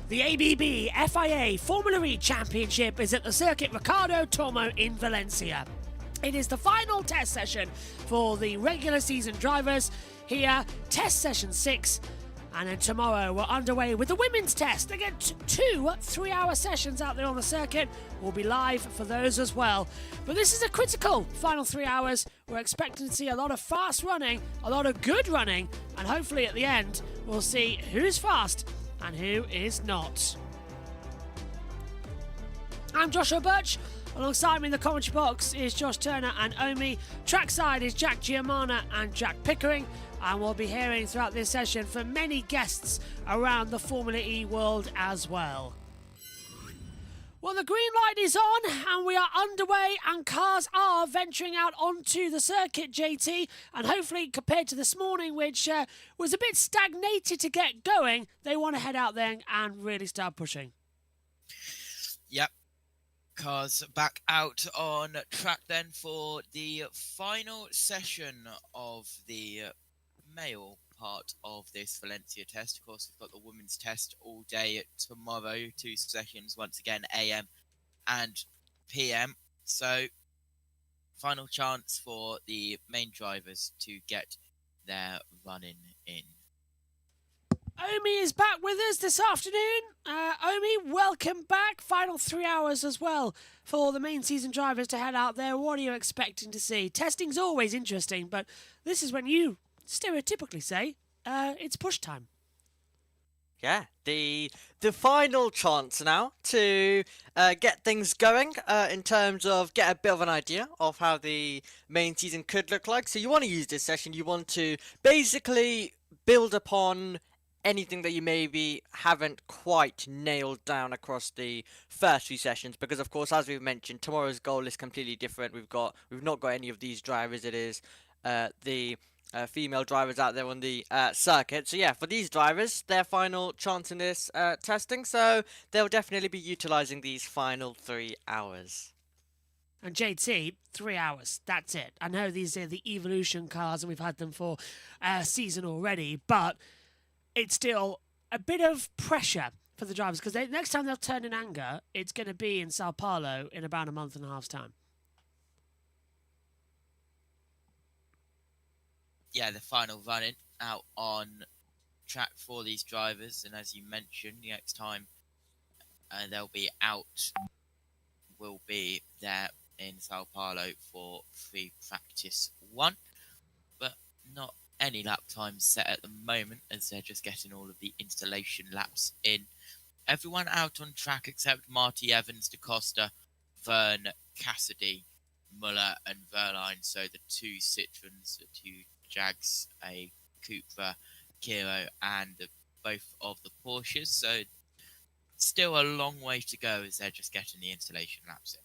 The ABB FIA Formula E Championship is at the Circuit Ricardo Tormo in Valencia. It is the final test session for the regular season drivers. Here, test session 6. And then tomorrow we're underway with the women's test. Again, 2 3-hour sessions out there on the circuit. We'll be live for those as well. But this is a critical final 3 hours. We're expecting to see a lot of fast running, a lot of good running, and hopefully at the end we'll see who's fast and who is not. I'm Joshua Birch. Alongside me in the commentary box is Josh Turner and Omi. Trackside is Jack Giamana and Jack Pickering. And we'll be hearing throughout this session from many guests around the Formula E world as well. Well, the green light is on and we are underway and cars are venturing out onto the circuit, JT. And hopefully, compared to this morning, which was a bit stagnated to get going, they want to head out there and really start pushing. Yep. Cars back out on track then for the final session of the male part of this Valencia test. Of course, we've got the women's test all day tomorrow, 2 sessions once again, AM and PM. So, final chance for the main drivers to get their running in. Omi is back with us this afternoon. Omi, welcome back. Final 3 hours as well for the main season drivers to head out there. What are you expecting to see? Testing's always interesting, but this is when you stereotypically say it's push time. Yeah, the final chance now to get things going in terms of get a bit of an idea of how the main season could look like. So you want to use this session, you want to basically build upon anything that you maybe haven't quite nailed down across the first few sessions, because of course, as we've mentioned, tomorrow's goal is completely different. We've not got any of these drivers. It is the female drivers out there on the circuit. So yeah, for these drivers, their final chance in this testing, so they'll definitely be utilizing these final 3 hours. And JT, 3 hours, that's it. I know these are the Evolution cars and we've had them for a season already, but it's still a bit of pressure for the drivers, because next time they'll turn in anger, it's going to be in Sao Paulo in about a month and a half's time. Yeah, the final running out on track for these drivers, and as you mentioned, the next time they'll be out will be there in Sao Paulo for free practice 1, but not any lap times set at the moment, as they're just getting all of the installation laps in. Everyone out on track except Marty Evans, DaCosta, Verne, Cassidy, Muller and Verline, so the 2 Citroens, the 2 Jags, a Cupra, Kiro, and both of the Porsches. So still a long way to go as they're just getting the installation laps in.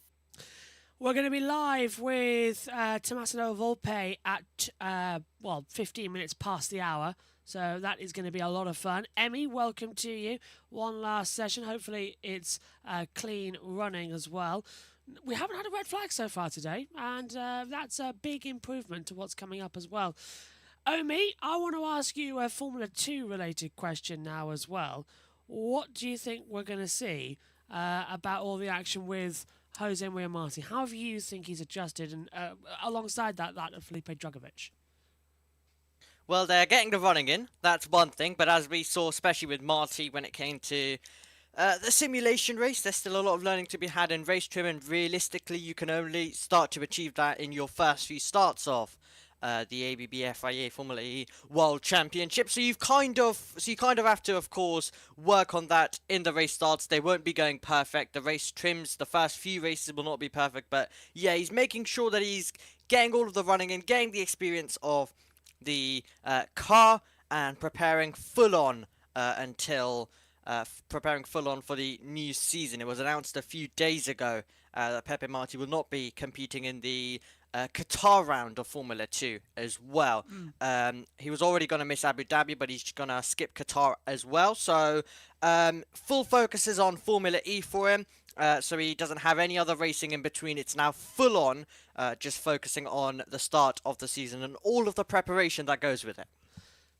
We're going to be live with Tommaso Volpe at 15 minutes past the hour. So that is going to be a lot of fun. Emmy, welcome to you. One last session. Hopefully it's clean running as well. We haven't had a red flag so far today, and that's a big improvement to what's coming up as well. Omi, I want to ask you a Formula 2 related question now as well. What do you think we're going to see about all the action with Jose Maria Marti? How do you think he's adjusted, and alongside that of Felipe Drugovich? Well, they're getting the running in, that's one thing, but as we saw, especially with Marti when it came to the simulation race, there's still a lot of learning to be had in race trim, and realistically you can only start to achieve that in your first few starts of the ABB FIA Formula E World Championship. So you kind of have to, of course, work on that in the race starts. They won't be going perfect. The race trims, the first few races will not be perfect, but yeah, he's making sure that he's getting all of the running in, getting the experience of the car, and preparing full on for the new season. It was announced a few days ago that Pepe Marti will not be competing in the Qatar round of Formula 2 as well. He was already going to miss Abu Dhabi, but he's going to skip Qatar as well. So full focus is on Formula E for him. So he doesn't have any other racing in between. It's now full on, just focusing on the start of the season and all of the preparation that goes with it.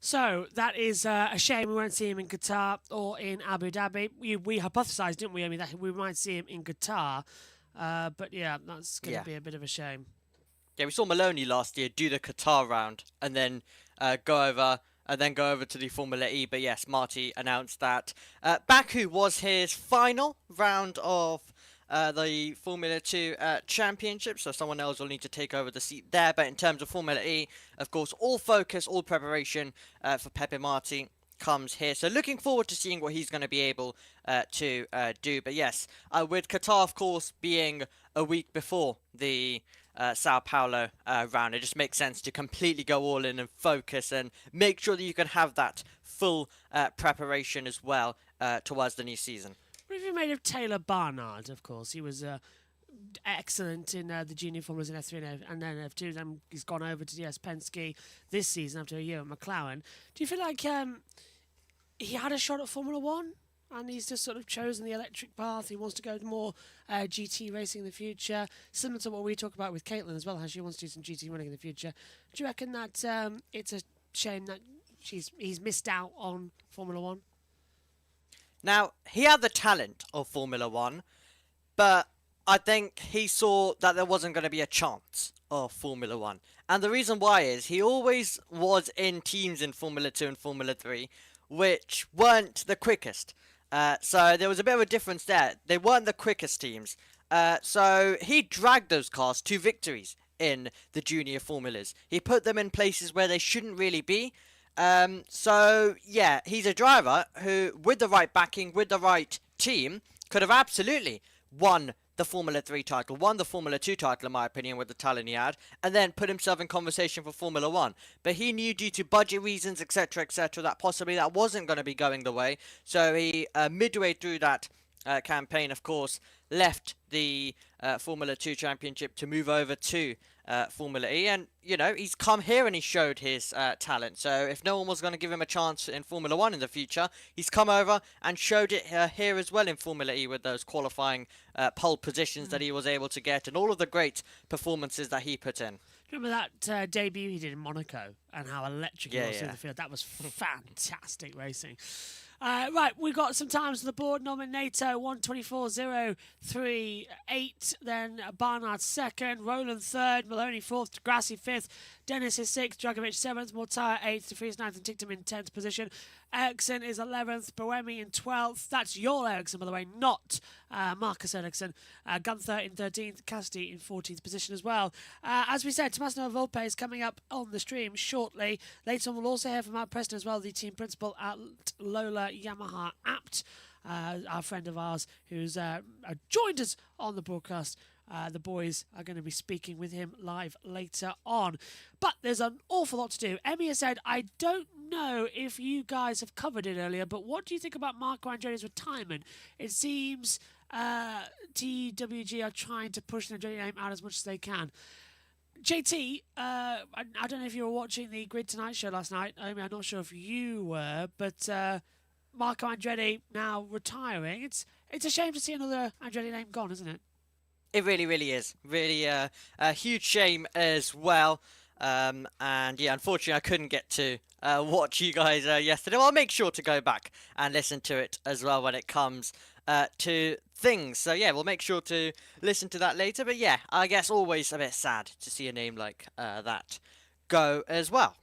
So that is a shame we won't see him in Qatar or in Abu Dhabi. We hypothesised, didn't we? I mean, that we might see him in Qatar, but yeah, that's going to Yeah. be a bit of a shame. Yeah, we saw Maloney last year do the Qatar round and then go over to the Formula E. But yes, Marty announced that Baku was his final round of the Formula 2 Championship, so someone else will need to take over the seat there. But in terms of Formula E, of course, all focus, all preparation for Pepe Marti comes here. So looking forward to seeing what he's going to be able to do. But yes, with Qatar, of course, being a week before the Sao Paulo round, it just makes sense to completely go all in and focus and make sure that you can have that full preparation as well towards the new season. What have you made of Taylor Barnard? Of course, he was excellent in the junior formulas in F3 and then F2. Then he's gone over to DS Penske this season after a year at McLaren. Do you feel like he had a shot at Formula One? And he's just sort of chosen the electric path. He wants to go more GT racing in the future, similar to what we talk about with Caitlin as well, how she wants to do some GT running in the future. Do you reckon that it's a shame that he's missed out on Formula One? Now, he had the talent of Formula One, but I think he saw that there wasn't going to be a chance of Formula One. And the reason why is he always was in teams in Formula 2 and Formula 3, which weren't the quickest. So there was a bit of a difference there. They weren't the quickest teams. So he dragged those cars to victories in the junior formulas. He put them in places where they shouldn't really be. So yeah, he's a driver who, with the right backing, with the right team, could have absolutely won the Formula 3 title, won the Formula 2 title in my opinion with the talent he had, and then put himself in conversation for Formula 1. But he knew due to budget reasons, etc., that possibly that wasn't going to be going the way. So he, midway through that campaign, of course, left the Formula 2 Championship to move over to Formula E, and you know, he's come here and he showed his talent. So if no one was going to give him a chance in Formula 1 in the future, he's come over and showed it here as well in Formula E with those qualifying pole positions that he was able to get and all of the great performances that he put in. Remember that debut he did in Monaco and how electric he was through the field? That was fantastic racing. Right, we've got some times on the board. Norman Nato, 1:24.038. Then Barnard second, Roland third, Maloney fourth, Grassi fifth, Dennis is sixth, Dragovic seventh, Mortara eighth, De Vries ninth, and Ticktum in 10th position. Ericsson is 11th, Boemi in 12th. That's your Ericsson, by the way, not Marcus Ericsson. Gunther in 13th, Cassidy in 14th position as well. As we said, Tommaso Volpe is coming up on the stream shortly. Later on, we'll also hear from Matt Preston as well, the team principal at Lola Yamaha Apt, our friend of ours who's joined us on the broadcast. The boys are going to be speaking with him live later on. But there's an awful lot to do. Emmy has said, I don't know if you guys have covered it earlier, but what do you think about Marco Andretti's retirement? It seems TWG are trying to push the Andretti name out as much as they can. JT, I don't know if you were watching the Grid Tonight show last night. I mean, I'm not sure if you were, but Marco Andretti now retiring. It's a shame to see another Andretti name gone, isn't it? It really, really is. Really a huge shame as well. And yeah, unfortunately, I couldn't get to watch you guys yesterday. Well, I'll make sure to go back and listen to it as well when it comes to things. So yeah, we'll make sure to listen to that later. But yeah, I guess always a bit sad to see a name like that go as well.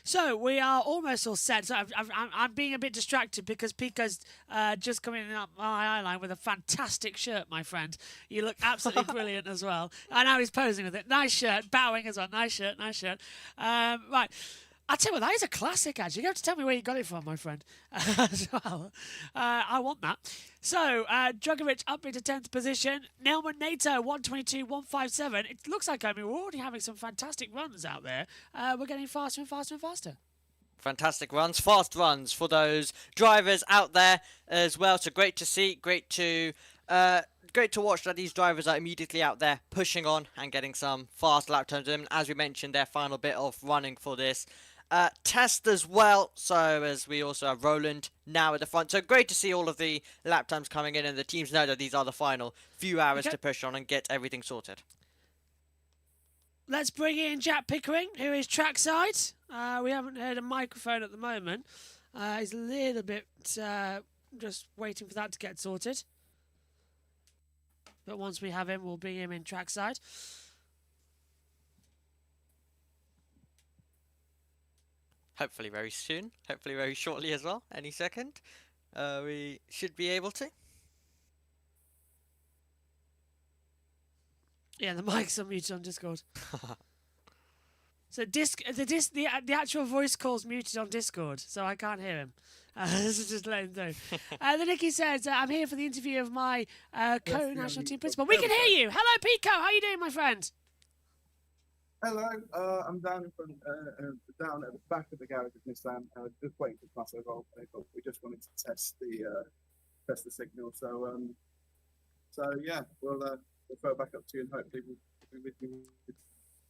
So we are almost all set. So I'm being a bit distracted because Pico's just coming up my eye line with a fantastic shirt, my friend. You look absolutely brilliant as well. I know he's posing with it. Nice shirt, bowing as well. Nice shirt, nice shirt. Right. I'll tell you what, that is a classic, actually. You have to tell me where you got it from, my friend, as well. I want that. So, Dragovic up into 10th position. Nelman Nato, 1:22.157. It looks like, I mean, we're already having some fantastic runs out there. We're getting faster and faster and faster. Fantastic runs, fast runs for those drivers out there as well. So great to see, great to watch that these drivers are immediately out there pushing on and getting some fast lap times in. As we mentioned, their final bit of running for this test as well. So as we also have Roland now at the front. So great to see all of the lap times coming in, and the teams know that these are the final few hours to push on and get everything sorted. let's bring in Jack Pickering, who is trackside. We haven't heard a microphone at the moment. He's a little bit just waiting for that to get sorted. But once we have him, we'll bring him in trackside. Hopefully very soon. Hopefully very shortly as well. Any second. We should be able to. Yeah, the mic's unmuted on Discord. So the actual voice call's muted on Discord, so I can't hear him. This is just letting him through. Then Nicky says, I'm here for the interview of my co-national team principal. We can hear you. Hello, Pico. How are you doing, my friend? Hello, I'm down in front, down at the back of the garage of Nissan, just waiting for Paso Volpe, but we just wanted to test the signal. So yeah, we'll throw it back up to you and hopefully we'll be with you.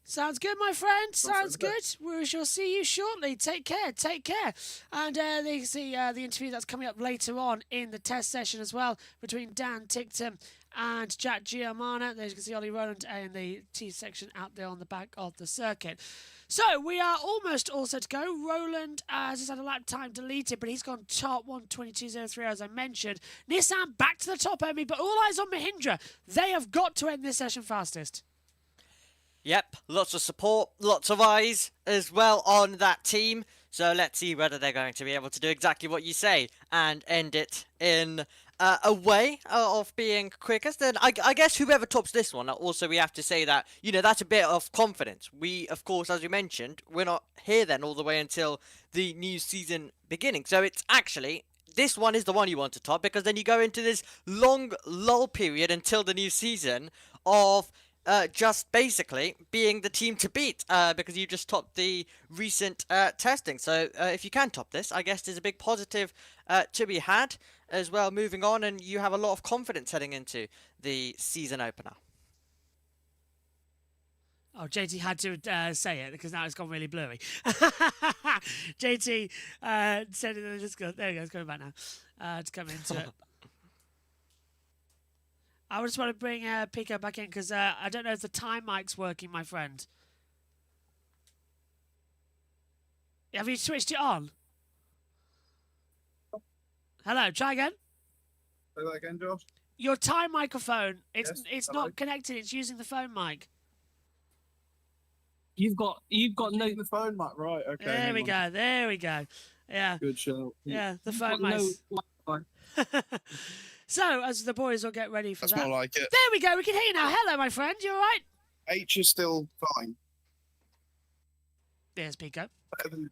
Sounds good, my friend. Sounds good. We shall see you shortly. Take care. Take care. And they see the interview that's coming up later on in the test session as well between Dan Tickton and Jack Giamana. There you can see Ollie Rowland in the T section out there on the back of the circuit. So we are almost all set to go. Roland has just had a lap time deleted, but he's gone top 1:22.03 as I mentioned. Nissan back to the top, Emmy, but all eyes on Mahindra. They have got to end this session fastest. Yep, lots of support, lots of eyes as well on that team. So let's see whether they're going to be able to do exactly what you say and end it in a way of being quickest. And I guess whoever tops this one, also we have to say that, you know, that's a bit of confidence. We, of course, as we mentioned, we're not here then all the way until the new season beginning. So it's actually... this one is the one you want to top because then you go into this long lull period until the new season of... just basically being the team to beat because you just topped the recent testing. So if you can top this, I guess there's a big positive to be had as well moving on, and you have a lot of confidence heading into the season opener. Oh, JT had to say it because now it's gone really blurry. JT said it in the Discord. There he goes, going back now to come into it. I just want to bring Pico back in because I don't know if the time mic's working, my friend. Have you switched it on? Hello, try again. Say that again, Josh. Your time microphone, it's hello. not connected. It's using the phone mic. You've got no. The phone mic, right? Okay. There we go. There we go. Yeah. Good show. Yeah, the you've phone got mic. no Wi-Fi. So, as the boys will get ready for That's that. more like it. There we go. We can hear you now. Hello, my friend. You all right? H is still fine. There's Pico. Better than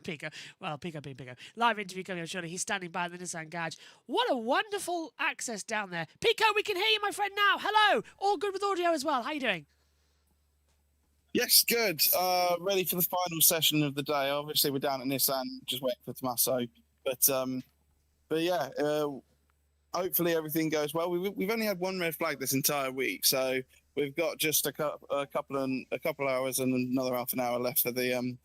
Pico. Well, Pico being Pico. Live interview coming up shortly. He's standing by the Nissan garage. What a wonderful access down there. Pico, we can hear you, my friend, now. Hello. All good with audio as well. How you doing? Yes, good. Ready for the final session of the day. Obviously, we're down at Nissan, just waiting for Tommaso. But yeah, hopefully everything goes well. We've only had one red flag this entire week, so we've got just a couple hours and another half an hour left for the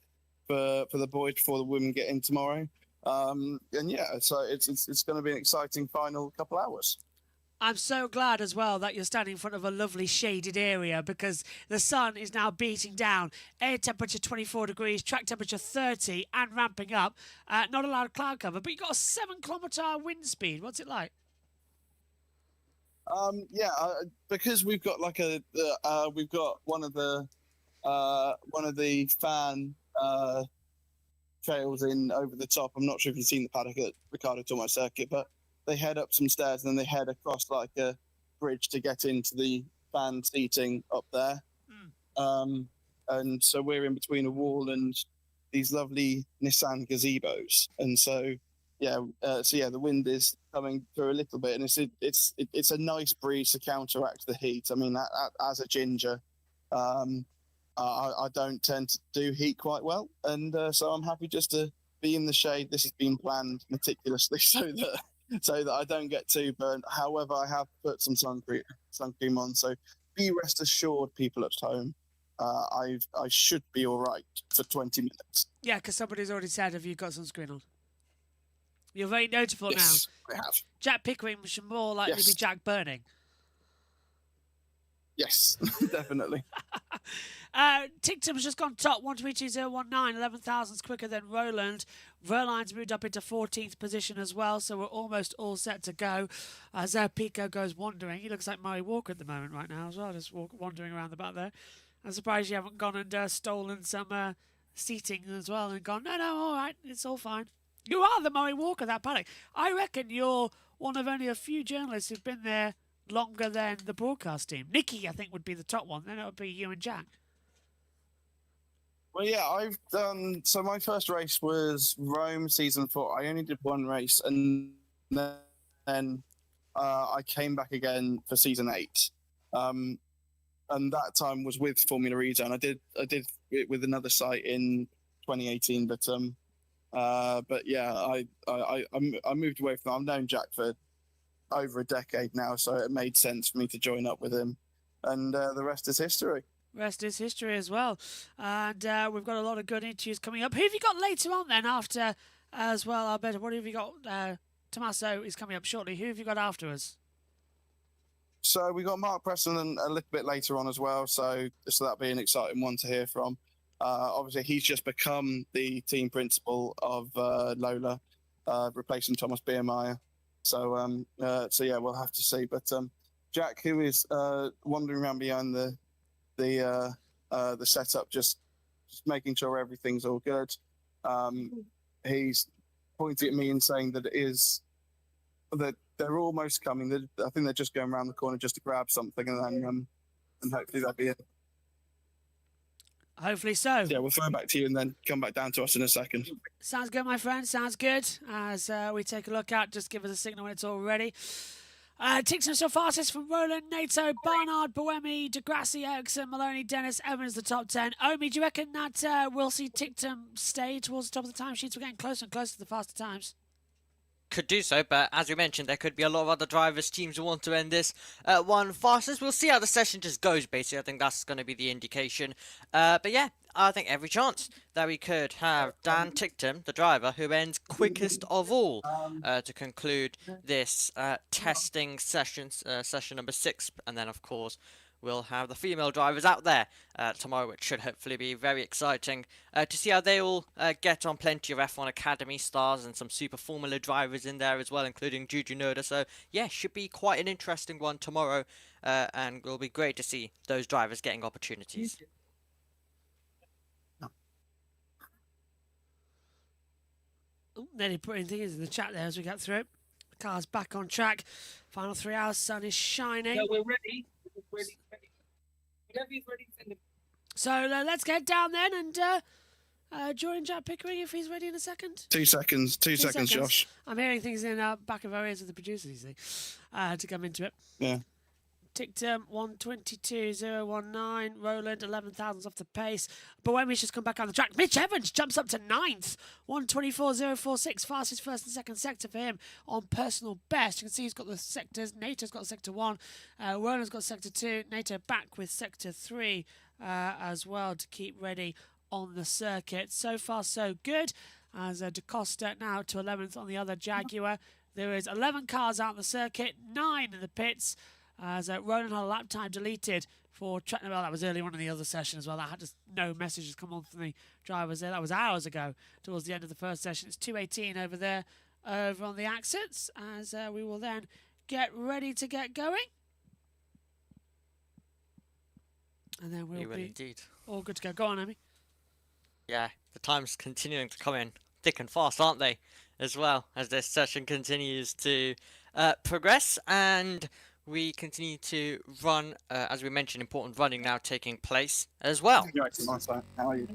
for the boys before the women get in tomorrow. And yeah, so it's going to be an exciting final couple hours. I'm so glad as well that you're standing in front of a lovely shaded area because the sun is now beating down. Air temperature 24 degrees, track temperature 30 and ramping up. Not a lot of cloud cover, but you've got a 7-kilometre wind speed. What's it like? Yeah, because we've got like we've got one of the fan trails in over the top. I'm not sure if you've seen the paddock at Ricardo Tormo Circuit, but they head up some stairs and then they head across like a bridge to get into the fan seating up there. And so we're in between a wall and these lovely Nissan gazebos. And so the wind is coming through a little bit, and it's a nice breeze to counteract the heat. I mean, as a ginger, I don't tend to do heat quite well, and so I'm happy just to be in the shade. This has been planned meticulously so that I don't get too burnt. However, I have put some sun cream on, so be rest assured, people at home, I should be all right for 20 minutes. Yeah, because somebody's already said, have you got sunscreen on? You're very notable Yes, now. I have. Jack Pickering should more likely Yes. be Jack Burning. Yes, definitely. Tictum's just gone top, 122.019, 11 thousandths quicker than Roland. Verline's moved up into 14th position as well, so we're almost all set to go. As Pico goes wandering, he looks like Murray Walker at the moment right now as well, just wandering around the back there. I'm surprised you haven't gone and stolen some seating as well and gone, no, all right, it's all fine. You are the Murray Walker, that paddock. I reckon you're one of only a few journalists who've been there longer than the broadcast team. Nikki, I think, would be the top one. Then it would be you and Jack. Well, yeah, I've done. So my first race was Rome season 4. I only did one race, and then I came back again for season 8. And that time was with Formula E Zone. I did it with another site in 2018, but yeah, I moved away from. I've known Jack for over a decade now, so it made sense for me to join up with him, and the rest is history. Rest is history as well. And we've got a lot of good interviews coming up. Who have you got later on then after as well, Alberto? What have you got? Tommaso is coming up shortly. Who have you got afterwards? So we got Mark Preston a little bit later on as well, so that'll be an exciting one to hear from. Obviously, he's just become the team principal of Lola, replacing Thomas Biermeyer. So yeah, we'll have to see. But Jack, who is wandering around behind the setup, just making sure everything's all good. He's pointing at me and saying that that they're almost coming. I think they're just going around the corner just to grab something, and then and hopefully that'll be it. Hopefully so. Yeah, we'll throw it back to you and then come back down to us in a second. Sounds good, my friend. Sounds good. As we take a look out, just give us a signal when it's all ready. Tictum so fastest from Roland, Nato, Barnard, Boemi, Degrassi, Ericsson, Maloney, Dennis, Evans, the top 10. Omi, do you reckon that we'll see Tictum stay towards the top of the timesheets? We're getting closer and closer to the faster times. Could do so, but as we mentioned, there could be a lot of other drivers, teams who want to end this one fastest. We'll see how the session just goes, basically. I think that's going to be the indication. But yeah, I think every chance that we could have Dan Tictum, the driver, who ends quickest of all to conclude this testing session, session number 6. And then, of course, we'll have the female drivers out there tomorrow, which should hopefully be very exciting to see how they all get on. Plenty of F1 Academy stars and some Super Formula drivers in there as well, including Juju Noda. So, yeah, should be quite an interesting one tomorrow, and it'll be great to see those drivers getting opportunities. Ooh, nearly putting things in the chat there as we get through it. The car's back on track. Final 3 hours, sun is shining. No, we're ready. Ready. Whenever he's ready, send him. So let's get down then and join Jack Pickering if he's ready in a second. 2 seconds. 2 seconds, Josh. I'm hearing things in the back of our ears of the producers, you see, to come into it. Yeah. Tictum 122.019. Roland 11 thousandths off the pace. Boemi's just come back on the track. Mitch Evans jumps up to 9th. 124.046. Fastest first and second sector for him on personal best. You can see he's got the sectors. NATO's got sector 1. Roland's got sector 2. NATO back with sector 3 as well to keep ready on the circuit. So far, so good. As Da Costa now to 11th on the other Jaguar. There is 11 cars out on the circuit, 9 in the pits. As Roland had a lap time deleted for well, that was early on in the other session as well. That had just no messages come on from the drivers there. That was hours ago towards the end of the first session. It's 2:18 over there, over on the exits, as we will then get ready to get going. And then we'll be indeed. all good to go. Go on, Amy. Yeah, the time's continuing to come in thick and fast, aren't they? As well as this session continues to progress, and we continue to run, as we mentioned, important running now taking place as well. Right, how are you?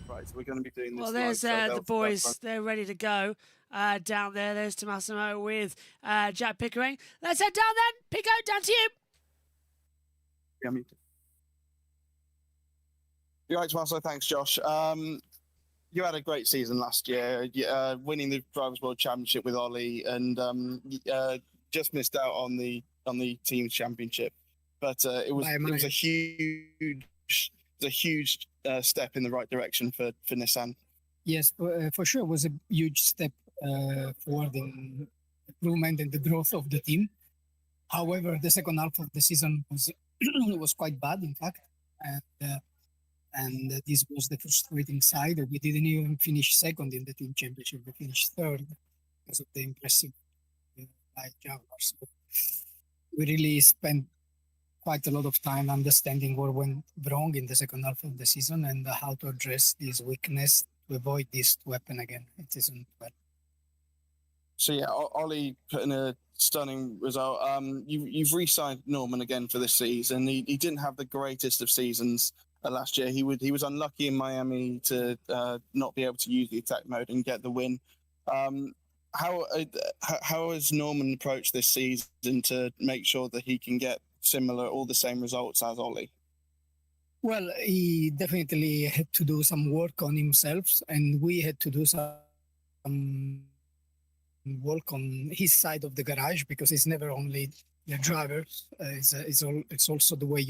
Right, so we're going to be doing this. Well, there's the boys. They're ready to go down there. There's Tommaso with Jack Pickering. Let's head down then. Pico, down to you. Yeah, me too. You're right, Tommaso. Thanks, Josh. You had a great season last year, winning the Drivers' World Championship with Ollie, and just missed out on the team championship. But it was a huge step in the right direction for Nissan. Yes, for sure, it was a huge step for the improvement and the growth of the team. However, the second half of the season was was quite bad, in fact. And this was the frustrating side. We didn't even finish second in the team championship. We finished third because of the impressive light Jaguars. So we really spent quite a lot of time understanding what went wrong in the second half of the season and how to address this weakness to avoid this to happen again in season 12. So yeah, Ollie put in a stunning result. You've re-signed Norman again for this season. He didn't have the greatest of seasons last year. He was unlucky in Miami to not be able to use the attack mode and get the win. How has Norman approached this season to make sure that he can get all the same results as Ollie? Well, he definitely had to do some work on himself, and we had to do some work on his side of the garage, because it's never only the driver. It's also the way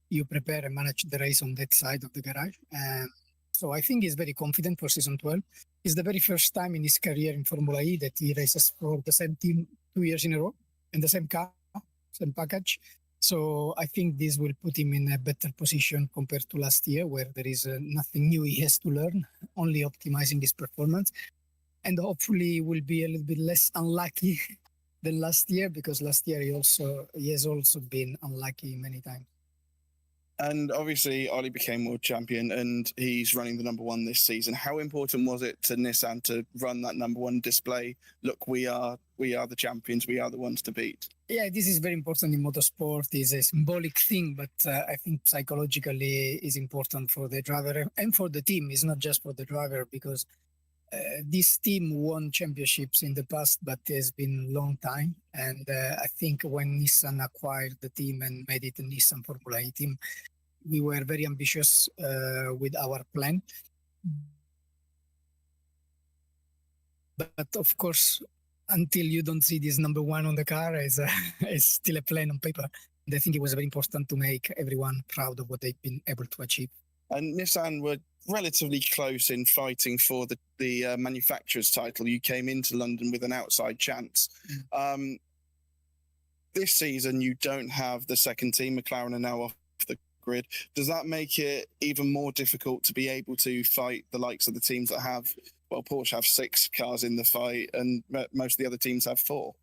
you prepare and manage the race on that side of the garage. And so I think he's very confident for season 12. It's the very first time in his career in Formula E that he races for the same team 2 years in a row in the same car, same package. So I think this will put him in a better position compared to last year, where there is nothing new he has to learn, only optimizing his performance. And hopefully will be a little bit less unlucky than last year, because last year he has also been unlucky many times. And obviously, Ollie became world champion, and he's running the number one this season. How important was it to Nissan to run that number one display? Look, we are the champions. We are the ones to beat. Yeah, this is very important in motorsport. It's a symbolic thing, but I think psychologically is important for the driver and for the team. It's not just for the driver, because this team won championships in the past, but it's been a long time. And I think when Nissan acquired the team and made it a Nissan Formula E team, we were very ambitious with our plan. But of course, until you don't see this number one on the car, it's still a plan on paper. And I think it was very important to make everyone proud of what they've been able to achieve. And Nissan were relatively close in fighting for the manufacturer's title. You came into London with an outside chance. This season, you don't have the second team. McLaren are now off the grid. Does that make it even more difficult to be able to fight the likes of the teams that have, well, Porsche have 6 cars in the fight, and most of the other teams have 4?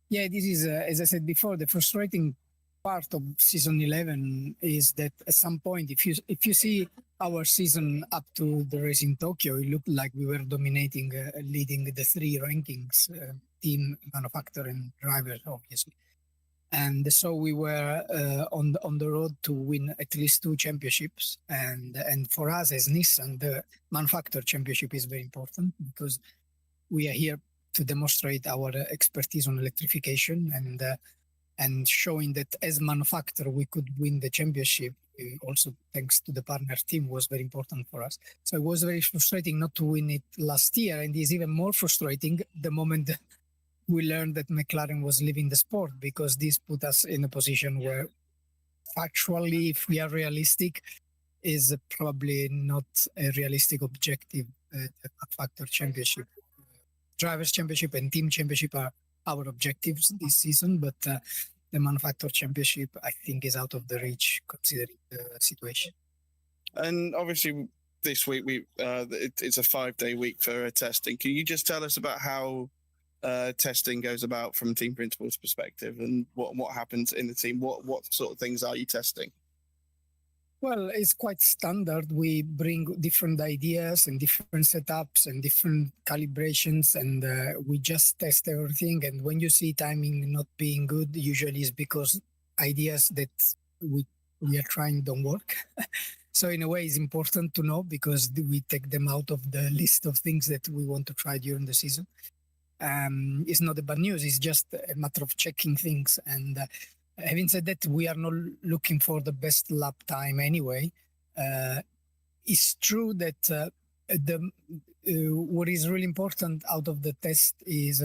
Yeah, this is, as I said before, the frustrating part of season 11 is that at some point, if you see our season up to the race in Tokyo, it looked like we were dominating, leading the 3 rankings, team, manufacturer, and driver, obviously. And so we were on the road to win at least 2 championships. And for us as Nissan, the manufacturer championship is very important, because we are here to demonstrate our expertise on electrification and showing that as manufacturer we could win the championship. Also, thanks to the partner team, was very important for us. So it was very frustrating not to win it last year, and it's even more frustrating the moment we learned that McLaren was leaving the sport, because this put us in a position where, factually, if we are realistic, is probably not a realistic objective. The factor championship, drivers championship, and team championship are our objectives this season, but the manufacturer championship, I think, is out of the reach considering the situation. And obviously, this week it's a 5-day week for testing. Can you just tell us about how testing goes about from team principal's perspective, and what happens in the team? What sort of things are you testing? Well, it's quite standard. We bring different ideas and different setups and different calibrations, and we just test everything. And when you see timing not being good, usually it's because ideas that we are trying don't work. So in a way, it's important to know, because we take them out of the list of things that we want to try during the season. It's not a bad news. It's just a matter of checking things. And having said that, we are not looking for the best lap time anyway. It's true that what is really important out of the test is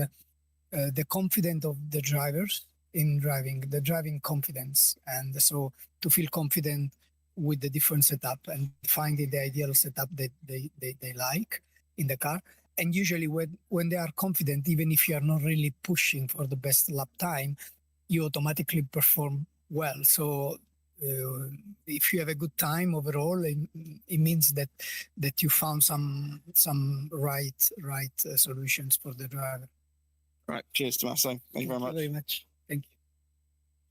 the confidence of the drivers in driving, the driving confidence. And so to feel confident with the different setup and finding the ideal setup that they like in the car. And usually when they are confident, even if you are not really pushing for the best lap time, you automatically perform well. So If you have a good time overall, it means that you found some right solutions for the driver. Right. Cheers, Tommaso. Thank you very much. Very much. Thank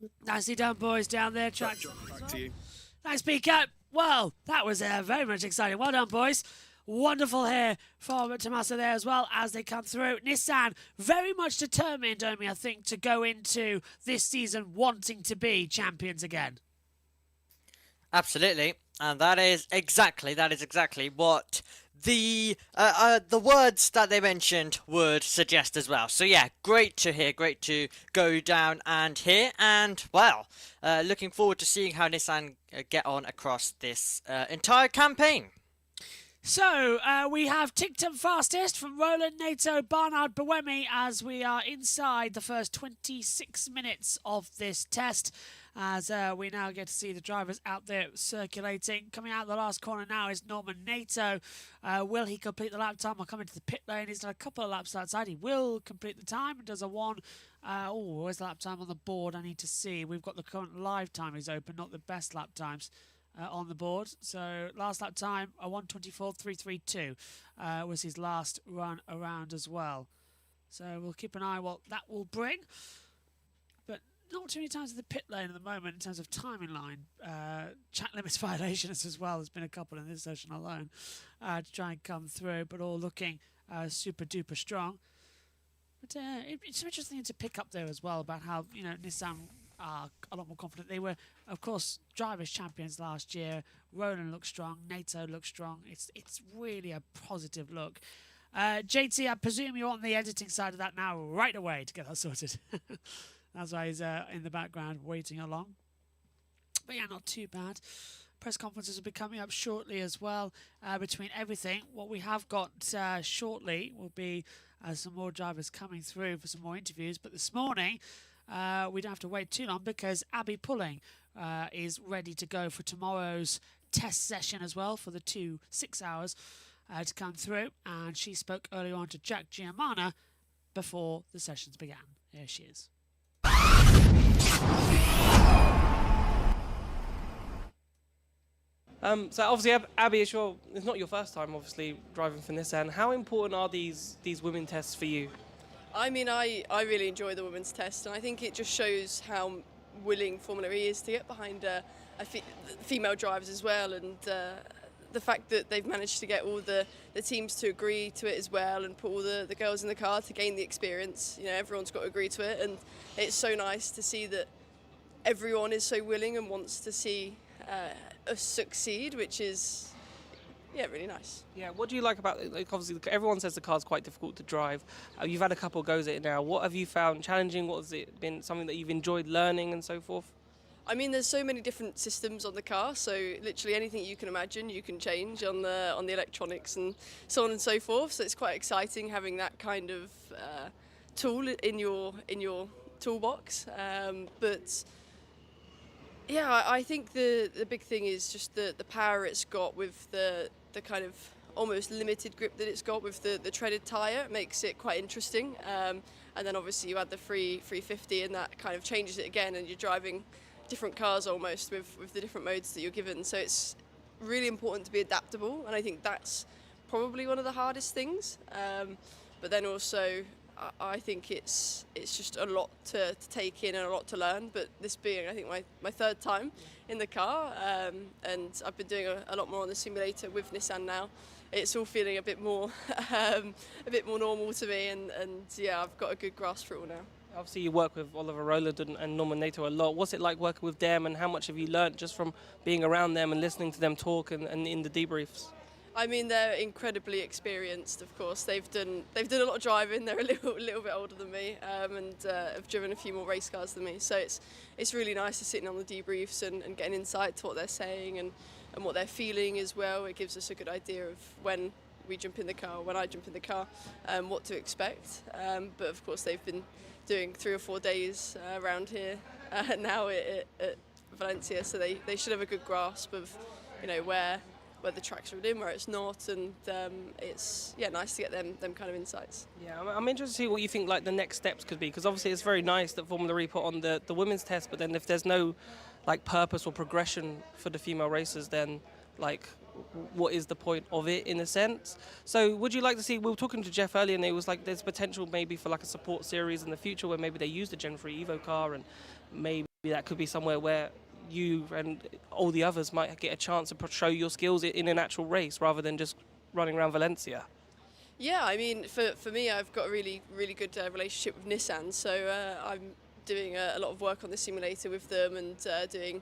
you. Nicely done, boys, down there. Track. Back to you. Thanks, Pika. Well, that was very much exciting. Well done, boys. Wonderful here from Tommaso there as well as they come through. Nissan very much determined, Omi, I think, to go into this season wanting to be champions again. Absolutely, and that is exactly what the words that they mentioned would suggest as well. So yeah, great to hear, great to go down and hear, and well, looking forward to seeing how Nissan get on across this entire campaign. So, we have ticked up fastest from Roland, Nato, Barnard, Buemi as we are inside the first 26 minutes of this test. As we now get to see the drivers out there circulating. Coming out the last corner now is Norman Nato. Will he complete the lap time? I'll come into the pit lane. He's done a couple of laps outside. He will complete the time and does a 1. Where's the lap time on the board? I need to see. We've got the current live time is open, not the best lap times. On the board. So last lap time, a 1:24.332 was his last run around as well. So we'll keep an eye what that will bring. But not too many times in the pit lane at the moment in terms of timing line. Chat limits violations as well. There's been a couple in this session alone to try and come through, but all looking super duper strong. But it's interesting to pick up there as well about how, you know, Nissan are a lot more confident. They were, of course, drivers' champions last year. Roland looks strong. Nato looks strong. It's really a positive look. JT, I presume you're on the editing side of that now right away to get that sorted. That's why he's in the background waiting along. But yeah, not too bad. Press conferences will be coming up shortly as well. Between everything, what we have got shortly will be some more drivers coming through for some more interviews. But this morning, we don't have to wait too long because Abby Pulling is ready to go for tomorrow's test session as well for the 2 6 hours to come through. And she spoke earlier on to Jack Giamana before the sessions began. Here she is. So obviously, Abby, it's not your first time, obviously, driving for Nissan. How important are these women tests for you? I mean, I really enjoy the women's test, and I think it just shows how willing Formula E is to get behind female drivers as well, and the fact that they've managed to get all the teams to agree to it as well and put all the girls in the car to gain the experience. You know, everyone's got to agree to it, and it's so nice to see that everyone is so willing and wants to see us succeed, which is... yeah, really nice. Yeah, what do you like about it? Like, obviously, everyone says the car's quite difficult to drive. You've had a couple of goes at it now. What have you found challenging? What has it been, something that you've enjoyed learning and so forth? I mean, there's so many different systems on the car, so literally anything you can imagine, you can change on the electronics and so on and so forth. So it's quite exciting having that kind of tool in your toolbox. But yeah, I think the big thing is just the power it's got with the kind of almost limited grip that it's got with the treaded tyre. It makes it quite interesting. And then obviously you add the 350 and that kind of changes it again, and you're driving different cars almost with the different modes that you're given. So it's really important to be adaptable, and I think that's probably one of the hardest things. But then also I think it's just a lot to take in and a lot to learn. But this being, I think, my third time in the car, and I've been doing a lot more on the simulator with Nissan now. It's all feeling a bit more normal to me, and yeah, I've got a good grasp for it all now. Obviously, you work with Oliver Rowland and Norman Nato a lot. What's it like working with them, and how much have you learnt just from being around them and listening to them talk and in the debriefs? I mean, they're incredibly experienced. Of course, they've done a lot of driving. They're a little bit older than me, and have driven a few more race cars than me. So it's really nice to sit in on the debriefs and get an insight to what they're saying and what they're feeling as well. It gives us a good idea of when we jump in the car, when I jump in the car, what to expect. But of course, they've been doing 3 or 4 days around here now at Valencia, so they should have a good grasp of, you know, where where the track's in, where it's not, and it's nice to get them kind of insights. Yeah, I'm interested to see what you think like the next steps could be, because obviously it's very nice that Formula E put on the women's test, but then if there's no like purpose or progression for the female racers, then like what is the point of it in a sense? So would you like to see, we were talking to Jeff earlier and it was like there's potential maybe for like a support series in the future where maybe they use the Gen 3 Evo car, and maybe that could be somewhere where you and all the others might get a chance to show your skills in an actual race rather than just running around Valencia. Yeah, I mean, for me, I've got a really good relationship with Nissan, so I'm doing a lot of work on the simulator with them and doing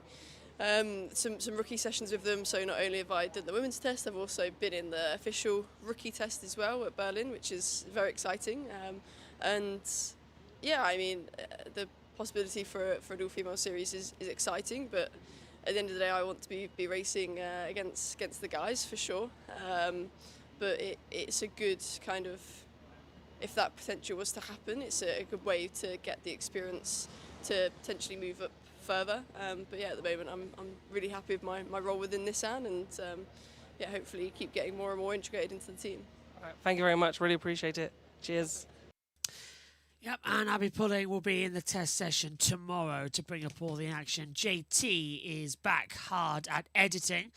some rookie sessions with them. So not only have I done the women's test, I've also been in the official rookie test as well at Berlin, which is very exciting. And yeah, I mean, the possibility for an all-female series is exciting, but at the end of the day, I want to be racing against the guys for sure. But it's a good kind of, if that potential was to happen, it's a good way to get the experience to potentially move up further. But yeah, at the moment, I'm really happy with my role within Nissan, and yeah, hopefully keep getting more and more integrated into the team. All right, thank you very much. Really appreciate it. Cheers. Yep, and Abby Pudding will be in the test session tomorrow to bring up all the action. JT is back hard at editing.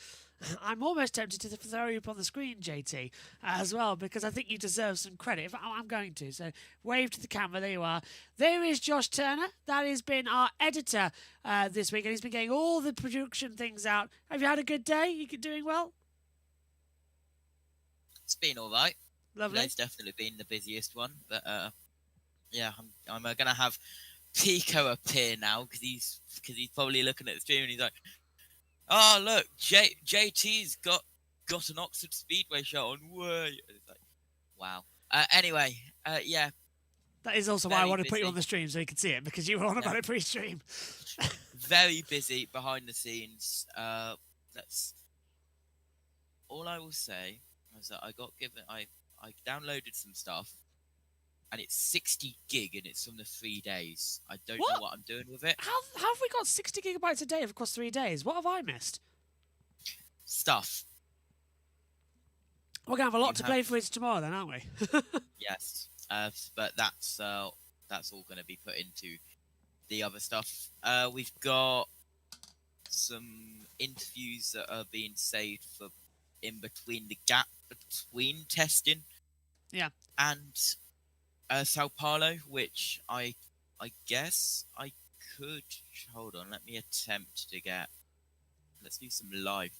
I'm almost tempted to throw you up on the screen, JT, as well, because I think you deserve some credit. I'm going to. So wave to the camera. There you are. There is Josh Turner. That has been our editor this week, and he's been getting all the production things out. Have you had a good day? You doing well? It's been all right. Lovely. Today's definitely been the busiest one, but yeah, I'm gonna have Pico appear now because he's probably looking at the stream and he's like, "Oh look, JT's got an Oxford Speedway show on." Whoa. It's like, wow. Anyway, yeah. That is also why I want to put you busy. on the stream so you can see it, because you were on about it pre-stream. Very busy behind the scenes. That's all I will say is that I downloaded some stuff, and it's 60 gig, and it's from the 3 days. I don't know what I'm doing with it. How have we got 60 gigabytes a day across 3 days? What have I missed? Stuff. We're going to have a lot to play for it tomorrow then, aren't we? Yes. But that's all going to be put into the other stuff. We've got some interviews that are being saved for in between the gap between testing. Yeah. And Sao Paulo, which I guess I could hold on. Let me attempt to get. Let's do some live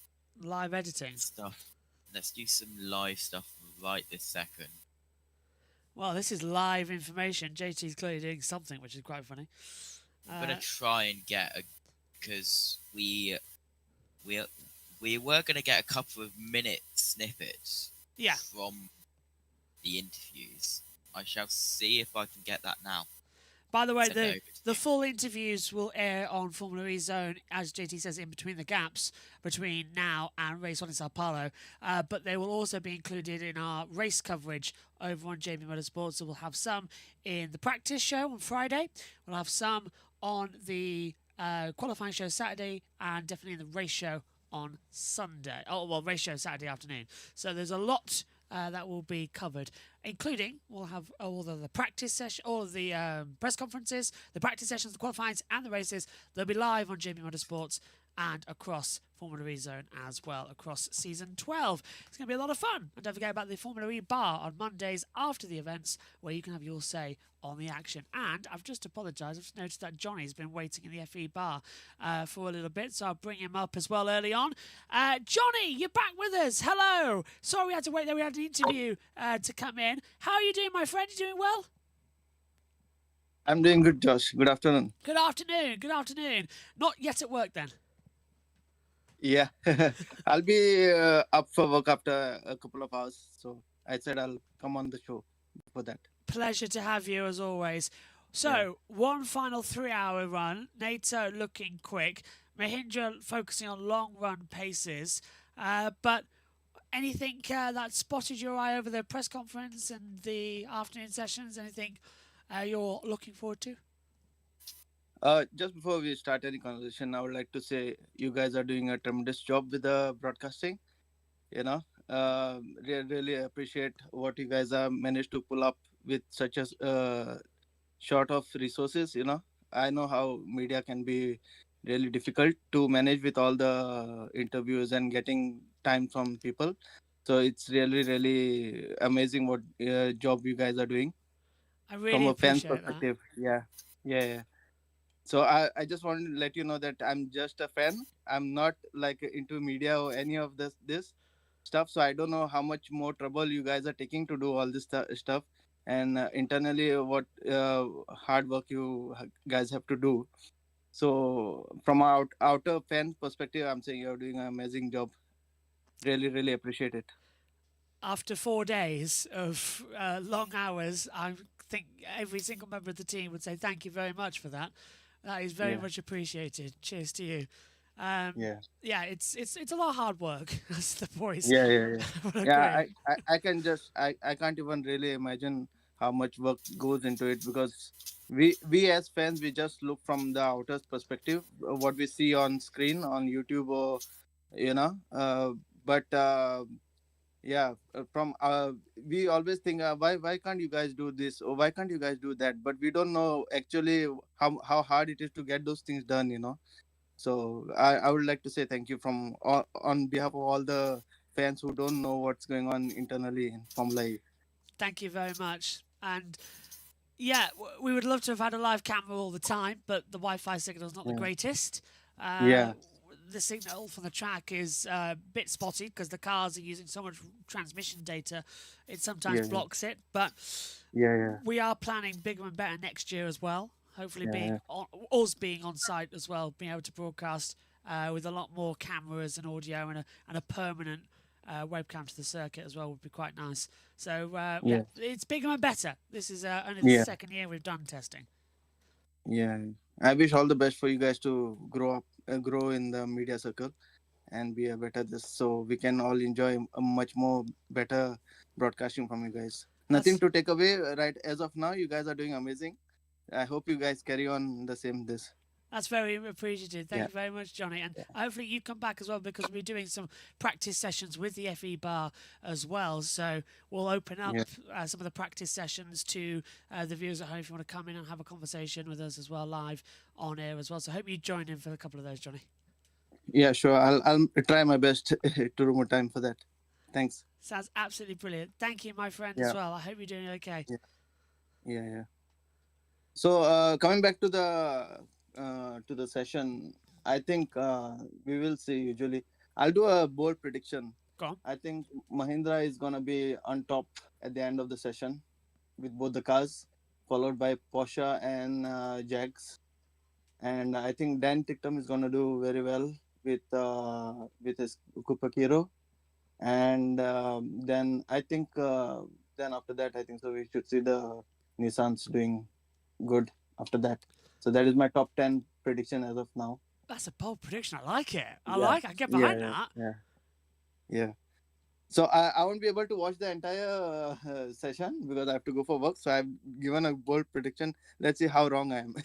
editing stuff. Let's do some live stuff right this second. Well, this is live information. JT's clearly doing something, which is quite funny. I'm gonna try and get because we were gonna get a couple of minute snippets. Yeah. From the interviews. I shall see if I can get that now. By the way, the full interviews will air on Formula E Zone, as JT says, in between the gaps between now and race 1 in Sao Paulo. But they will also be included in our race coverage over on JB Motorsports. So we'll have some in the practice show on Friday. We'll have some on the qualifying show Saturday, and definitely in the race show on Sunday. Oh, well, race show Saturday afternoon. So there's a lot that will be covered, including we'll have all of the practice session, all of the press conferences, the practice sessions, the qualifyings, and the races. They'll be live on JB Motorsports and across Formula E Zone as well, across season 12. It's going to be a lot of fun. And don't forget about the Formula E bar on Mondays after the events, where you can have your say on the action. And I've just apologised. I've just noticed that Johnny's been waiting in the FE bar for a little bit, so I'll bring him up as well early on. Johnny, you're back with us. Hello. Sorry we had to wait there. We had an interview to come in. How are you doing, my friend? You doing well? I'm doing good, Josh. Good afternoon. Good afternoon. Good afternoon. Not yet at work then? Yeah, I'll be up for work after a couple of hours. So I said I'll come on the show for that. Pleasure to have you as always. So, one final 3-hour run. Nato looking quick. Mahindra focusing on long run paces. But anything that spotted your eye over the press conference and the afternoon sessions? Anything you're looking forward to? Just before we start any conversation, I would like to say you guys are doing a tremendous job with the broadcasting. You know, really appreciate what you guys have managed to pull up with such a short of resources. You know, I know how media can be really difficult to manage with all the interviews and getting time from people. So it's really amazing what job you guys are doing I from really a fan's appreciate that. perspective. Yeah. So I just want to let you know that I'm just a fan. I'm not like into media or any of this stuff. So I don't know how much more trouble you guys are taking to do all this stuff, and internally what hard work you guys have to do. So from outer fan perspective, I'm saying you're doing an amazing job. Really appreciate it. After 4 days of long hours, I think every single member of the team would say thank you very much for that. That is very Yeah. much appreciated. Cheers to you. Yeah. Yeah, it's a lot of hard work, as the boys Yeah. would Yeah, agree. I can just I can't even really imagine how much work goes into it, because we as fans, we just look from the outer perspective, what we see on screen on YouTube, or you know but yeah, from we always think, why can't you guys do this, or why can't you guys do that, but we don't know actually how hard it is to get those things done, you know. So I would like to say thank you from on behalf of all the fans who don't know what's going on internally in Formula E. Thank you very much. And yeah, we would love to have had a live camera all the time, but the Wi-Fi signal's not the Yeah. greatest. Yeah. The signal from the track is a bit spotty because the cars are using so much transmission data, it sometimes Yeah. blocks it. But Yeah. we are planning bigger and better next year as well. Hopefully, Yeah. us being on site as well, being able to broadcast with a lot more cameras and audio and a permanent webcam to the circuit as well would be quite nice. So yeah, it's bigger and better. This is only the Yeah. second year we've done testing. Yeah. I wish all the best for you guys to grow in the media circle and be a better this, so we can all enjoy a much more better broadcasting from you guys. Nothing to take away right as of now. You guys are doing amazing. I hope you guys carry on the same this. That's very appreciated. Thank Yeah. you very much, Johnny. And hopefully you come back as well, because we're doing some practice sessions with the FE bar as well. So we'll open up some of the practice sessions to the viewers at home if you want to come in and have a conversation with us as well, live on air as well. So I hope you join in for a couple of those, Johnny. Yeah, sure. I'll try my best to remove time for that. Thanks. Sounds absolutely brilliant. Thank you, my friend, Yeah. as well. I hope you're doing okay. Yeah. So coming back to the session, I think we will see. Usually, I'll do a bold prediction. Go on. I think Mahindra is gonna be on top at the end of the session with both the cars, followed by Porsche and Jags. And I think Dan Ticktum is gonna do very well with his Cooper Kiro. And then I think then after that, I think so we should see the Nissans doing good after that. So that is my top 10 prediction as of now. That's a bold prediction. I like it. Yeah. I get behind that. Yeah. So I won't be able to watch the entire session because I have to go for work. So I've given a bold prediction. Let's see how wrong I am.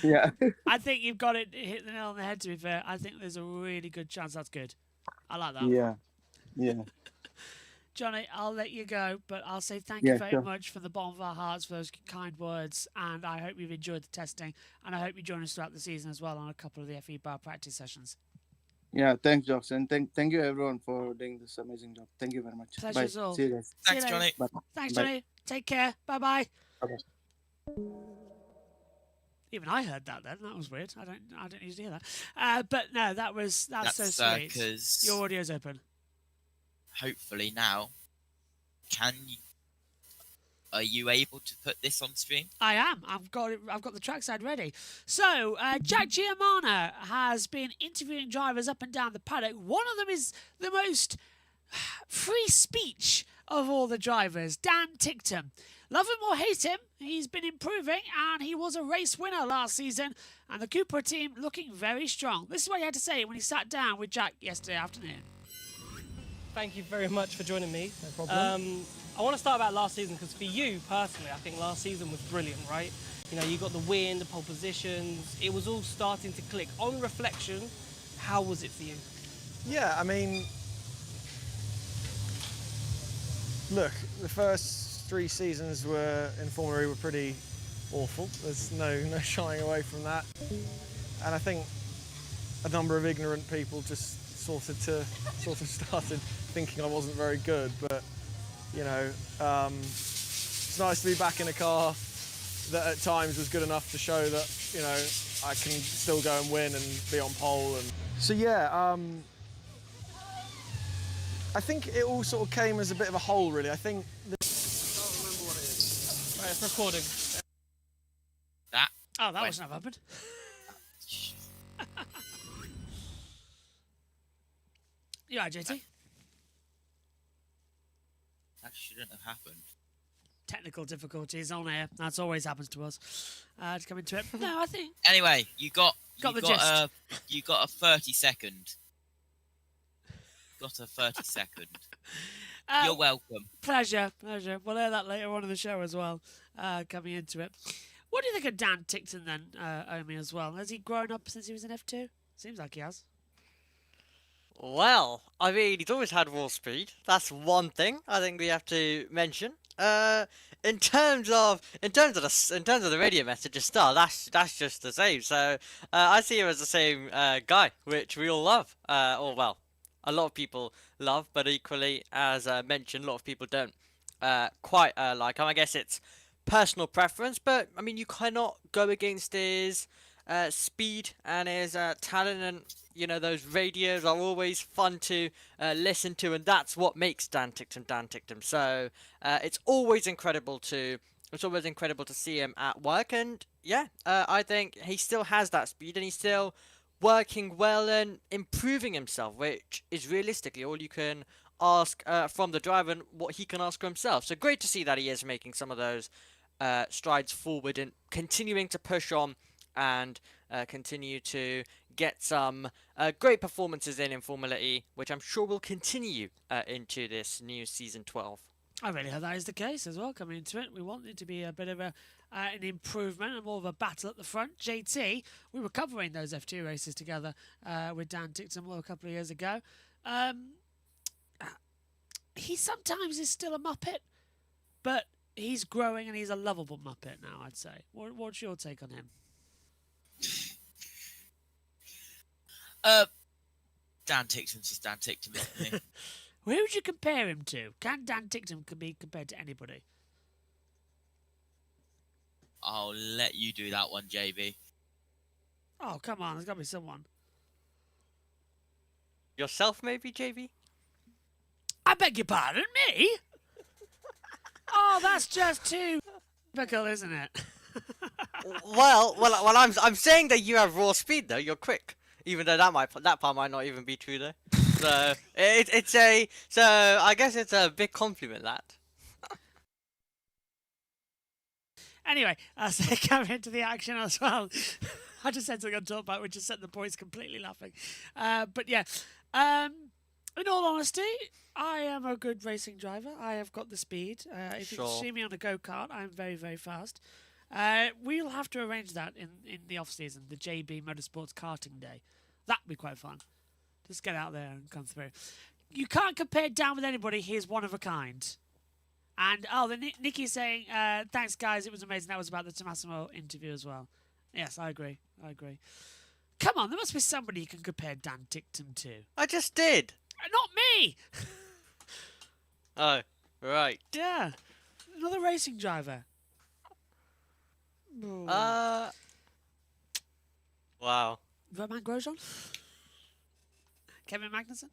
Yeah. I think you've got it, hit the nail on the head, to be fair. I think there's a really good chance that's good. I like that. Yeah. Johnny, I'll let you go, but I'll say thank you very much from the bottom of our hearts for those kind words, and I hope you've enjoyed the testing, and I hope you join us throughout the season as well on a couple of the FE bar practice sessions. Yeah, thanks, Josh, and thank you everyone for doing this amazing job. Thank you very much. Pleasure's Bye. all. See you guys. Thanks, Johnny. Bye. Thanks, Bye. Johnny. Take care. Bye-bye. Okay. Even I heard that then. That was weird. I don't usually hear that. But no, that's so sweet. Because Your audio's open. hopefully now, are you able to put this on stream? I am. I've got the trackside ready. So Jack Giamana has been interviewing drivers up and down the paddock. One of them is the most free speech of all the drivers, Dan Ticktum. Love him or hate him, he's been improving, and he was a race winner last season. And the Cooper team looking very strong. This is what he had to say when he sat down with Jack yesterday afternoon. Thank you very much for joining me. No problem. I want to start about last season because for you personally, I think last season was brilliant, right? You know, you got the win, the pole positions. It was all starting to click. On reflection, how was it for you? Yeah, I mean, look, the first 3 seasons in Formula E were pretty awful. There's no shying away from that. And I think a number of ignorant people just sort of started thinking I wasn't very good. But you know, it's nice to be back in a car that at times was good enough to show that, you know, I can still go and win and be on pole. And so yeah, I think it all sort of came as a bit of a whole, really. I think. I can't remember what it is. Right, it's recording. That. Oh, that wasn't happened. You alright, JT? That shouldn't have happened. Technical difficulties on air. That's always happens to us. To come into it. No, I think. Anyway, you got the gist. You got a 30-second. Got a 30-second. You're welcome. Pleasure. We'll hear that later on in the show as well. Coming into it. What do you think of Dan Tickton then, Omi, as well? Has he grown up since he was in F2? Seems like he has. Well, I mean, he's always had raw speed. That's one thing I think we have to mention. In terms of the radio message star, that's just the same. So I see him as the same guy, which we all love. Or well, a lot of people love, but equally, as mentioned, a lot of people don't quite like him. I guess it's personal preference, but I mean, you cannot go against his speed and his talent, and you know, those radios are always fun to listen to, and that's what makes Dan Tickton. So it's always incredible to see him at work, and yeah, I think he still has that speed, and he's still working well and improving himself, which is realistically all you can ask from the driver and what he can ask for himself. So great to see that he is making some of those strides forward and continuing to push on and continue to get some great performances in Formula E, which I'm sure will continue into this new season 12. I really hope that is the case as well. Coming into it, we want it to be a bit of an improvement and more of a battle at the front. JT, we were covering those F2 races together with Dan Tickton a couple of years ago. He sometimes is still a muppet, but he's growing and he's a lovable muppet now, I'd say. What's your take on him? Dan Tickton's just Dan Tickton, isn't he? Who would you compare him to? Can Dan Tickton be compared to anybody? I'll let you do that one, JB. Oh, come on. There's got to be someone. Yourself, maybe, JB? I beg your pardon? Me? Oh, that's just too typical, isn't it? well, I'm saying that you have raw speed, though. You're quick. Even though that part might not even be true, though. So I guess it's a big compliment, that. Anyway, as they come into the action as well, I just said something on talk about which just set the boys completely laughing. But yeah, in all honesty, I am a good racing driver. I have got the speed. If you see me on a go-kart, I'm very, very fast. We'll have to arrange that in the off-season, the JB Motorsports Karting Day. That'd be quite fun. Just get out there and come through. You can't compare Dan with anybody. He's one of a kind. And, Nikki's saying, thanks, guys. It was amazing. That was about the Tommaso interview as well. Yes, I agree. Come on, there must be somebody you can compare Dan Tickton to. I just did. Not me! Oh, right. Yeah. Another racing driver. Wow. Roman Grosjean? Kevin Magnussen?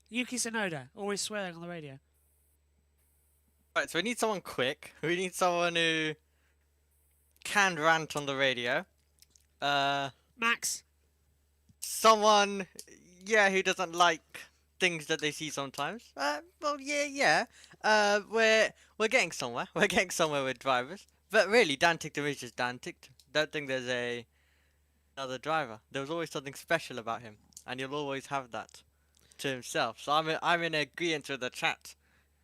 Yuki Tsunoda, always swearing on the radio. Right, so we need someone quick. We need someone who can rant on the radio. Max? Someone, who doesn't like things that they see sometimes. Yeah. We're getting somewhere. We're getting somewhere with drivers. But really, Dan Tickton is just Dan Tickton. Don't think there's another driver. There was always something special about him, and he'll always have that to himself. So I'm in agreement with the chat.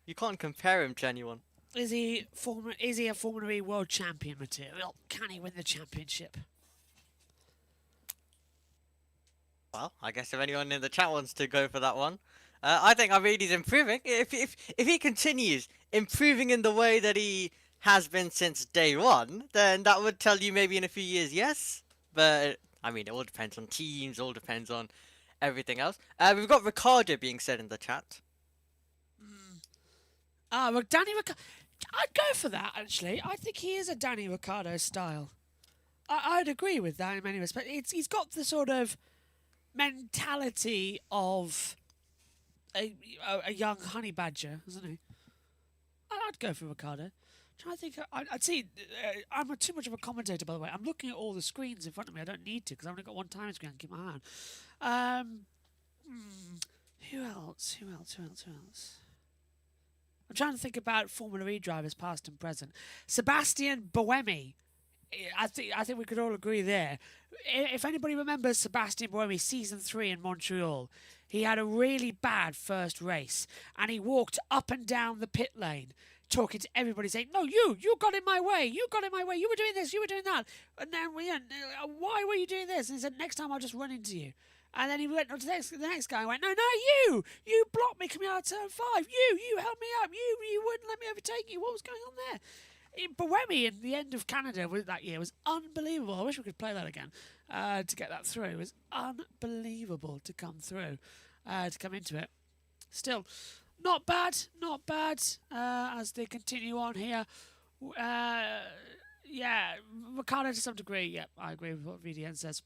You can't compare him to anyone. Is he a Formula E world champion material? Can he win the championship? Well, I guess if anyone in the chat wants to go for that one, I think Aridi's improving. If he continues improving in the way that he has been since day one, then that would tell you maybe in a few years, yes. But I mean, it all depends on teams. All depends on everything else. We've got Ricardo being said in the chat. Well, Danny Ricciardo. I'd go for that, actually. I think he is a Danny Ricciardo style. I'd agree with that in many respects. He's got the sort of mentality of a young honey badger, isn't he? I'd go for Ricardo. Trying to think. I'd see. I'm too much of a commentator, by the way. I'm looking at all the screens in front of me. I don't need to because I've only got one time screen. I can keep my eye on. Who else? I'm trying to think about Formula E drivers, past and present. Sebastian Buemi. I think we could all agree there. If anybody remembers Sebastian Buemi season 3 in Montreal, he had a really bad first race and he walked up and down the pit lane talking to everybody saying, no, you got in my way, you were doing this, you were doing that, and then why were you doing this? And he said, next time I'll just run into you. And then he went on to the next guy and went, no, you blocked me coming out of turn 5, you held me up, you wouldn't let me overtake you, what was going on there? Buemi in the end of Canada that year was unbelievable. I wish we could play that again to get that through. It was unbelievable to come through, to come into it. Still, not bad, as they continue on here. Yeah, Ricardo to some degree, yeah, I agree with what VDN says.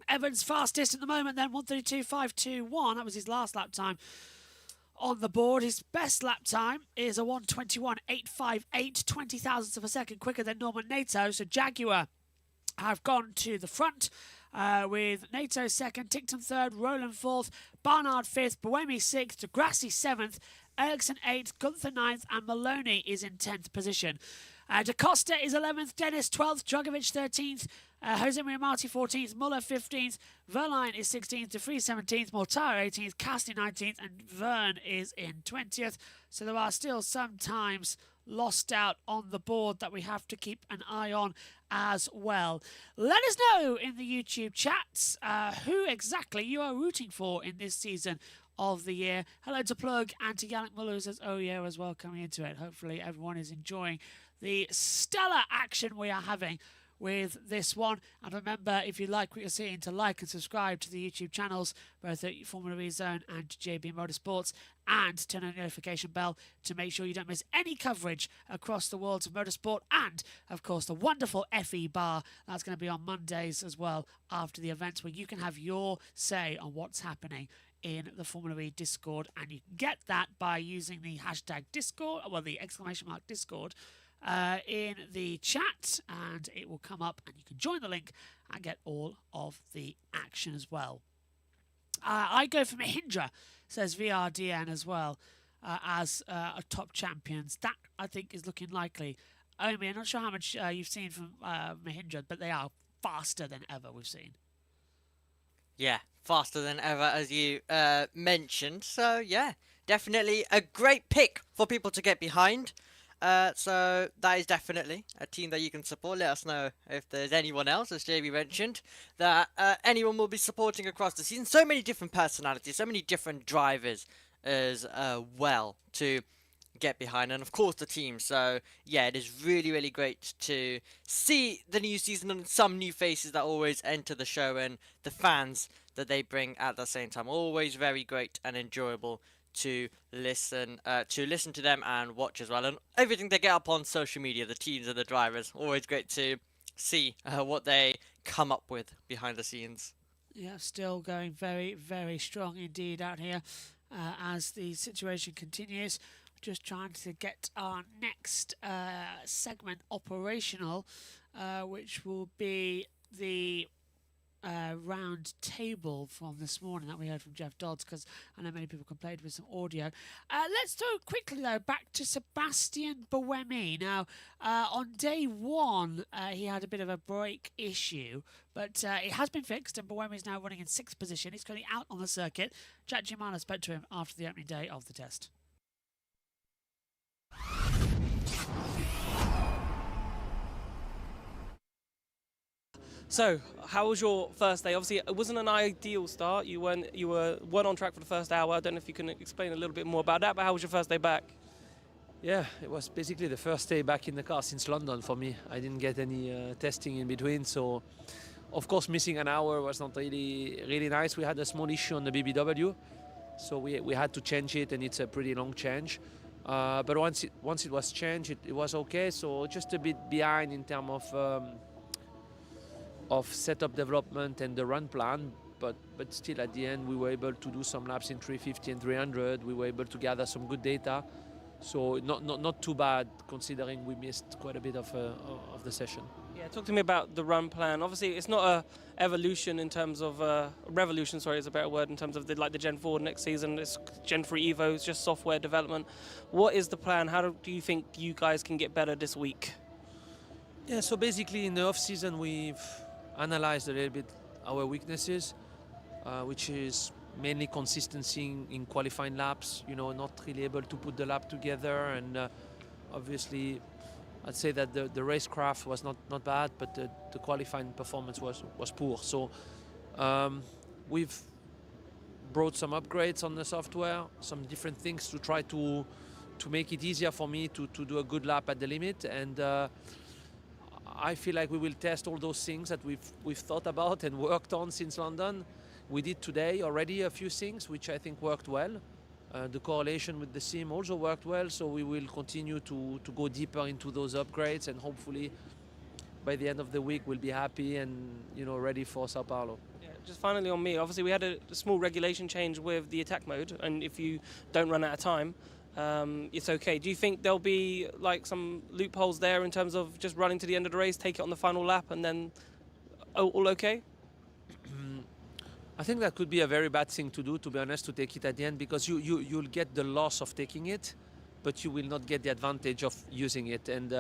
Evans fastest at the moment then, 1:32.521. That was his last lap time on the board. His best lap time is a 1:21.858, 20 thousandths of a second quicker than Norman Nato. So Jaguar have gone to the front with Nato second, Tickton third, Roland fourth, Barnard fifth, Buemi sixth, Degrassi seventh, Ericsson eighth, Gunther ninth, and Maloney is in 10th position. Da Costa is 11th, Dennis 12th, Drogovic 13th, Jose Maria Marti 14th, Muller 15th, Verline is 16th, De Vries 17th, Mortara 18th, Casti 19th, and Verne is in 20th. So there are still some times lost out on the board that we have to keep an eye on as well. Let us know in the YouTube chats who exactly you are rooting for in this season of the year. Hello to Plug and to Yannick Muller, who says, oh yeah, as well, coming into it. Hopefully everyone is enjoying the stellar action we are having with this one. And remember, if you like what you're seeing, to like and subscribe to the YouTube channels, both at Formula E Zone and JB Motorsports, and turn on the notification bell to make sure you don't miss any coverage across the worlds of motorsport. And, of course, the wonderful FE Bar. That's going to be on Mondays as well, after the events, where you can have your say on what's happening in the Formula E Discord. And you can get that by using the hashtag Discord, well, the exclamation mark Discord, in the chat, and it will come up and you can join the link and get all of the action as well. I go for Mahindra, says VRDN as well, as a top champions. That, I think, is looking likely. I'm not sure how much you've seen from Mahindra, but they are faster than ever, we've seen. Yeah, faster than ever, as you mentioned. So, yeah, definitely a great pick for people to get behind. So that is definitely a team that you can support. Let us know if there's anyone else, as JB mentioned, that anyone will be supporting across the season. So many different personalities, so many different drivers as well to get behind, and of course the team. So yeah, it is really, really great to see the new season and some new faces that always enter the show, and the fans that they bring at the same time. Always very great and enjoyable to listen to them and watch as well, and everything they get up on social media, the teams and the drivers. Always great to see what they come up with behind the scenes. Yeah, still going very, very strong indeed out here as the situation continues. Just trying to get our next segment operational, which will be the round table from this morning that we heard from Jeff Dodds, because I know many people complained with some audio. Let's go quickly though back to Sebastian Buemi. Now on day one he had a bit of a brake issue, but it has been fixed and Buemi is now running in 6th position. He's currently out on the circuit. Jack Gimana spoke to him after the opening day of the test. So, how was your first day? Obviously, it wasn't an ideal start. You weren't on track for the first hour. I don't know if you can explain a little bit more about that. But how was your first day back? Yeah, it was basically the first day back in the car since London for me. I didn't get any testing in between, so of course missing an hour was not really nice. We had a small issue on the BBW, so we had to change it, and it's a pretty long change. But once it was changed, it was okay. So just a bit behind in terms of setup development and the run plan. But still at the end we were able to do some laps in 350 and 300. We were able to gather some good data. So not too bad considering we missed quite a bit of the session. Yeah, talk to me about the run plan. Obviously, it's not a evolution in terms of revolution. Sorry, is a better word in terms of the Gen 4 next season. It's Gen 3 Evo. It's just software development. What is the plan? How do you think you guys can get better this week? Yeah, so basically in the off season we've analyzed a little bit our weaknesses, which is mainly consistency in qualifying laps, not really able to put the lap together, and obviously I'd say that the racecraft was not bad, but the qualifying performance was poor. So we've brought some upgrades on the software, some different things to try to make it easier for me to do a good lap at the limit, and I feel like we will test all those things that we've thought about and worked on since London. We did today already a few things which I think worked well. The correlation with the sim also worked well, so we will continue to go deeper into those upgrades, and hopefully by the end of the week we'll be happy and ready for Sao Paulo. Yeah, just finally on me, obviously we had a small regulation change with the attack mode, and if you don't run out of time, it's okay. Do you think there'll be like some loopholes there in terms of just running to the end of the race, take it on the final lap, and then all okay? I think that could be a very bad thing to do, to be honest, to take it at the end, because you'll get the loss of taking it, but you will not get the advantage of using it. And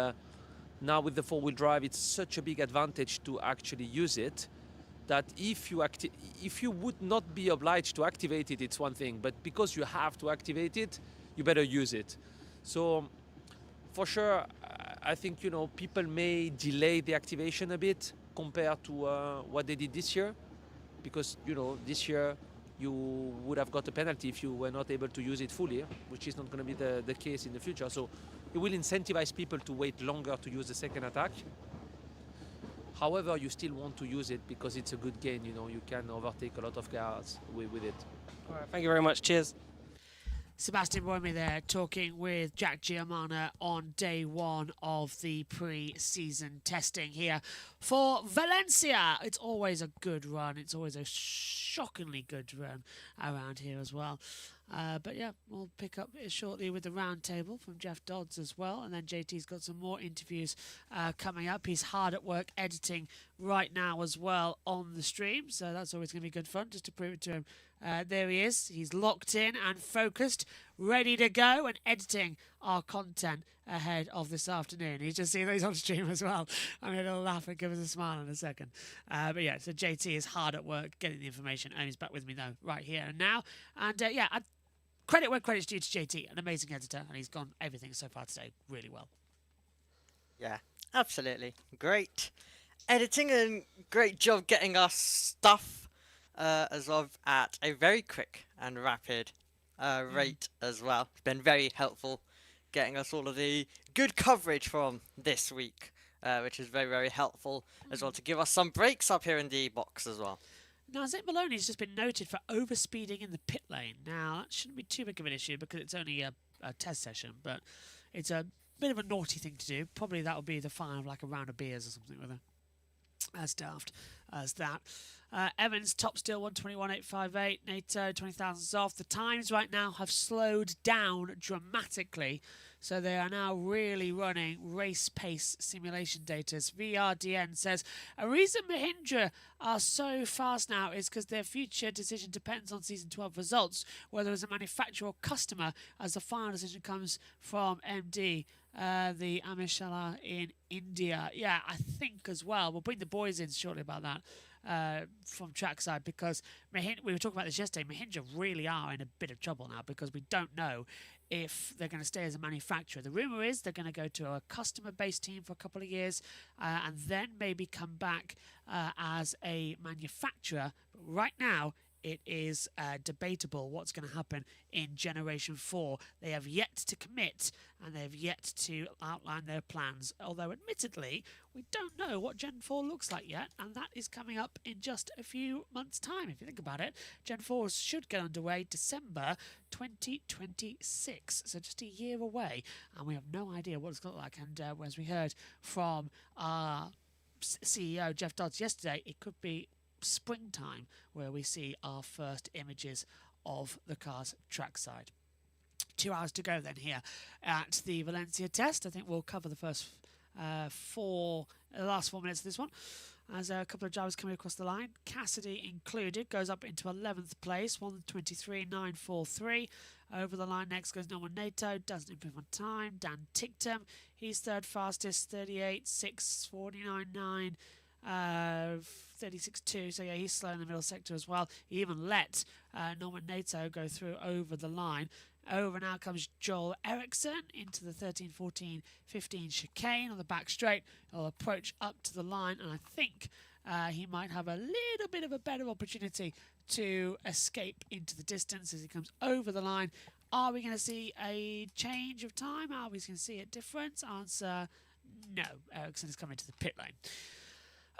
now with the four-wheel drive, it's such a big advantage to actually use it that if you would not be obliged to activate it, it's one thing, but because you have to activate it, you better use it. So for sure, I think people may delay the activation a bit compared to what they did this year, because this year you would have got a penalty if you were not able to use it fully, which is not going to be the case in the future. So it will incentivize people to wait longer to use the second attack. However, you still want to use it because it's a good gain. You can overtake a lot of cars with it. All right, thank you very much. Cheers. Sebastian Buemi there talking with Jack Giamana on day one of the pre-season testing here for Valencia. It's always a good run. It's always a shockingly good run around here as well. But yeah, we'll pick up shortly with the roundtable from Jeff Dodds as well. And then JT's got some more interviews coming up. He's hard at work editing right now as well on the stream. So that's always going to be good fun just to prove it to him. There he is. He's locked in and focused, ready to go and editing our content ahead of this afternoon. He's just seen those on stream as well. I'm going to laugh and give us a smile in a second. But yeah, so JT is hard at work getting the information. Amy's back with me though, right here and now. And yeah, credit where credit's due to JT, an amazing editor, and he's gone everything so far today really well. Yeah, absolutely. Great editing and great job getting us stuff as well at a very quick and rapid rate as well. It's been very helpful getting us all of the good coverage from this week, which is very, very helpful as well to give us some breaks up here in the box as well. Now, Zip Maloney's just been noted for overspeeding in the pit lane. Now, that shouldn't be too big of an issue because it's only a test session, but it's a bit of a naughty thing to do. Probably that would be the fine of like a round of beers or something with her. As daft as that. Evans top still 121.858. NATO 20,000 off. The times right now have slowed down dramatically, so they are now really running race pace simulation data. VRDN says a reason Mahindra are so fast now is because their future decision depends on season 12 results, whether as a manufacturer or customer, as the final decision comes from MD. The Amishala in India. Yeah, I think as well. We'll bring the boys in shortly about that from trackside, because we were talking about this yesterday. Mahindra really are in a bit of trouble now because we don't know if they're going to stay as a manufacturer. The rumour is they're going to go to a customer-based team for a couple of years and then maybe come back as a manufacturer. But right now, it is debatable what's going to happen in Generation 4. They have yet to commit and they have yet to outline their plans, although admittedly we don't know what Gen 4 looks like yet, and that is coming up in just a few months' time. If you think about it, Gen 4 should get underway December 2026, so just a year away, and we have no idea what it's going to look like. And as we heard from our CEO Jeff Dodds yesterday, it could be springtime where we see our first images of the car's trackside. 2 hours to go then here at the Valencia test. I think we'll cover the first last 4 minutes of this one as a couple of drivers coming across the line. Cassidy included goes up into 11th place, 1:23.943. Over the line next goes Norman Nato, doesn't improve on time. Dan Ticktum, he's third fastest, 38.649.9. 36.2, so yeah, he's slow in the middle sector as well. He even let Norman Nato go through over the line. Over now comes Joel Eriksson into the 13.14.15 chicane on the back straight. He'll approach up to the line, and I think he might have a little bit of a better opportunity to escape into the distance as he comes over the line. Are we going to see a change of time? Are we going to see a difference? Answer, no. Eriksson is coming to the pit lane.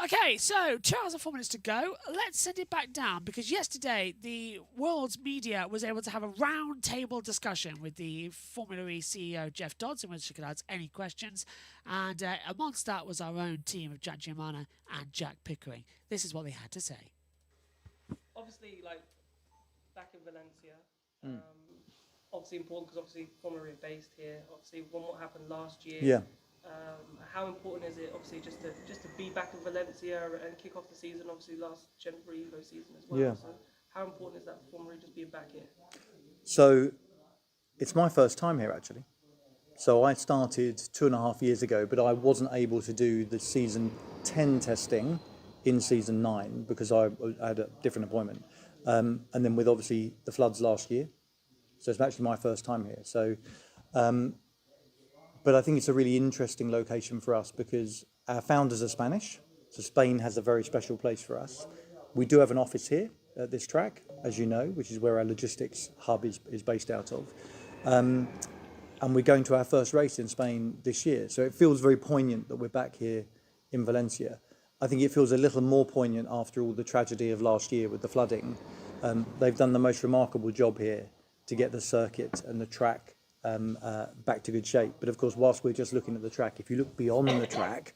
Okay, so 2 hours and 4 minutes to go. Let's send it back down, because yesterday the world's media was able to have a round table discussion with the Formula E CEO Jeff Dodds, in which you could ask any questions. And amongst that was our own team of Jack Giamana and Jack Pickering. This is what they had to say. Obviously, like back in Valencia, obviously important because obviously Formula E are based here. Obviously, from what happened last year. Yeah. How important is it, obviously, just to be back in Valencia and kick off the season? Obviously, last Gen 3 Evo season as well. Yeah. So how important is that for Formula E just being back here? So it's my first time here, actually. So I started 2.5 years ago, but I wasn't able to do the season 10 testing in season 9 because I had a different appointment. And then with obviously the floods last year. So it's actually my first time here. So, but I think it's a really interesting location for us because our founders are Spanish. So Spain has a very special place for us. We do have an office here at this track, as you know, which is where our logistics hub is based out of. And we're going to our first race in Spain this year. So it feels very poignant that we're back here in Valencia. I think it feels a little more poignant after all the tragedy of last year with the flooding. They've done the most remarkable job here to get the circuit and the track back to good shape. But of course, whilst we're just looking at the track, if you look beyond the track,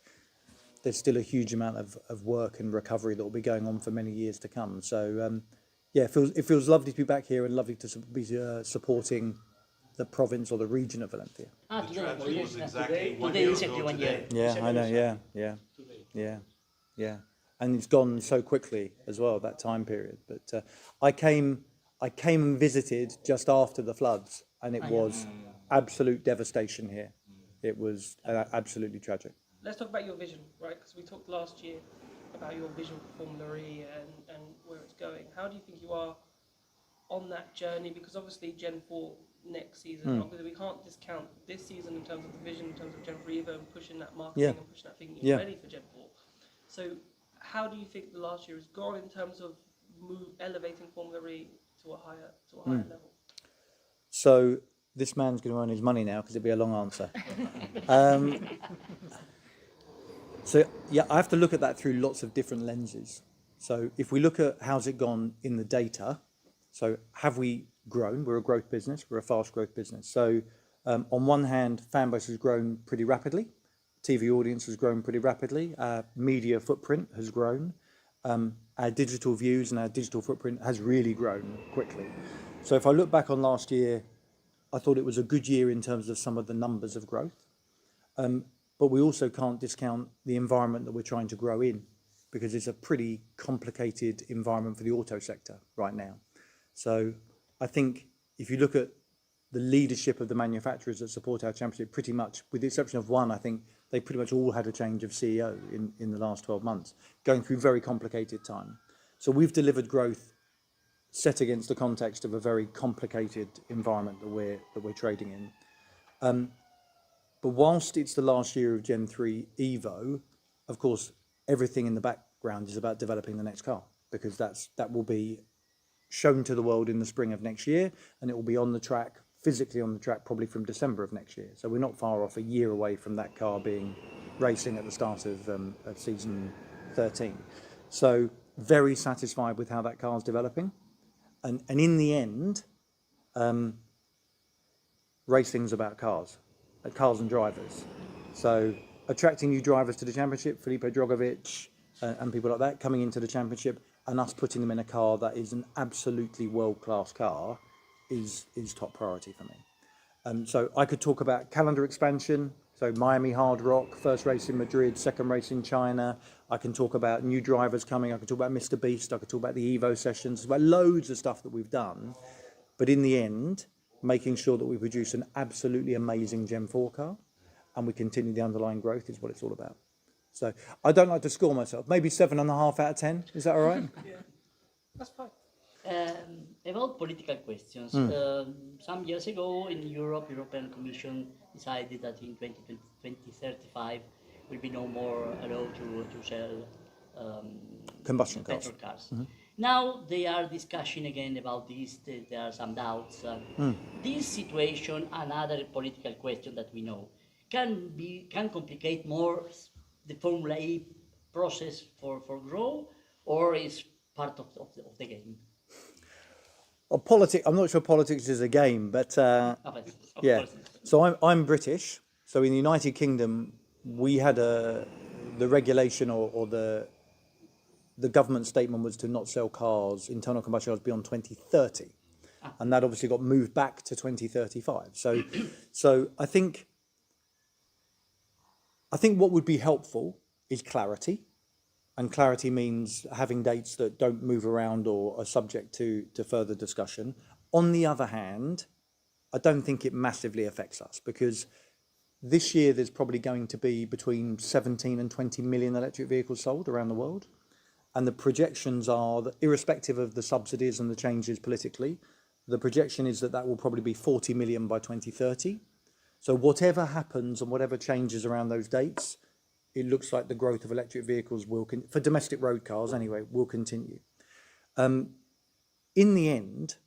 there's still a huge amount of work and recovery that will be going on for many years to come. So yeah, it feels lovely to be back here and lovely to be supporting the province or the region of Valencia. The tragedy was exactly 1 year ago today. Yeah, I know, yeah. And it's gone so quickly as well, that time period. But I came and visited just after the floods, and it was absolute devastation here. It was absolutely tragic. Let's talk about your vision, right? Because we talked last year about your vision for Formula E and where it's going. How do you think you are on that journey? Because obviously Gen 4 next season, obviously we can't discount this season in terms of the vision, in terms of Gen 3 Evo and pushing that marketing and pushing that thing ready for Gen 4. So how do you think the last year has gone in terms of elevating Formula E to a higher level? So this man's going to earn his money now because it'll be a long answer. So yeah, I have to look at that through lots of different lenses. So if we look at how's it gone in the data, so have we grown? We're a growth business. We're a fast growth business. So on one hand, fan base has grown pretty rapidly. TV audience has grown pretty rapidly. Our media footprint has grown. Our digital views and our digital footprint has really grown quickly. So if I look back on last year, I thought it was a good year in terms of some of the numbers of growth. But we also can't discount the environment that we're trying to grow in because it's a pretty complicated environment for the auto sector right now. So I think if you look at the leadership of the manufacturers that support our championship, pretty much, with the exception of one, I think they pretty much all had a change of CEO in the last 12 months, going through very complicated time. So we've delivered growth set against the context of a very complicated environment that we're trading in. But whilst it's the last year of Gen 3 Evo, of course, everything in the background is about developing the next car, because that will be shown to the world in the spring of next year, and it will be on the track, physically on the track, probably from December of next year. So we're not far off, a year away from that car being racing at the start of season 13. So very satisfied with how that car's developing. And in the end, racing's about cars and drivers. So attracting new drivers to the championship, Felipe Drogovic and people like that coming into the championship, and us putting them in a car that is an absolutely world-class car is top priority for me. So I could talk about calendar expansion, so Miami Hard Rock, first race in Madrid, second race in China. I can talk about new drivers coming. I can talk about Mr. Beast. I could talk about the Evo sessions, about loads of stuff that we've done. But in the end, making sure that we produce an absolutely amazing Gen 4 car and we continue the underlying growth is what it's all about. So I don't like to score myself. Maybe 7.5 out of 10. Is that all right? Yeah, that's fine. About political questions, some years ago in Europe, European Commission decided that in 2035 will be no more allowed to sell combustion cars. petrol cars. Now they are discussing again about this. There are some doubts. This situation, another political question that we know, can complicate more the Formula E process for growth, or is part of the game. Well, I'm not sure politics is a game, but yeah. So I'm British. So in the United Kingdom, we had the regulation or the government statement was to not sell cars, internal combustion cars, beyond 2030, and that obviously got moved back to 2035. So I think what would be helpful is clarity. And clarity means having dates that don't move around or are subject to further discussion. On the other hand, I don't think it massively affects us, because this year there's probably going to be between 17 and 20 million electric vehicles sold around the world. And the projections are that, irrespective of the subsidies and the changes politically, the projection is that will probably be 40 million by 2030. So whatever happens and whatever changes around those dates, it looks like the growth of electric vehicles for domestic road cars anyway, will continue. In the end,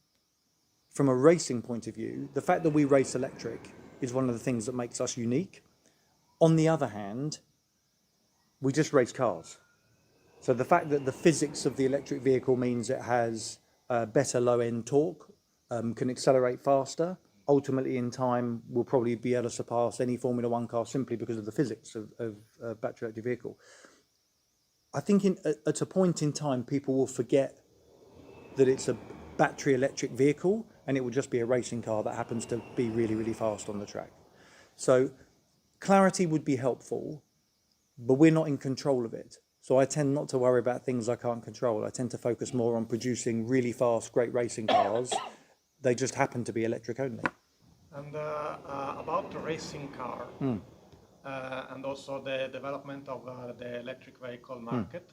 from a racing point of view, the fact that we race electric is one of the things that makes us unique. On the other hand, we just race cars. So the fact that the physics of the electric vehicle means it has better low-end torque, can accelerate faster, ultimately in time will probably be able to surpass any Formula One car simply because of the physics of battery electric vehicle. I think at a point in time, people will forget that it's a battery electric vehicle and it will just be a racing car that happens to be really, really fast on the track. So clarity would be helpful, but we're not in control of it. So I tend not to worry about things I can't control. I tend to focus more on producing really fast, great racing cars. They just happen to be electric only. And about the racing car and also the development of the electric vehicle market,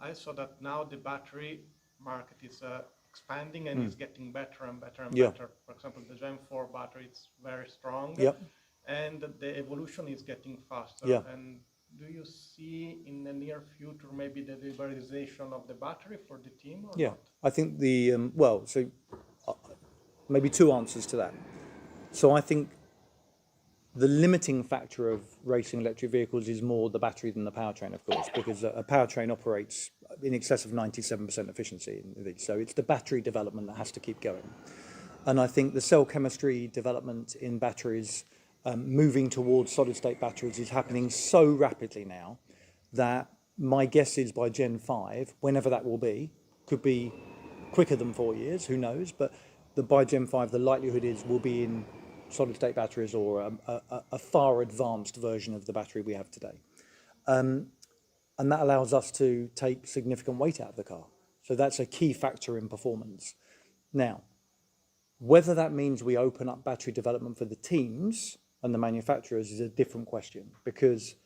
I saw that now the battery market is expanding and is getting better and better and better. For example, the Gen 4 battery is very strong, and the evolution is getting faster. And do you see in the near future maybe the liberalization of the battery for the team? Or not? I think maybe two answers to that. So I think the limiting factor of racing electric vehicles is more the battery than the powertrain, of course, because a powertrain operates in excess of 97% efficiency. So it's the battery development that has to keep going. And I think the cell chemistry development in batteries, moving towards solid-state batteries, is happening so rapidly now that my guess is by Gen 5, whenever that will be, could be quicker than 4 years, who knows, but by Gen 5, the likelihood is we'll be in solid-state batteries or a far advanced version of the battery we have today. And that allows us to take significant weight out of the car. So that's a key factor in performance. Now, Whether that means we open up battery development for the teams and the manufacturers is a different question, because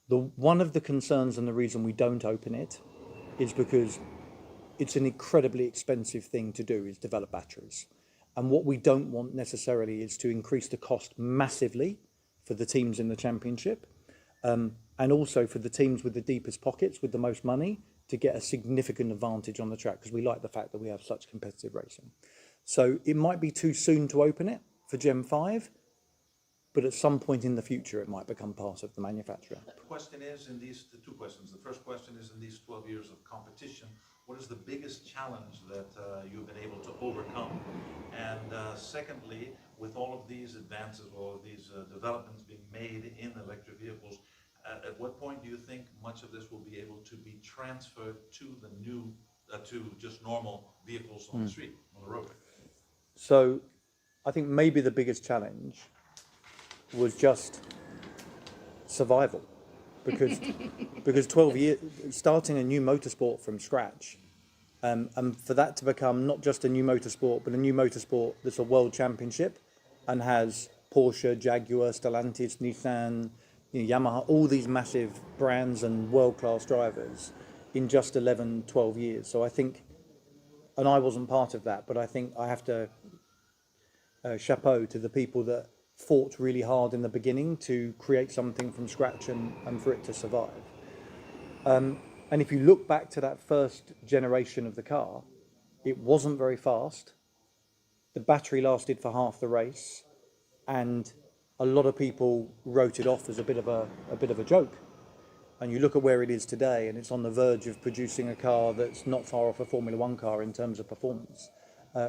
one of the concerns and the reason we don't open it is because it's an incredibly expensive thing to do, is develop batteries. And what we don't want necessarily is to increase the cost massively for the teams in the championship, and also for the teams with the deepest pockets, with the most money, to get a significant advantage on the track, because we like the fact that we have such competitive racing. So it might be too soon to open it for Gen 5, but at some point in the future it might become part of the manufacturer. The question is, in these two questions, the first question is, in these 12 years of competition, what is the biggest challenge that you've been able to overcome? And secondly, with all of these advances, all of these developments being made in electric vehicles, at what point do you think much of this will be able to be transferred to the new, to just normal vehicles on the street, on the road? So I think maybe the biggest challenge was just survival, because 12 years, starting a new motorsport from scratch, and for that to become not just a new motorsport, but a new motorsport that's a world championship and has Porsche, Jaguar, Stellantis, Nissan, Yamaha, all these massive brands and world-class drivers in just 11, 12 years. So I think, and I wasn't part of that, but I think I have to chapeau to the people that fought really hard in the beginning to create something from scratch and for it to survive. And if you look back to that first generation of the car, it wasn't very fast. The battery lasted for half the race, and a lot of people wrote it off as a bit of a joke. And you look at where it is today, and it's on the verge of producing a car that's not far off a Formula One car in terms of performance,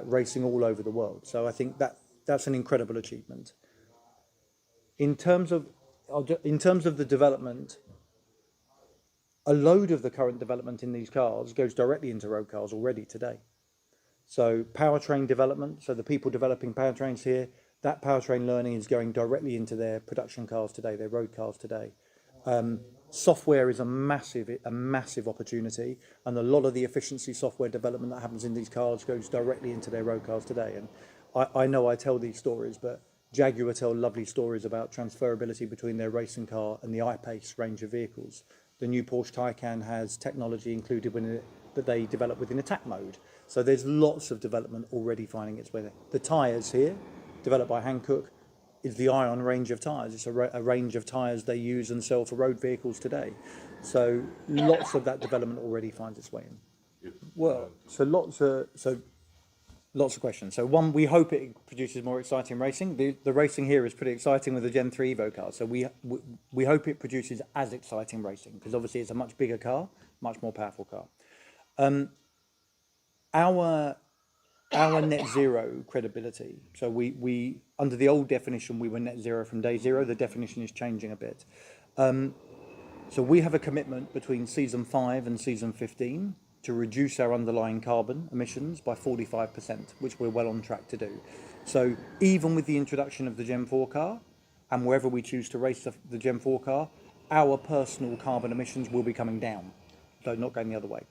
racing all over the world. So I think that's an incredible achievement. In terms of the development, a load of the current development in these cars goes directly into road cars already today. So powertrain development, so the people developing powertrains here, that powertrain learning is going directly into their production cars today, their road cars today. Software is a massive opportunity, and a lot of the efficiency software development that happens in these cars goes directly into their road cars today. And I know I tell these stories, but Jaguar tell lovely stories about transferability between their racing car and the I-Pace range of vehicles. The new Porsche Taycan has technology included within it that they develop within attack mode. So there's lots of development already finding its way there. The tyres here, developed by Hankook, is the Ion range of tyres. It's a range of tyres they use and sell for road vehicles today. So lots of that development already finds its way in. Well, so lots of questions. So one, we hope it produces more exciting racing. The racing here is pretty exciting with the Gen 3 Evo car. So we hope it produces as exciting racing, because obviously it's a much bigger car, much more powerful car. Our net zero credibility. So we under the old definition, we were net zero from day zero. The definition is changing a bit. So we have a commitment between season 5 and season 15 to reduce our underlying carbon emissions by 45%, which we're well on track to do. So even with the introduction of the Gen 4 car, and wherever we choose to race the Gen 4 car, our personal carbon emissions will be coming down, so not going the other way.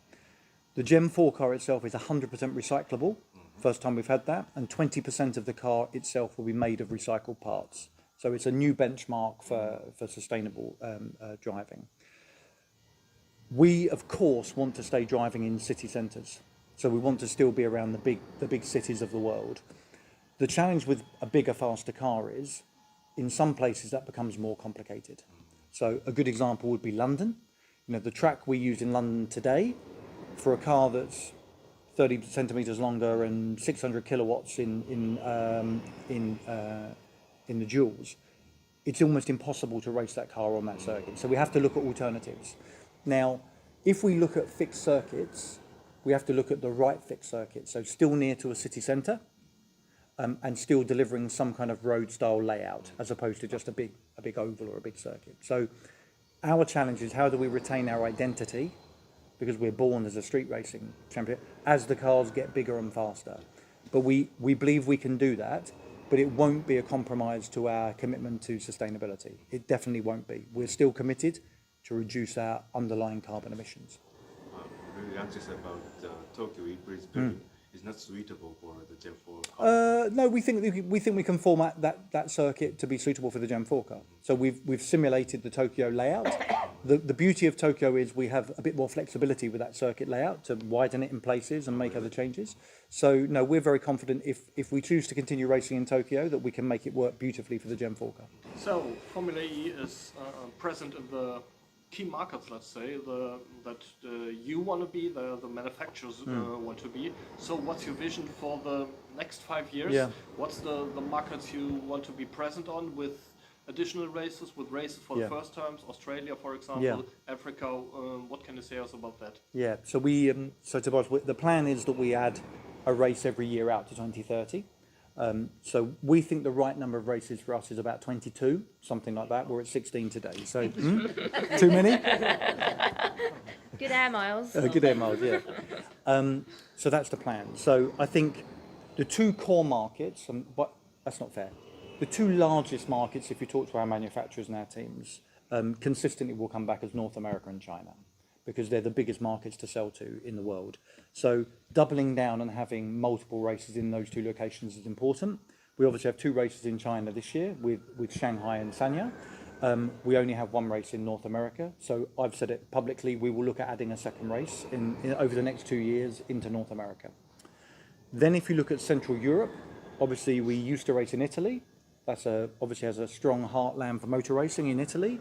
The Gen 4 car itself is 100% recyclable, first time we've had that, and 20% of the car itself will be made of recycled parts. So it's a new benchmark for sustainable driving. We, of course, want to stay driving in city centres. So we want to still be around the big cities of the world. The challenge with a bigger, faster car is, in some places, that becomes more complicated. So a good example would be London. The track we use in London today, for a car that's 30 centimetres longer and 600 kilowatts in the joules, it's almost impossible to race that car on that circuit. So we have to look at alternatives. Now, if we look at fixed circuits, we have to look at the right fixed circuit. So still near to a city centre, and still delivering some kind of road style layout, as opposed to just a big oval or a big circuit. So our challenge is, how do we retain our identity, because we're born as a street racing champion, as the cars get bigger and faster. But we believe we can do that, but it won't be a compromise to our commitment to sustainability. It definitely won't be. We're still committed to reduce our underlying carbon emissions. Really anxious about Tokyo, Brisbane. is not suitable for the Gen 4 car? No, we think we can format that circuit to be suitable for the Gen 4 car. So we've simulated the Tokyo layout. The beauty of Tokyo is we have a bit more flexibility with that circuit layout to widen it in places and make other changes. So no, we're very confident if we choose to continue racing in Tokyo that we can make it work beautifully for the Gen 4 car. So Formula E is present in the key markets, let's say, that you want to be, the manufacturers want to be. So what's your vision for the next 5 years? Yeah. What's the markets you want to be present on with additional races, with races for the first times, Australia, for example, Africa? What can you say us about that? Yeah, so so Tobias, the plan is that we add a race every year out to 2030. So we think the right number of races for us is about 22, something like that. We're at 16 today. So too many? Good air miles. Good air miles, yeah. So that's the plan. So I think the two core markets, but that's not fair. The two largest markets, if you talk to our manufacturers and our teams, consistently will come back as North America and China, because they're the biggest markets to sell to in the world. So doubling down and having multiple races in those two locations is important. We obviously have 2 races in China this year with Shanghai and Sanya. We only have 1 race in North America. So I've said it publicly, we will look at adding a second race over the next 2 years into North America. Then if you look at Central Europe, obviously we used to race in Italy. That's obviously has a strong heartland for motor racing in Italy.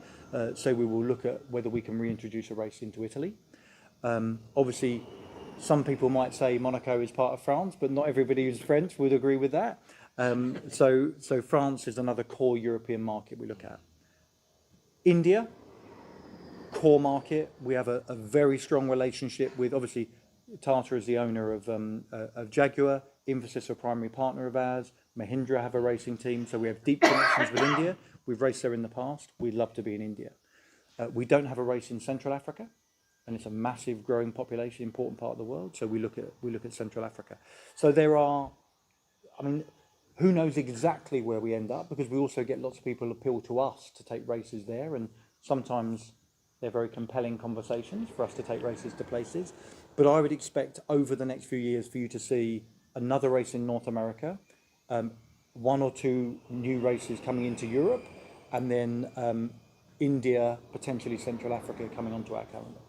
So we will look at whether we can reintroduce a race into Italy. Obviously, some people might say Monaco is part of France, but not everybody who's French would agree with that. So France is another core European market we look at. India, core market. We have a very strong relationship with, obviously, Tata is the owner of Jaguar, Infosys a primary partner of ours, Mahindra have a racing team, so we have deep connections with India. We've raced there in the past. We'd love to be in India. We don't have a race in Central Africa, and it's a massive growing population, important part of the world. So we look at Central Africa. So there are, I mean, who knows exactly where we end up, because we also get lots of people appeal to us to take races there, and sometimes they're very compelling conversations for us to take races to places. But I would expect over the next few years for you to see another race in North America, 1 or 2 new races coming into Europe, and then India, potentially Central Africa coming onto our calendar.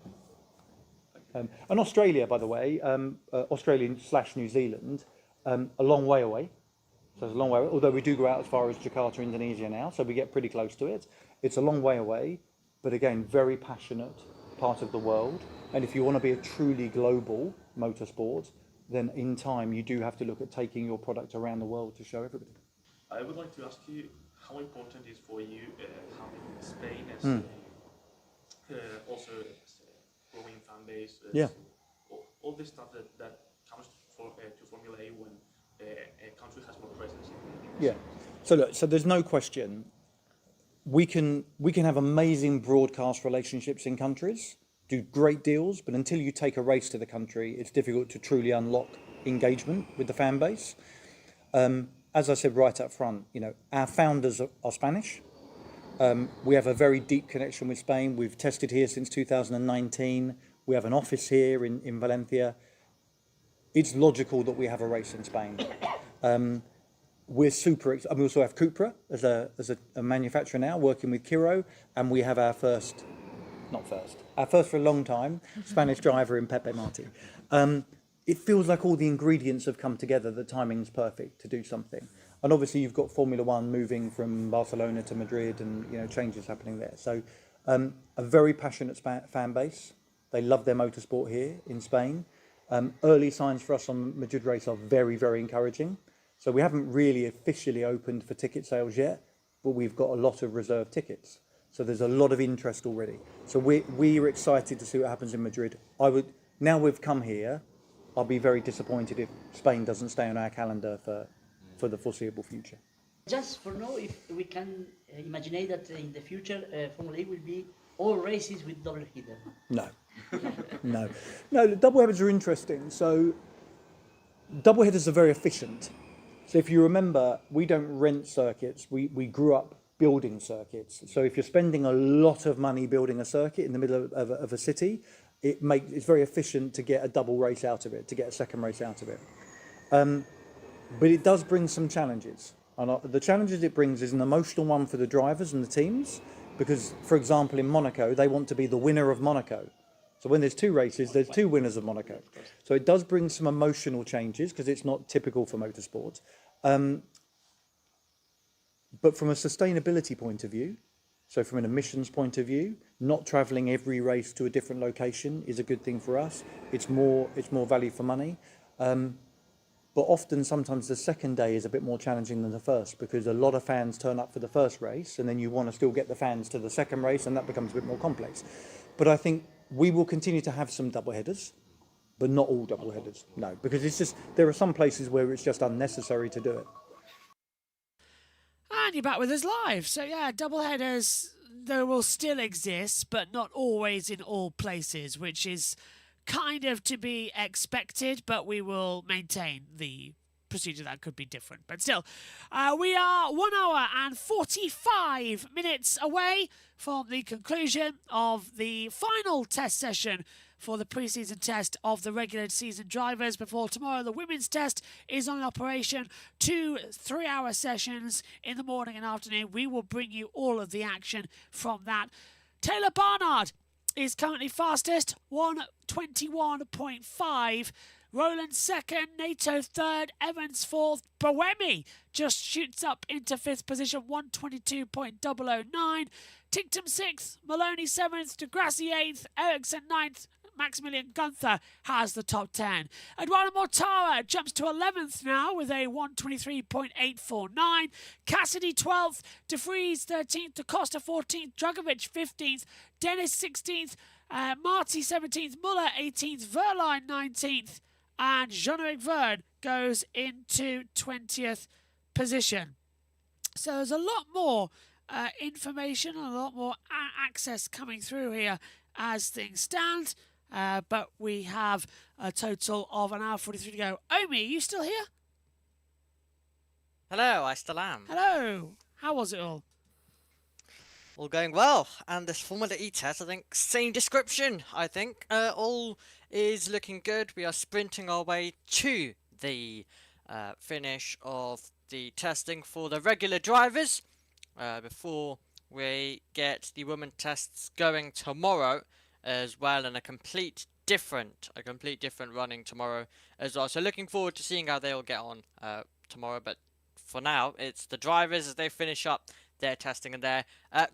And Australia, by the way, Australia/New Zealand, a long way away. So it's a long way away, although we do go out as far as Jakarta, Indonesia now, so we get pretty close to it. It's a long way away, but again, very passionate part of the world. And if you want to be a truly global motorsport, then in time you do have to look at taking your product around the world to show everybody. I would like to ask you how important is for you having Spain as also as a growing fan base. All this stuff that comes to Formula E when a country has more presence. Yeah. So look, so there's no question. We can have amazing broadcast relationships in countries, do great deals, but until you take a race to the country, it's difficult to truly unlock engagement with the fan base. As I said right up front, our founders are Spanish. We have a very deep connection with Spain. We've tested here since 2019. We have an office here in Valencia. It's logical that we have a race in Spain. We're super. We also have Cupra as a manufacturer now, working with Kiro, and we have our first for a long time, Spanish driver in Pepe Marti. It feels like all the ingredients have come together. The timing's perfect to do something. And obviously you've got Formula One moving from Barcelona to Madrid, and changes happening there. So a very passionate fan base. They love their motorsport here in Spain. Early signs for us on Madrid race are very, very encouraging. So we haven't really officially opened for ticket sales yet, but we've got a lot of reserved tickets. So there's a lot of interest already. So we're excited to see what happens in Madrid. Now we've come here, I'll be very disappointed if Spain doesn't stay on our calendar for the foreseeable future. Just for now, if we can imagine that in the future, Formula E will be all races with double header. No, the double headers are interesting. So double headers are very efficient. So if you remember, we don't rent circuits. We grew up building circuits. So if you're spending a lot of money building a circuit in the middle of a city, it's very efficient to get a double race out of it, to get a second race out of it. But it does bring some challenges. And the challenges it brings is an emotional one for the drivers and the teams, because, for example, in Monaco, they want to be the winner of Monaco. So when there's two races, there's two winners of Monaco. So it does bring some emotional changes because it's not typical for motorsport. But from a sustainability point of view, so from an emissions point of view, not travelling every race to a different location is a good thing for us. It's more value for money. But often, sometimes the second day is a bit more challenging than the first, because a lot of fans turn up for the first race and then you want to still get the fans to the second race, and that becomes a bit more complex. But I think we will continue to have some double headers, but not all double headers. No, because it's just, there are some places where it's just unnecessary to do it. And you're back with us live. So yeah, double headers, they will still exist, but not always in all places, which is kind of to be expected, but we will maintain the procedure that could be different. But still, we are 1 hour and 45 minutes away from the conclusion of the final test session for the pre-season test of the regular season drivers before tomorrow. The women's test is on operation. 2 3-hour sessions in the morning and afternoon. We will bring you all of the action from that. Taylor Barnard is currently fastest, 1:21.5. Roland second, Nato third, Evans fourth. Boemi just shoots up into fifth position, 1:22.009. Tinctum sixth, Maloney seventh, Degrassi eighth, Ericsson ninth. Maximilian Gunther has the top 10. Eduardo Mortara jumps to 11th now with a 1:23.849. Cassidy 12th, De Vries 13th, Da Costa 14th, Dragovic 15th, Dennis 16th, Marty 17th, Muller 18th, Verline 19th, and Jean-Eric Verne goes into 20th position. So there's a lot more information, a lot more access coming through here as things stand. But we have a total of an hour 43 to go. Omi, are you still here? Hello, I still am. Hello. How was it all? All going well, and this Formula E test, I think, same description, I think. All is looking good. We are sprinting our way to the finish of the testing for the regular drivers before we get the women tests going tomorrow as well, and a complete different running tomorrow as well. So looking forward to seeing how they all get on tomorrow. But for now, it's the drivers as they finish up their testing and their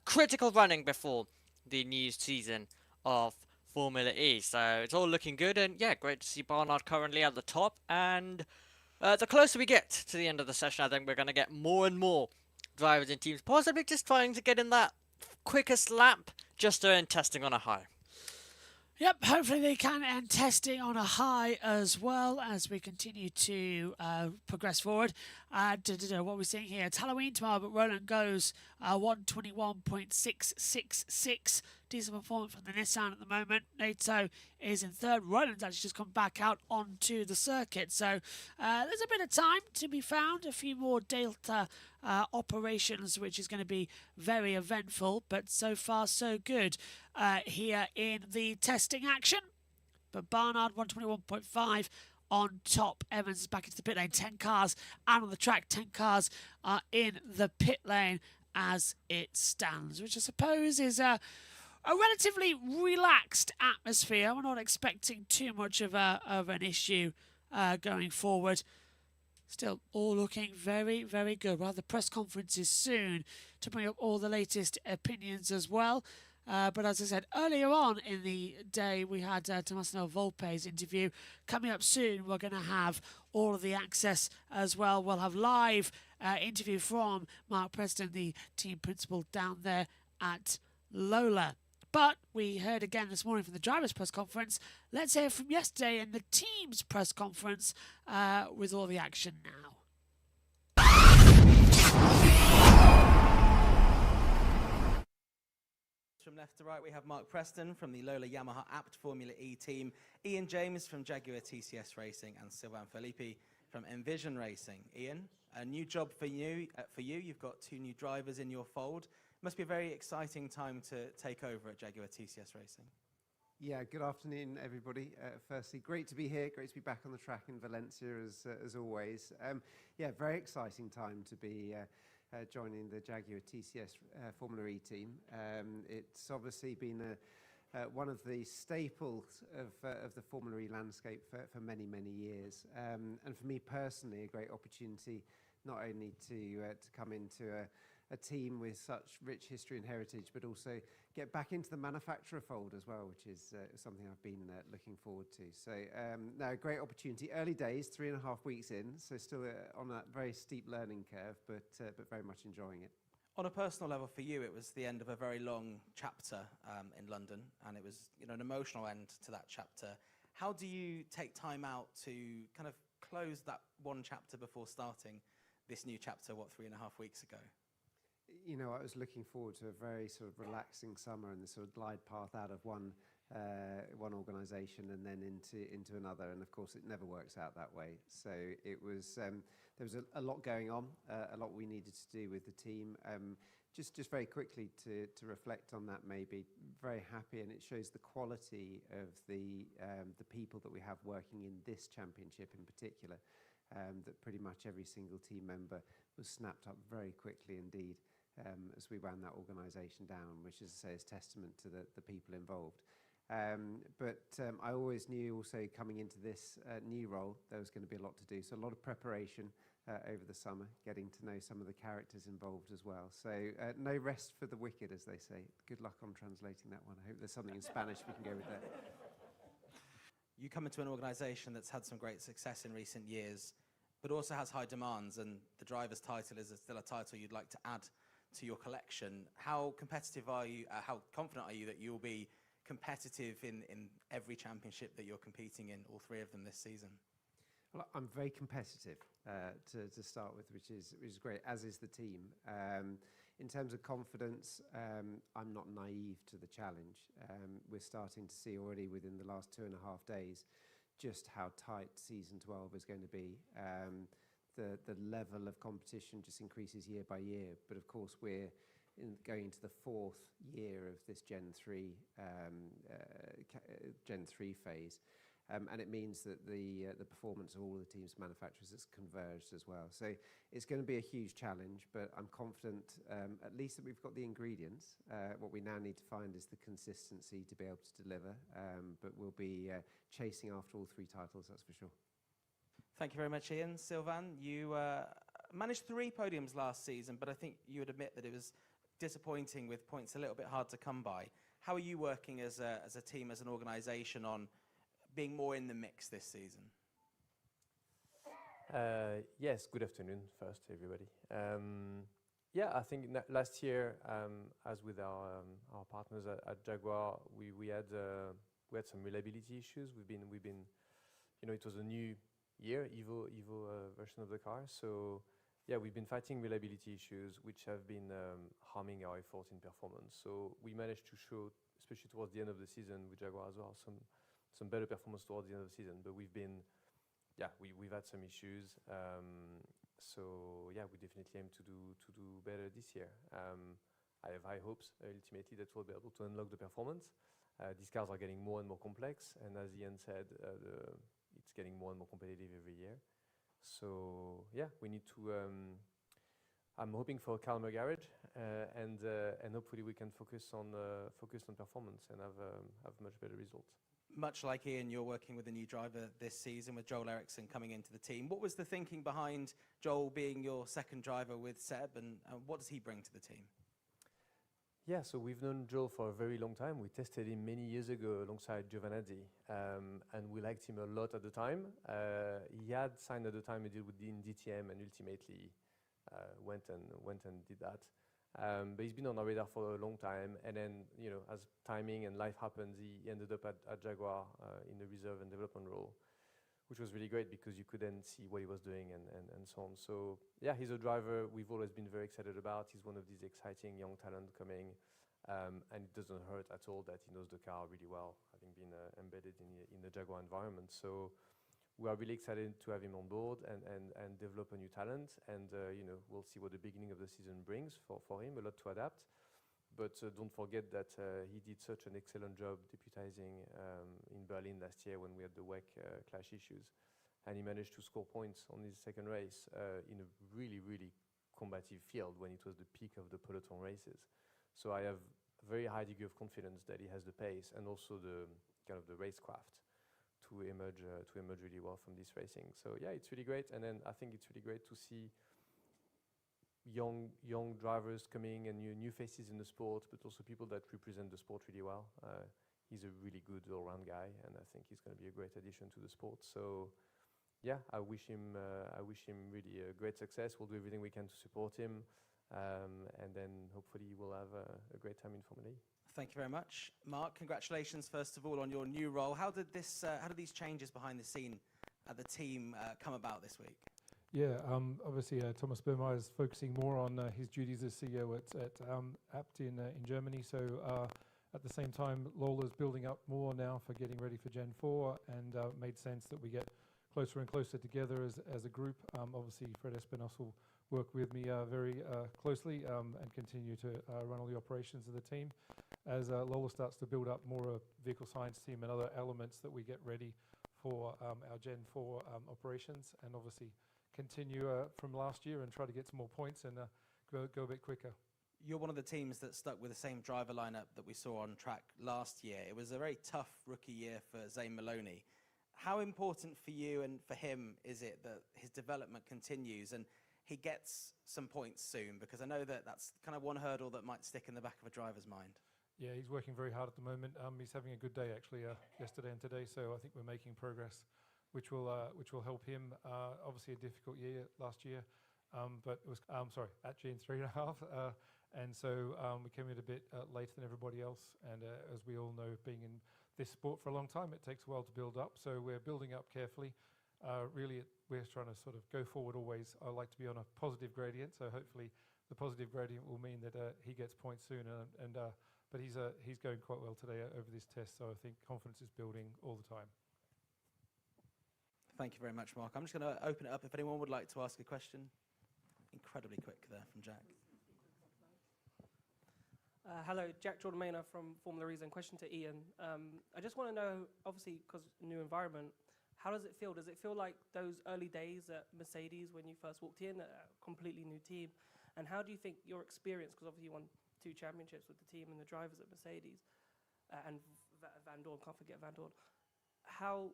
critical running before the new season of Formula E. So it's all looking good, and yeah, great to see Barnard currently at the top. And the closer we get to the end of the session, I think we're going to get more and more drivers and teams possibly just trying to get in that quickest lap just to earn testing on a high. Yep, hopefully they can end testing on a high as well as we continue to progress forward. What we're seeing here, it's Halloween tomorrow, but Roland goes 1:21.666. Decent performance from the Nissan at the moment. Nato is in third. Roland's actually just come back out onto the circuit. So there's a bit of time to be found. A few more Delta operations, which is going to be very eventful. But so far, so good here in the testing action. But Barnard, 1:21.5 on top. Evans is back into the pit lane. 10 cars out on the track. 10 cars are in the pit lane as it stands, which I suppose is a relatively relaxed atmosphere. We're not expecting too much of an issue going forward. Still all looking very, very good. We'll have the press conferences soon to bring up all the latest opinions as well. But as I said, earlier on in the day, we had Tommaso Volpe's interview. Coming up soon, we're going to have all of the access as well. We'll have live interview from Mark Preston, the team principal down there at Lola. But we heard again this morning from the drivers' press conference. Let's hear from yesterday in the team's press conference with all the action now. From left to right, we have Mark Preston from the Lola Yamaha Apt Formula E team, Ian James from Jaguar TCS Racing, and Sylvain Filippi from Envision Racing. Ian, a new job for you. You've got 2 new drivers in your fold. Must be a very exciting time to take over at Jaguar TCS Racing. Yeah, good afternoon, everybody. Firstly, great to be here. Great to be back on the track in Valencia, as always. Yeah, very exciting time to be joining the Jaguar TCS Formula E team. It's obviously been one of the staples of the Formula E landscape for many, many years. And for me personally, a great opportunity not only to come into a team with such rich history and heritage, but also get back into the manufacturer fold as well, which is something I've been looking forward to. So, no, great opportunity. Early days, 3.5 weeks in, so still on that very steep learning curve, but very much enjoying it. On a personal level for you, it was the end of a very long chapter in London, and it was an emotional end to that chapter. How do you take time out to kind of close that one chapter before starting this new chapter, 3.5 weeks ago? You know, I was looking forward to a very sort of relaxing summer and the sort of glide path out of one organisation and then into another. And of course, it never works out that way. So it was there was a lot going on, a lot we needed to do with the team. Just very quickly to reflect on that, maybe very happy, and it shows the quality of the people that we have working in this championship in particular. That pretty much every single team member was snapped up very quickly indeed. As we ran that organisation down, which, as I say, is testament to the people involved. But I always knew also coming into this new role, there was going to be a lot to do. So a lot of preparation over the summer, getting to know some of the characters involved as well. So no rest for the wicked, as they say. Good luck on translating that one. I hope there's something in Spanish we can go with that. You come into an organisation that's had some great success in recent years, but also has high demands, and the driver's title is still a title you'd like to add to your collection. How competitive are you, how confident are you that you'll be competitive in every championship that you're competing in, all three of them this season? Well, I'm very competitive to start with, which is great, as is the team. In terms of confidence, I'm not naive to the challenge. We're starting to see already within the last 2.5 days just how tight season 12 is going to be. The level of competition just increases year by year. But of course, we're going into the 4th year of this Gen 3 phase. And it means that the performance of all the team's manufacturers has converged as well. So it's going to be a huge challenge, but I'm confident at least that we've got the ingredients. What we now need to find is the consistency to be able to deliver. But we'll be chasing after all 3 titles, that's for sure. Thank you very much, Ian. Sylvain, you managed 3 podiums last season, but I think you would admit that it was disappointing with points a little bit hard to come by. How are you working as a team, as an organisation, on being more in the mix this season? Yes, good afternoon first, everybody. Yeah, I think last year, as with our partners at Jaguar, we had some reliability issues. We've been, it was a new year, Evo version of the car. So yeah, we've been fighting reliability issues, which have been harming our effort in performance. So we managed to show, especially towards the end of the season with Jaguar as well, some better performance towards the end of the season. But we've had some issues. So yeah, we definitely aim to do better this year. I have high hopes ultimately that we'll be able to unlock the performance. These cars are getting more and more complex, and as Ian said, it's getting more and more competitive every year. So yeah, we need to. I'm hoping for a calmer garage, and hopefully we can focus on performance and have much better results. Much like Ian, you're working with a new driver this season, with Joel Eriksson coming into the team. What was the thinking behind Joel being your second driver with Seb, and what does he bring to the team? Yeah, so we've known Joel for a very long time. We tested him many years ago alongside Giovanazzi, and we liked him a lot at the time. He had signed at the time a deal with DTM and ultimately went and did that. But he's been on our radar for a long time, and then, as timing and life happens, he ended up at Jaguar in the reserve and development role, which was really great because you could then see what he was doing and so on. So yeah, he's a driver we've always been very excited about. He's one of these exciting young talent coming, and it doesn't hurt at all that he knows the car really well, having been embedded in the Jaguar environment. So we are really excited to have him on board and develop a new talent. And we'll see what the beginning of the season brings for him. A lot to adapt. but don't forget that he did such an excellent job deputizing in Berlin last year when we had the WEC clash issues. And he managed to score points on his second race in a really, really combative field when it was the peak of the peloton races. So I have a very high degree of confidence that he has the pace and also the kind of the racecraft to emerge really well from this racing. So yeah, it's really great. And then I think it's really great to see young drivers coming and new faces in the sport, but also people that represent the sport really well. He's a really good all-round guy, and I think he's going to be a great addition to the sport. So yeah, I wish him really great success. We'll do everything we can to support him, and then hopefully we'll have a great time in Formula E. Thank you very much, Mark. Congratulations, first of all, on your new role. How did these changes behind the scene at the team come about this week? Yeah, obviously Thomas Birmeyer is focusing more on his duties as CEO at Abt in Germany. So at the same time, Lola's building up more now for getting ready for Gen 4, and made sense that we get closer and closer together as a group. Obviously, Fred Espinosa will work with me very closely and continue to run all the operations of the team. As Lola starts to build up more a vehicle science team and other elements that we get ready for our Gen 4 operations, and obviously continue from last year and try to get some more points and go a bit quicker. You're one of the teams that stuck with the same driver lineup that we saw on track last year. It was a very tough rookie year for Zane Maloney. How important for you and for him is it that his development continues and he gets some points soon? Because I know that that's kind of one hurdle that might stick in the back of a driver's mind. Yeah, he's working very hard at the moment. He's having a good day actually yesterday and today, so I think we're making progress, which will help him. Obviously a difficult year last year, but it was at Gen 3.5, and so we came in a bit later than everybody else. And as we all know, being in this sport for a long time, it takes a while to build up. So we're building up carefully. Really, we're trying to sort of go forward always. I like to be on a positive gradient, so hopefully the positive gradient will mean that he gets points soon. But he's going quite well today over this test, so I think confidence is building all the time. Thank you very much, Mark. I'm just going to open it up if anyone would like to ask a question. Incredibly quick there from Jack. Hello, Jack Jordan Maynard from Formula Reason. Question to Ian. I just want to know, obviously, because new environment, how does it feel? Does it feel like those early days at Mercedes when you first walked in, a completely new team? And how do you think your experience, because obviously you won 2 championships with the team and the drivers at Mercedes, and Van Dorn, can't forget Van Dorn. How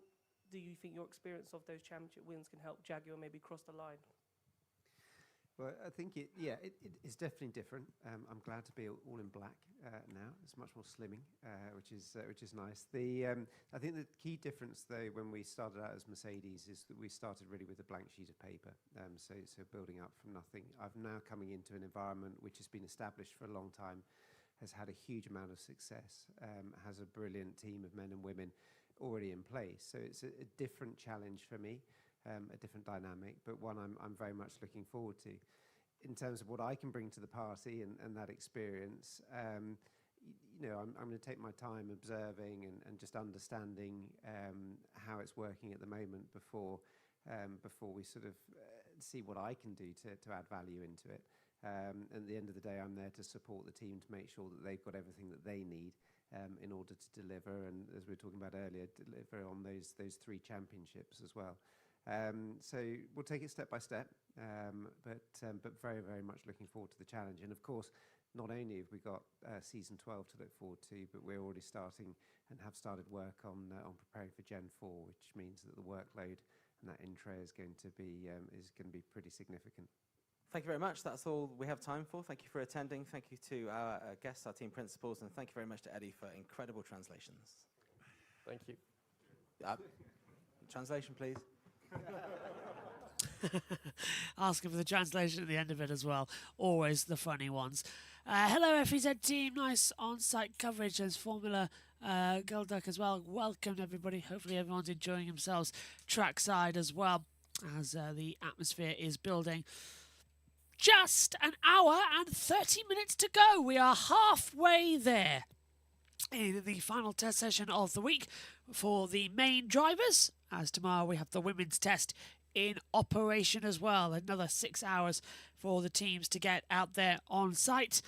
do you think your experience of those championship wins can help Jaguar maybe cross the line? Well, I think it is definitely different. I'm glad to be all in black now. It's much more slimming, which is nice. I think the key difference, though, when we started out as Mercedes, is that we started really with a blank sheet of paper. So building up from nothing. I've now coming into an environment which has been established for a long time, has had a huge amount of success, has a brilliant team of men and women already in place. So it's a different challenge for me. A different dynamic, but one I'm very much looking forward to. In terms of what I can bring to the party and that experience, I'm going to take my time observing and just understanding how it's working at the moment before we sort of see what I can do to add value into it. At the end of the day, I'm there to support the team to make sure that they've got everything that they need in order to deliver, and as we were talking about earlier, deliver on those 3 championships as well. So we'll take it step by step, but very, very much looking forward to the challenge. And of course, not only have we got season 12 to look forward to, but we're already starting and have started work on preparing for Gen 4, which means that the workload and that intro is going to be pretty significant. Thank you very much. That's all we have time for. Thank you for attending. Thank you to our guests, our team principals, and thank you very much to Eddie for incredible translations. Thank you. Translation, please. Asking for the translation at the end of it as well. Always the funny ones. Hello, FEZ team. Nice on-site coverage as Formula Gulduck as well. Welcome, everybody. Hopefully everyone's enjoying themselves trackside as well as the atmosphere is building. Just an hour and 30 minutes to go. We are halfway there in the final test session of the week for the main drivers, as tomorrow we have the women's test in operation as well. Another 6 hours for the teams to get out there on site.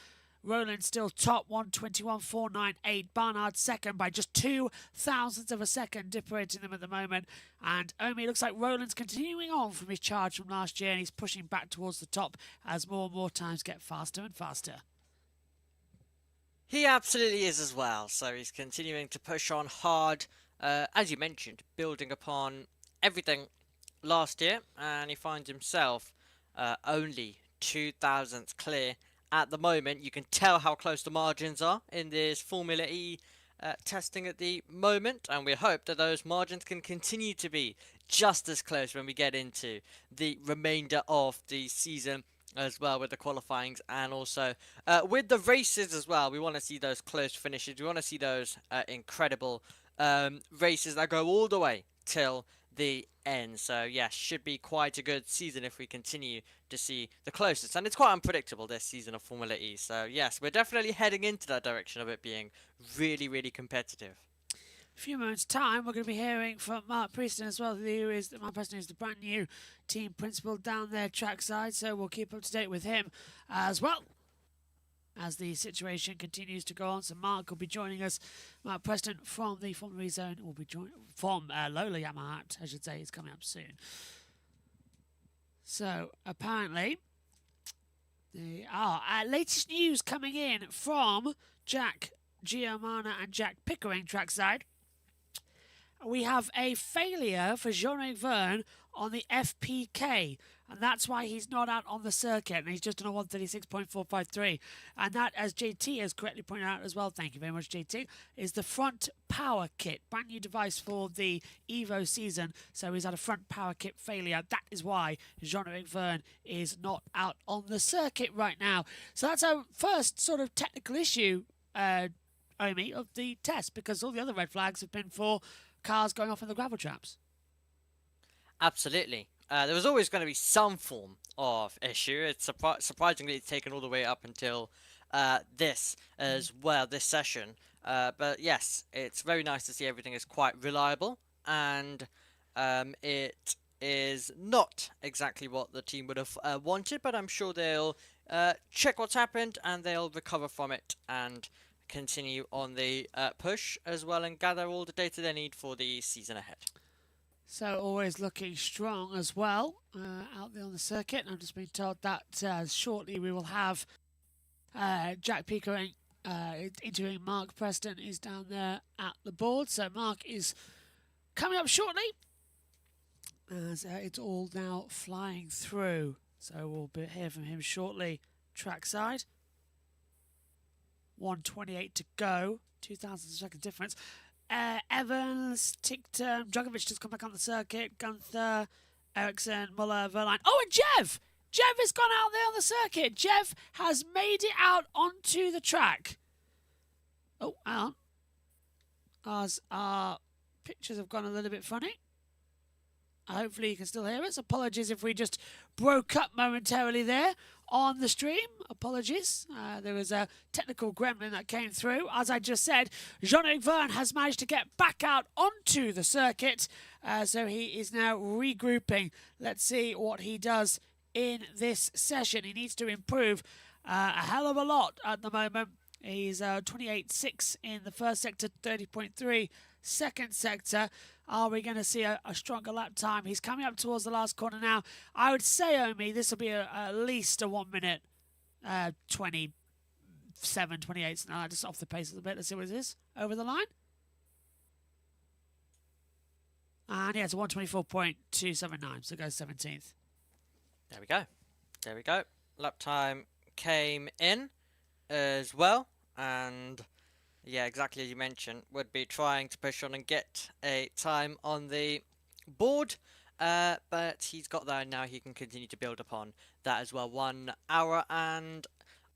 Roland still top, 1:21.498. Barnard second by just 0.02 of a second, separating them at the moment. And Omi, looks like Roland's continuing on from his charge from last year, and he's pushing back towards the top as more and more times get faster and faster. He absolutely is as well, so he's continuing to push on hard, as you mentioned, building upon everything last year, and he finds himself only 2,000ths clear at the moment. You can tell how close the margins are in this Formula E testing at the moment, and we hope that those margins can continue to be just as close when we get into the remainder of the season as well, with the qualifyings and also with the races as well. We want to see those close finishes. We want to see those incredible races that go all the way till the end. So yes, should be quite a good season if we continue to see the closest. And it's quite unpredictable this season of Formula E. So yes, we're definitely heading into that direction of it being really, really competitive. A few moments' time, we're going to be hearing from Mark Preston as well, Mark Preston is the brand new team principal down there trackside, so we'll keep up to date with him as well as the situation continues to go on. So Mark will be joining us. Mark Preston from the Formula E Zone will be joining from Lola Yamaha, I should say, is coming up soon. So apparently, latest news coming in from Jack Giamana and Jack Pickering trackside. We have a failure for Jean-Eric Verne on the FPK, and that's why he's not out on the circuit, and he's just on a 136.453. And that, as JT has correctly pointed out as well, thank you very much, JT, is the front power kit. Brand new device for the Evo season, so he's had a front power kit failure. That is why Jean-Eric Verne is not out on the circuit right now. So that's our first sort of technical issue, Omi, of the test, because all the other red flags have been for cars going off in the gravel traps. Absolutely. There was always going to be some form of issue. It's surprisingly it's taken all the way up until this as well, this session. But yes, it's very nice to see everything is quite reliable, and it is not exactly what the team would have wanted, but I'm sure they'll check what's happened and they'll recover from it and continue on the push as well and gather all the data they need for the season ahead. So always looking strong as well out there on the circuit. I've just been told that shortly we will have Jack Pickering interviewing Mark Preston is down there at the board. So Mark is coming up shortly as it's all now flying through. So we'll hear from him shortly trackside. 1:28 to go, 2,000 second difference. Evans, Tickton, Djokovic just come back on the circuit. Gunther, Ericsson, Muller, Verline. Oh, and Jev! Jev has gone out there on the circuit. Jev has made it out onto the track. Oh, hang on. As our pictures have gone a little bit funny. Hopefully you can still hear us. Apologies if we just broke up momentarily there on the stream. Apologies. There was a technical gremlin that came through. As I just said, Jean-Eric Verne has managed to get back out onto the circuit. So he is now regrouping. Let's see what he does in this session. He needs to improve a hell of a lot at the moment. He's 28.6 in the first sector, 30.3 second sector. Are we going to see a stronger lap time? He's coming up towards the last corner now. I would say, Omi, this will be at least a 1 minute 27, 28. So now just off the pace a little bit. Let's see what it is. Over the line. And yeah, it's a 124.279. So it goes 17th. There we go. There we go. Lap time came in as well. And yeah, exactly as you mentioned, would be trying to push on and get a time on the board. But he's got that, and now he can continue to build upon that as well. 1 hour and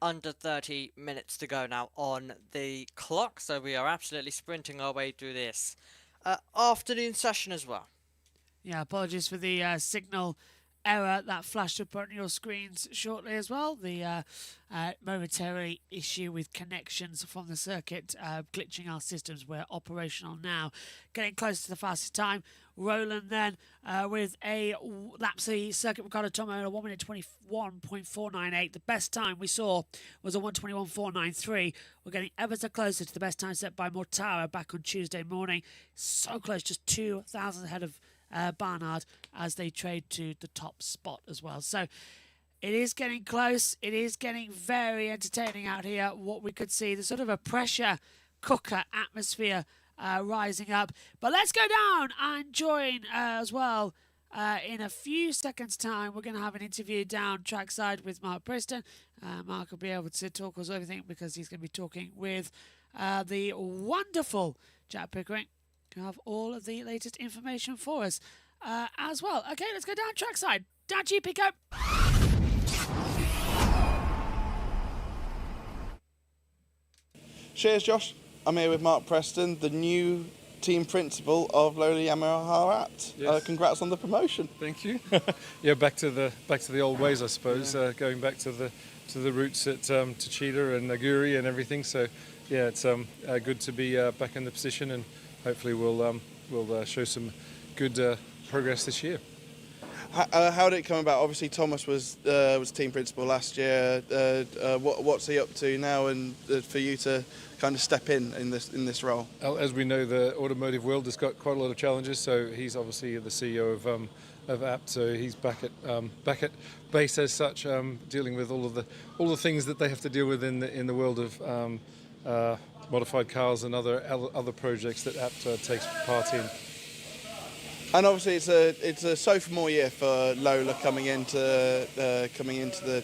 under 30 minutes to go now on the clock. So we are absolutely sprinting our way through this afternoon session as well. Yeah, apologies for the signal error that flashed up on your screens shortly as well. The momentary issue with connections from the circuit glitching our systems. We're operational now. Getting close to the fastest time. Roland then with a lapsy circuit Ricardo Tomo at a 1 minute 21.498. The best time we saw was a 1:21.493. We're getting ever so closer to the best time set by Mortara back on Tuesday morning. So close, just 2,000 ahead of Barnard as they trade to the top spot as well. So it is getting close. It is getting very entertaining out here. What we could see, the sort of a pressure cooker atmosphere rising up. But let's go down and join as well. In a few seconds' time, we're going to have an interview down trackside with Mark Preston. Mark will be able to talk us everything because he's going to be talking with the wonderful Jack Pickering, who have all of the latest information for us as well. Okay, let's go down trackside. Down to you, Pico. Cheers, Josh. I'm here with Mark Preston, the new team principal of Lola Yamaha Apt. Yes. Congrats on the promotion. Thank you. Yeah, back to the old ways, I suppose. Going back to the roots at Tachida and Aguri and everything. So yeah, it's good to be back in the position, and hopefully we'll show some good progress this year. How did it come about? Obviously, Thomas was team principal last year. What's he up to now, and for you to kind of step in this role? As we know, the automotive world has got quite a lot of challenges. So he's obviously the CEO of Apt. So he's back at base as such, dealing with all the things that they have to deal with in the world of modified cars and other projects that Apt takes part in. And obviously, it's a sophomore year for Lola coming into the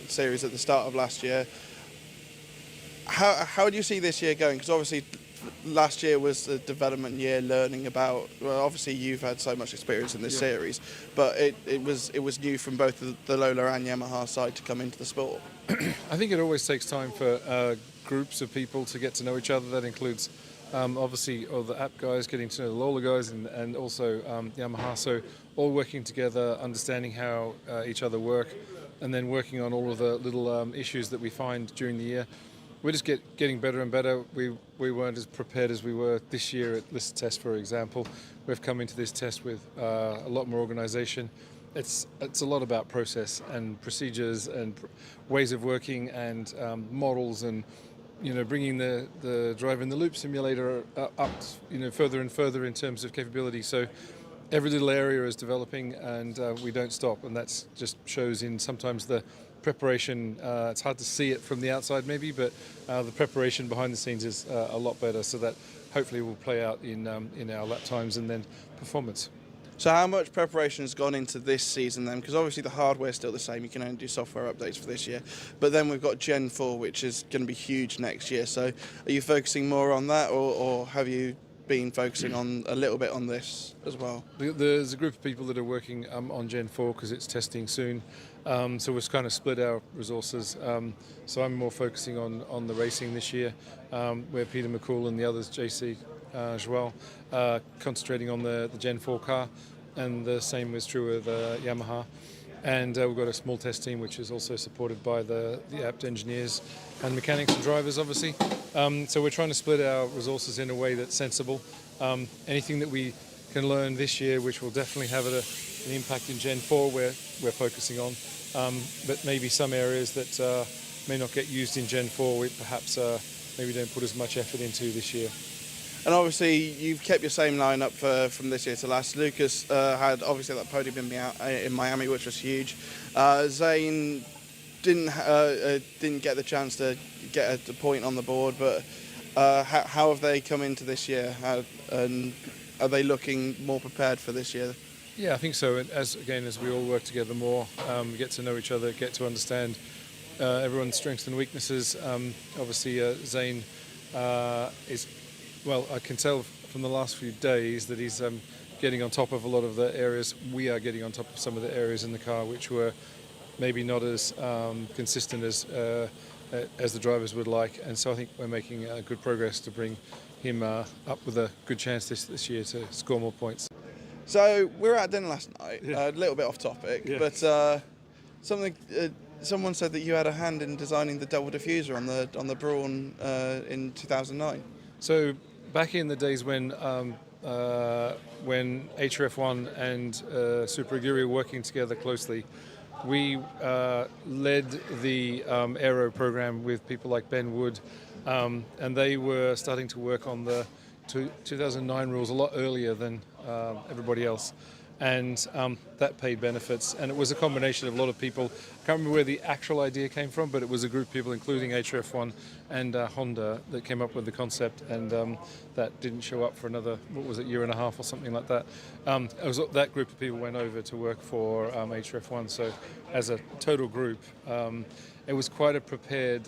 series at the start of last year. How do you see this year going? Because obviously, last year was a development year, learning about. Well, obviously, you've had so much experience in this series, but it was new from both the Lola and Yamaha side to come into the sport. I think it always takes time for groups of people to get to know each other. That includes obviously all the Apt guys getting to know the Lola guys, and also Yamaha. So all working together, understanding how each other work, and then working on all of the little issues that we find during the year. We're just getting better and better. We weren't as prepared as we were this year at this test, for example. We've come into this test with a lot more organisation. It's a lot about process and procedures and ways of working and models, and bringing the driver in the loop simulator up further and further in terms of capability. So every little area is developing, and we don't stop, and that just shows in sometimes the preparation. It's hard to see it from the outside maybe, but the preparation behind the scenes is a lot better, so that hopefully will play out in our lap times and then performance. So how much preparation has gone into this season then? Because obviously the hardware's still the same, you can only do software updates for this year. But then we've got Gen 4, which is going to be huge next year. So are you focusing more on that, or have you been focusing on a little bit on this as well? There's a group of people that are working on Gen 4 because it's testing soon. So we've kind of split our resources. So I'm more focusing on the racing this year, where Peter McCool and the others, JC Joel, concentrating on the Gen 4 car, and the same was true with Yamaha. And we've got a small test team which is also supported by the Apt engineers and mechanics and drivers, obviously. So we're trying to split our resources in a way that's sensible. Anything that we can learn this year, which will definitely have an impact in Gen 4, we're focusing on. But maybe some areas that may not get used in Gen 4, we perhaps maybe don't put as much effort into this year. And obviously, you've kept your same lineup from this year to last. Lucas had obviously that podium in Miami, which was huge. Zane didn't get the chance to get a point on the board, but how have they come into this year? And are they looking more prepared for this year? Yeah, I think so. And as we all work together more, we get to know each other, get to understand everyone's strengths and weaknesses. Obviously, Zane is. Well, I can tell from the last few days that he's getting on top of a lot of the areas. We are getting on top of some of the areas in the car which were maybe not as consistent as the drivers would like. And so I think we're making good progress to bring him up with a good chance this year to score more points. So we were at dinner last night, Yeah. a little bit off topic, Yeah. but someone said that you had a hand in designing the double diffuser on the Brawn in 2009. So back in the days when HRF1 and Super Aguri were working together closely, we led the aero program with people like Ben Wood, and they were starting to work on the 2009 rules a lot earlier than everybody else. And that paid benefits, and it was a combination of a lot of people. I can't remember where the actual idea came from, but it was a group of people, including HRF1 and Honda, that came up with the concept, and that didn't show up for another, what was it, year and a half or something like that. That group of people went over to work for HRF1, so as a total group, it was quite a prepared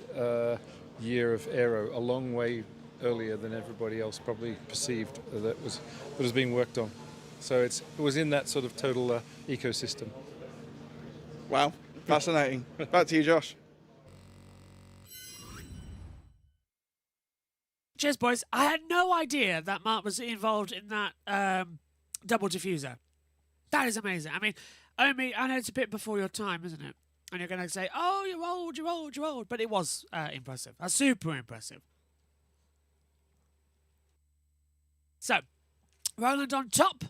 year of aero, a long way earlier than everybody else probably perceived that was being worked on. So it was in that sort of total ecosystem. Wow, fascinating. Back to you, Josh. Cheers, boys. I had no idea that Mark was involved in that double diffuser. That is amazing. I mean, Omi, I know it's a bit before your time, isn't it? And you're going to say, oh, you're old. But it was impressive. Super impressive. So, Roland on top.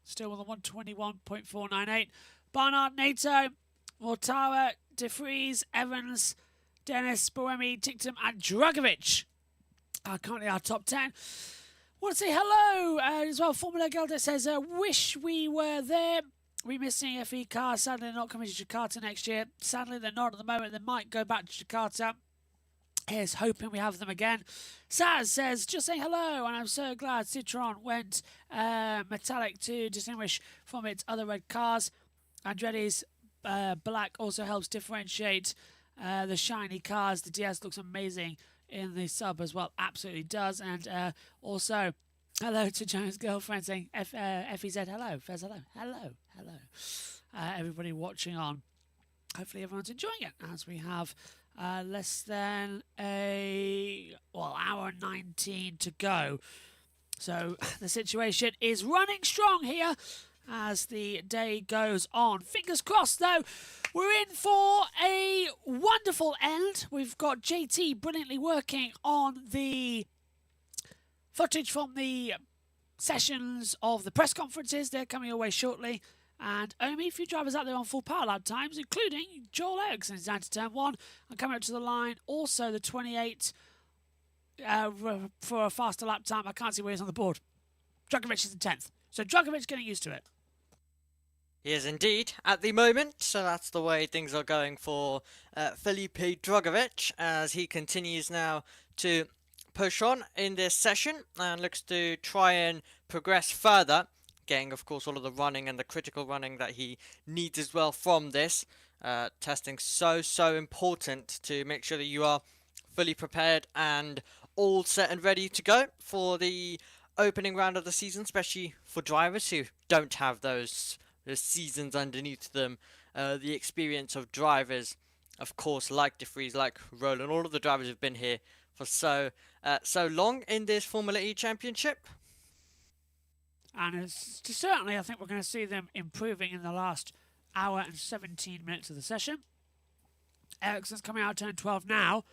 Still with a 121.498. Barnard, NATO, Mortawa, De Vries, Evans, Dennis, Boemi, Tictum, and Dragovic are currently our top 10. Want to say hello as well. Formula Girl that says, wish we were there. We're missing FE cars. Sadly, they're not coming to Jakarta next year. Sadly, they're not at the moment. They might go back to Jakarta. Here's hoping we have them again. Saz says, just saying hello, and I'm so glad Citroën went metallic to distinguish from its other red cars. Andretti's black also helps differentiate the shiny cars. The DS looks amazing in the sub as well. Absolutely does. And also, hello to Joan's girlfriend saying FEZ, hello. FEZ, hello. Everybody watching on. Hopefully everyone's enjoying it as we have less than hour 19 to go. So the situation is running strong here as the day goes on. Fingers crossed, though, we're in for a wonderful end. We've got JT brilliantly working on the footage from the sessions of the press conferences. They're coming your way shortly. And Omi, a few drivers out there on full power lap times, including Joel Eriksson is down to turn 1 and coming up to the line. Also the 28 for a faster lap time. I can't see where he's on the board. Dragovic is in 10th. So Dragovic getting used to it. He is indeed at the moment, so that's the way things are going for Felipe Dragovic as he continues now to push on in this session and looks to try and progress further, getting of course all of the running and the critical running that he needs as well from this. Testing so important to make sure that you are fully prepared and all set and ready to go for the opening round of the season, especially for drivers who don't have those seasons underneath them, the experience of drivers, of course, like De Vries, like Roland, all of the drivers have been here for so long in this Formula E Championship. And certainly I think we're going to see them improving in the last hour and 17 minutes of the session. Eriksson's coming out turn 12 now.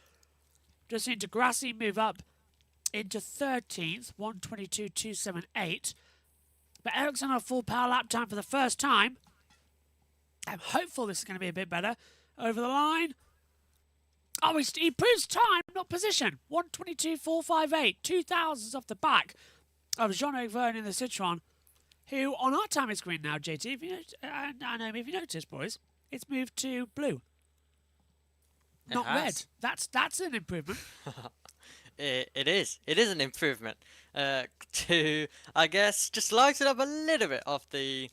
Just seen Degrassi move up into 13th, 122.278. But Eriksson on a full power lap time for the first time. I'm hopeful this is going to be a bit better. Over the line. Oh, he proves time, not position. 122.458. 2,000s off the back of Jean-Eric Verne in the Citroën, who on our timing screen now, JT, I know if you noticed, boys, it's moved to blue. Not red. That's an improvement. It is an improvement to, I guess, just lighten up a little bit of the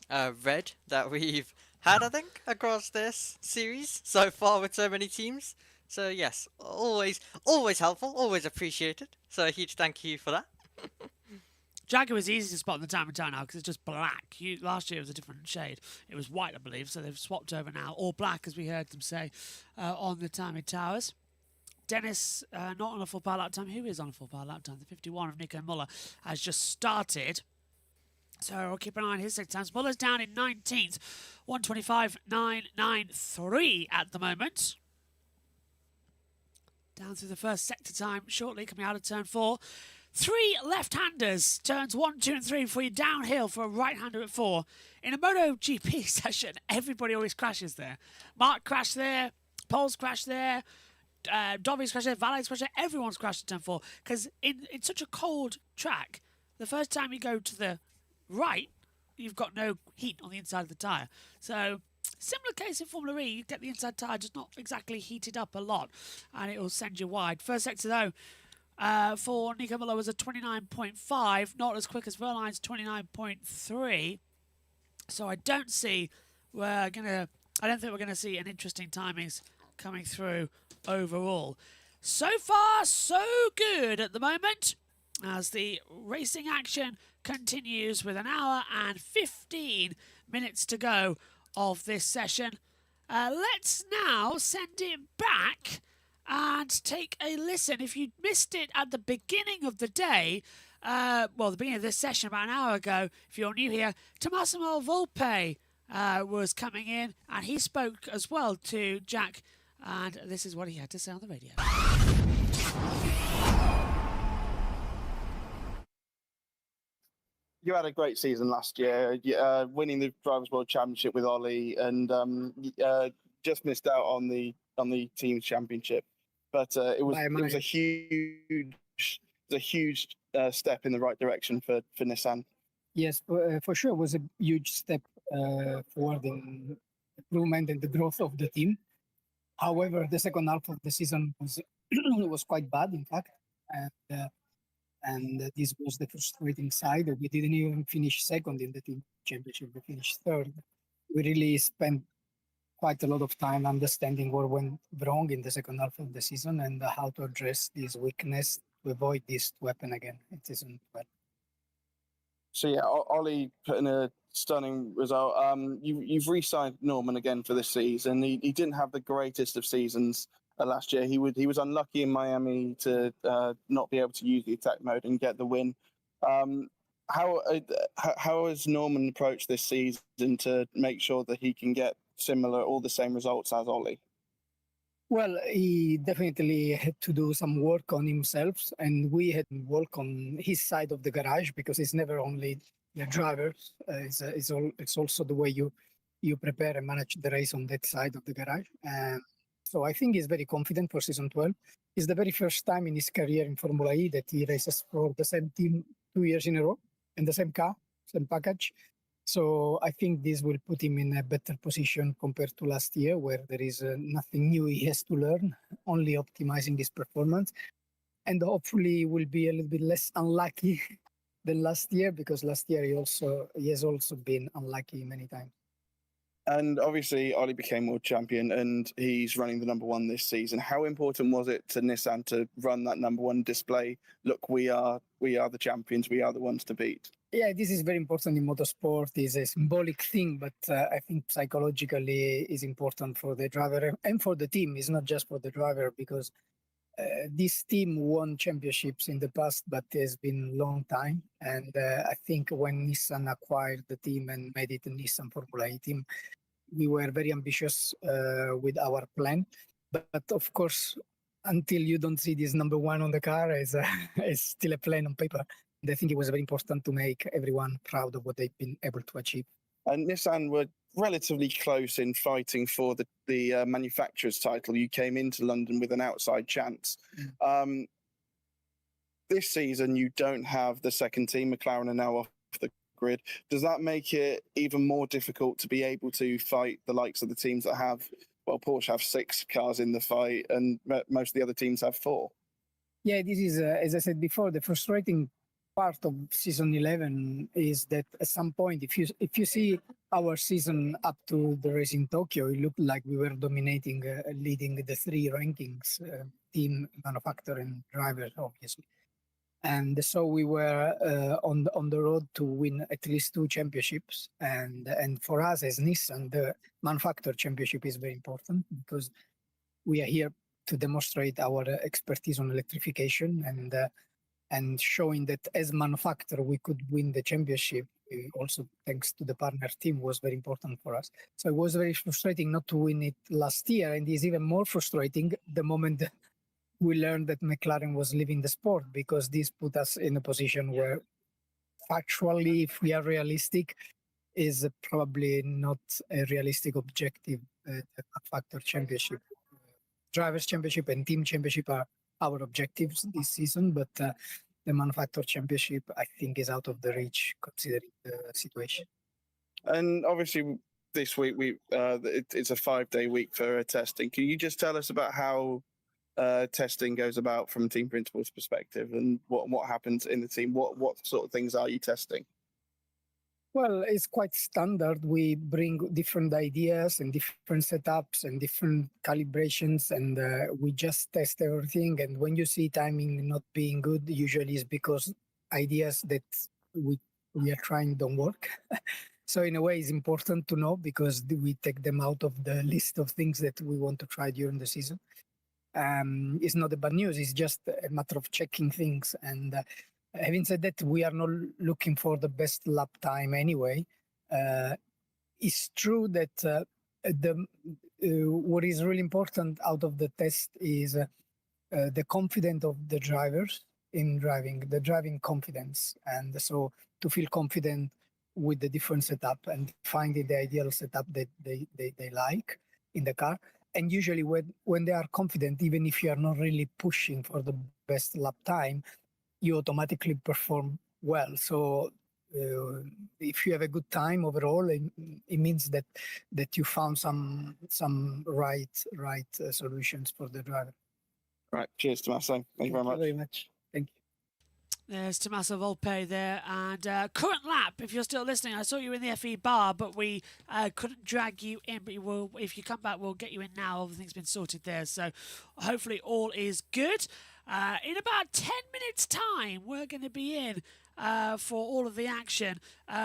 red that we've had, I think, across this series so far with so many teams. So yes, always helpful, always appreciated. So a huge thank you for that. Jaguar was easy to spot in the time and time now because it's just black. Last year it was a different shade. It was white, I believe, so they've swapped over now. Or black, as we heard them say on the timing towers. Dennis, not on a full power lap time. Who is on a full power lap time? The 51 of Nico Muller has just started. So we'll keep an eye on his sector times. Muller's down in 19th, 125.993 at the moment. Down through the first sector time shortly, coming out of turn 4. 3 left-handers, turns 1, 2 and 3 before you downhill for a right-hander at 4. In a MotoGP session, everybody always crashes there. Mark crashed there, Paul's crashed there, Dobby's crashed there, Valet's crashed there, everyone's crashed at turn 4. Because in such a cold track, the first time you go to the right, you've got no heat on the inside of the tyre. So, similar case in Formula E, you get the inside tyre just not exactly heated up a lot, and it will send you wide. First sector, though, for Nico Muller was a 29.5, not as quick as Verline's 29.3. So I don't think we're gonna see an interesting timings coming through overall. So far, so good at the moment, as the racing action continues with an hour and 15 minutes to go of this session. Let's now send it back and take a listen. If you missed it at the beginning of the day, the beginning of this session about an hour ago, if you're new here, Tommaso Volpe was coming in, and he spoke as well to Jack, and this is what he had to say on the radio. You had a great season last year, winning the Drivers' World Championship with Ollie, and just missed out on the team's championship. But it was a huge step in the right direction for Nissan. Yes, for sure, it was a huge step forward in improvement and the growth of the team. However, the second half of the season was quite bad, in fact, and this was the frustrating side. We didn't even finish second in the team championship; we finished third. We really spent quite a lot of time understanding what went wrong in the second half of the season and how to address this weakness to avoid this to happen again. It isn't well. So yeah, Ollie put in a stunning result. You've re-signed Norman again for this season. He didn't have the greatest of seasons last year. He was unlucky in Miami to not be able to use the attack mode and get the win. How has Norman approached this season to make sure that he can get all the same results as Ollie? Well, he definitely had to do some work on himself, and we had to work on his side of the garage, because it's never only the drivers. It's also the way you prepare and manage the race on that side of the garage. So I think he's very confident for season 12. It's the very first time in his career in Formula E that he races for the same team 2 years in a row, in the same car, same package. So I think this will put him in a better position compared to last year, where there is nothing new he has to learn, only optimizing his performance. And hopefully he will be a little bit less unlucky than last year, because last year he has also been unlucky many times. And obviously Ollie became world champion, and he's running the number 1 this season. How important was it to Nissan to run that number 1 display? Look, we are the champions. We are the ones to beat. Yeah, this is very important in motorsport. It's a symbolic thing, but I think psychologically is important for the driver and for the team. It's not just for the driver, because this team won championships in the past, but it's been a long time. And I think when Nissan acquired the team and made it a Nissan Formula E team, we were very ambitious with our plan. But of course, until you don't see this number 1 on the car, it's still a plan on paper. And I think it was very important to make everyone proud of what they've been able to achieve. And Nissan were relatively close in fighting for the manufacturer's title. You came into London with an outside chance. This season, you don't have the second team. McLaren are now off the grid. Does that make it even more difficult to be able to fight the likes of the teams that have, well, Porsche have 6 cars in the fight, and most of the other teams have 4? Yeah, this is, as I said before, the frustrating part of season 11 is that at some point, if you see our season up to the race in Tokyo, it looked like we were dominating, leading the 3 rankings, team, manufacturer, and driver, obviously. And so we were on the road to win at least 2 championships. And for us as Nissan, the manufacturer championship is very important, because we are here to demonstrate our expertise on electrification and showing that as manufacturer we could win the championship also thanks to the partner team, was very important for us. So it was very frustrating not to win it last year, and it's even more frustrating the moment we learned that McLaren was leaving the sport, because this put us in a position where, factually, if we are realistic, is probably not a realistic objective. The Factor Championship, Drivers' Championship, and Team Championship are our objectives this season, but the Manufacturer Championship, I think, is out of the reach considering the situation. And obviously, this week it's a 5-day week for testing. Can you just tell us about how testing goes about from team principal's perspective, and what happens in the team? What sort of things are you testing? Well, it's quite standard. We bring different ideas and different setups and different calibrations, and we just test everything. And when you see timing not being good, usually it's because ideas that we are trying don't work. So in a way, it's important to know, because we take them out of the list of things that we want to try during the season. It's not the bad news. It's just a matter of checking things. And having said that, we are not looking for the best lap time anyway. It's true that what is really important out of the test is the confidence of the drivers in driving, the driving confidence. And so to feel confident with the different setup and finding the ideal setup that they like in the car. And usually when they are confident, even if you are not really pushing for the best lap time, you automatically perform well. So if you have a good time overall, it means that you found some right solutions for the driver. Right. Cheers, Tommaso. Thank you very much. Thank you. There's Tommaso Volpe there, and current lap. If you're still listening, I saw you in the FE bar, but we couldn't drag you in. But if you come back, we'll get you in now. Everything's been sorted there, so hopefully all is good. In about 10 minutes' time, we're going to be in for all of the action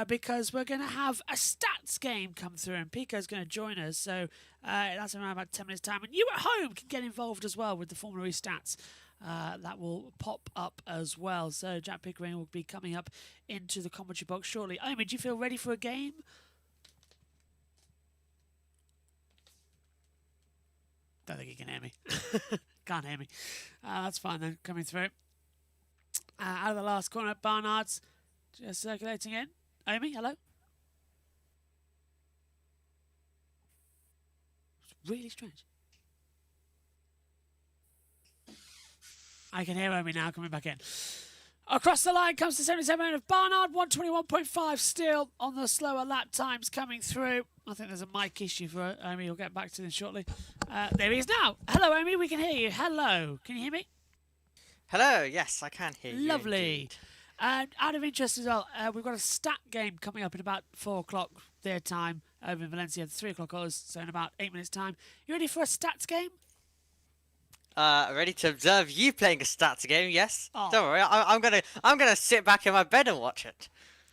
because we're going to have a stats game come through, and Pico's going to join us. So that's around about 10 minutes' time. And you at home can get involved as well with the Formula E stats. That will pop up as well. So Jack Pickering will be coming up into the commentary box shortly. Omi, do you feel ready for a game? Don't think you can hear me. Can't hear me. That's fine then, coming through. Out of the last corner, Barnard's just circulating in. Omi, hello? It's really strange. I can hear Omi now coming back in. Across the line comes the 77 of Barnard, 121.5 still on the slower lap times coming through. I think there's a mic issue for Omi. We'll get back to this shortly. There he is now. Hello, Omi. We can hear you. Hello. Can you hear me? Hello. Yes, I can hear you. Lovely. And out of interest as well, we've got a stat game coming up in about 4 o'clock their time over in Valencia. 3 o'clock ours, so in about 8 minutes' time. You ready for a stats game? Ready to observe you playing a stats game? Yes. Oh. Don't worry. I'm gonna sit back in my bed and watch it.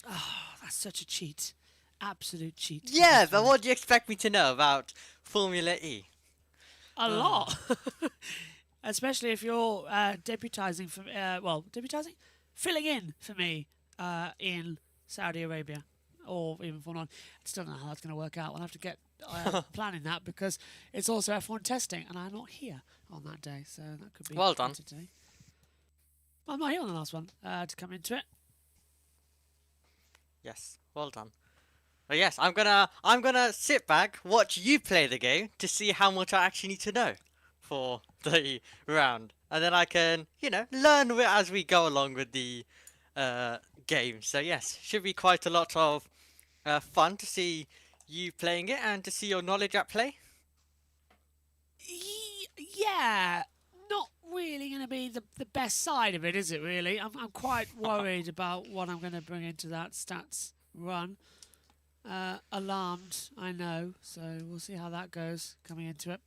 Oh, that's such a cheat. Absolute cheat. Yeah, but what do you expect me to know about Formula E? A lot. Especially if you're deputising for filling in for me in Saudi Arabia or even F1. I still don't know how that's going to work out. I'll have to get planning that because it's also F1 testing and I'm not here on that day, so that could be well done. Today. I'm not here on the last one to come into it. Yes, well done. But yes, I'm gonna sit back, watch you play the game to see how much I actually need to know for the round, and then I can, learn as we go along with the game. So yes, should be quite a lot of fun to see you playing it and to see your knowledge at play. Yeah, not really going to be the best side of it, is it? Really, I'm quite worried about what I'm going to bring into that stats run. Alarmed, I know, so we'll see how that goes coming into it.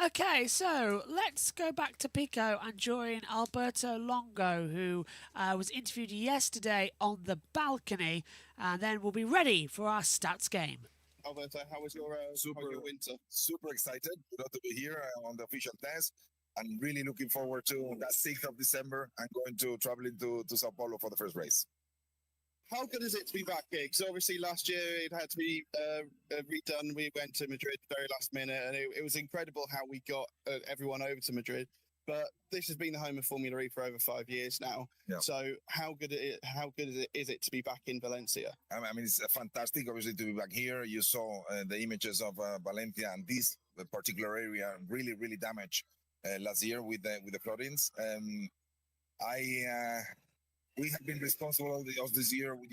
Okay, so let's go back to Pico and join Alberto Longo, who was interviewed yesterday on the balcony, and then we'll be ready for our stats game. Alberto, how was your winter? Super excited to be here on the official test. I'm really looking forward to that 6th of December. I'm going to traveling to Sao Paulo for the first race. how good is it to be back here? Because obviously last year it had to be redone. We went to Madrid very last minute, and it was incredible how we got everyone over to Madrid. But this has been the home of Formula E for over 5 years now. Yeah. So how good is it to be back in Valencia? I mean, it's fantastic, obviously, to be back here. You saw the images of Valencia, and this particular area really, really damaged last year with the floodings. We have been responsible of this year, with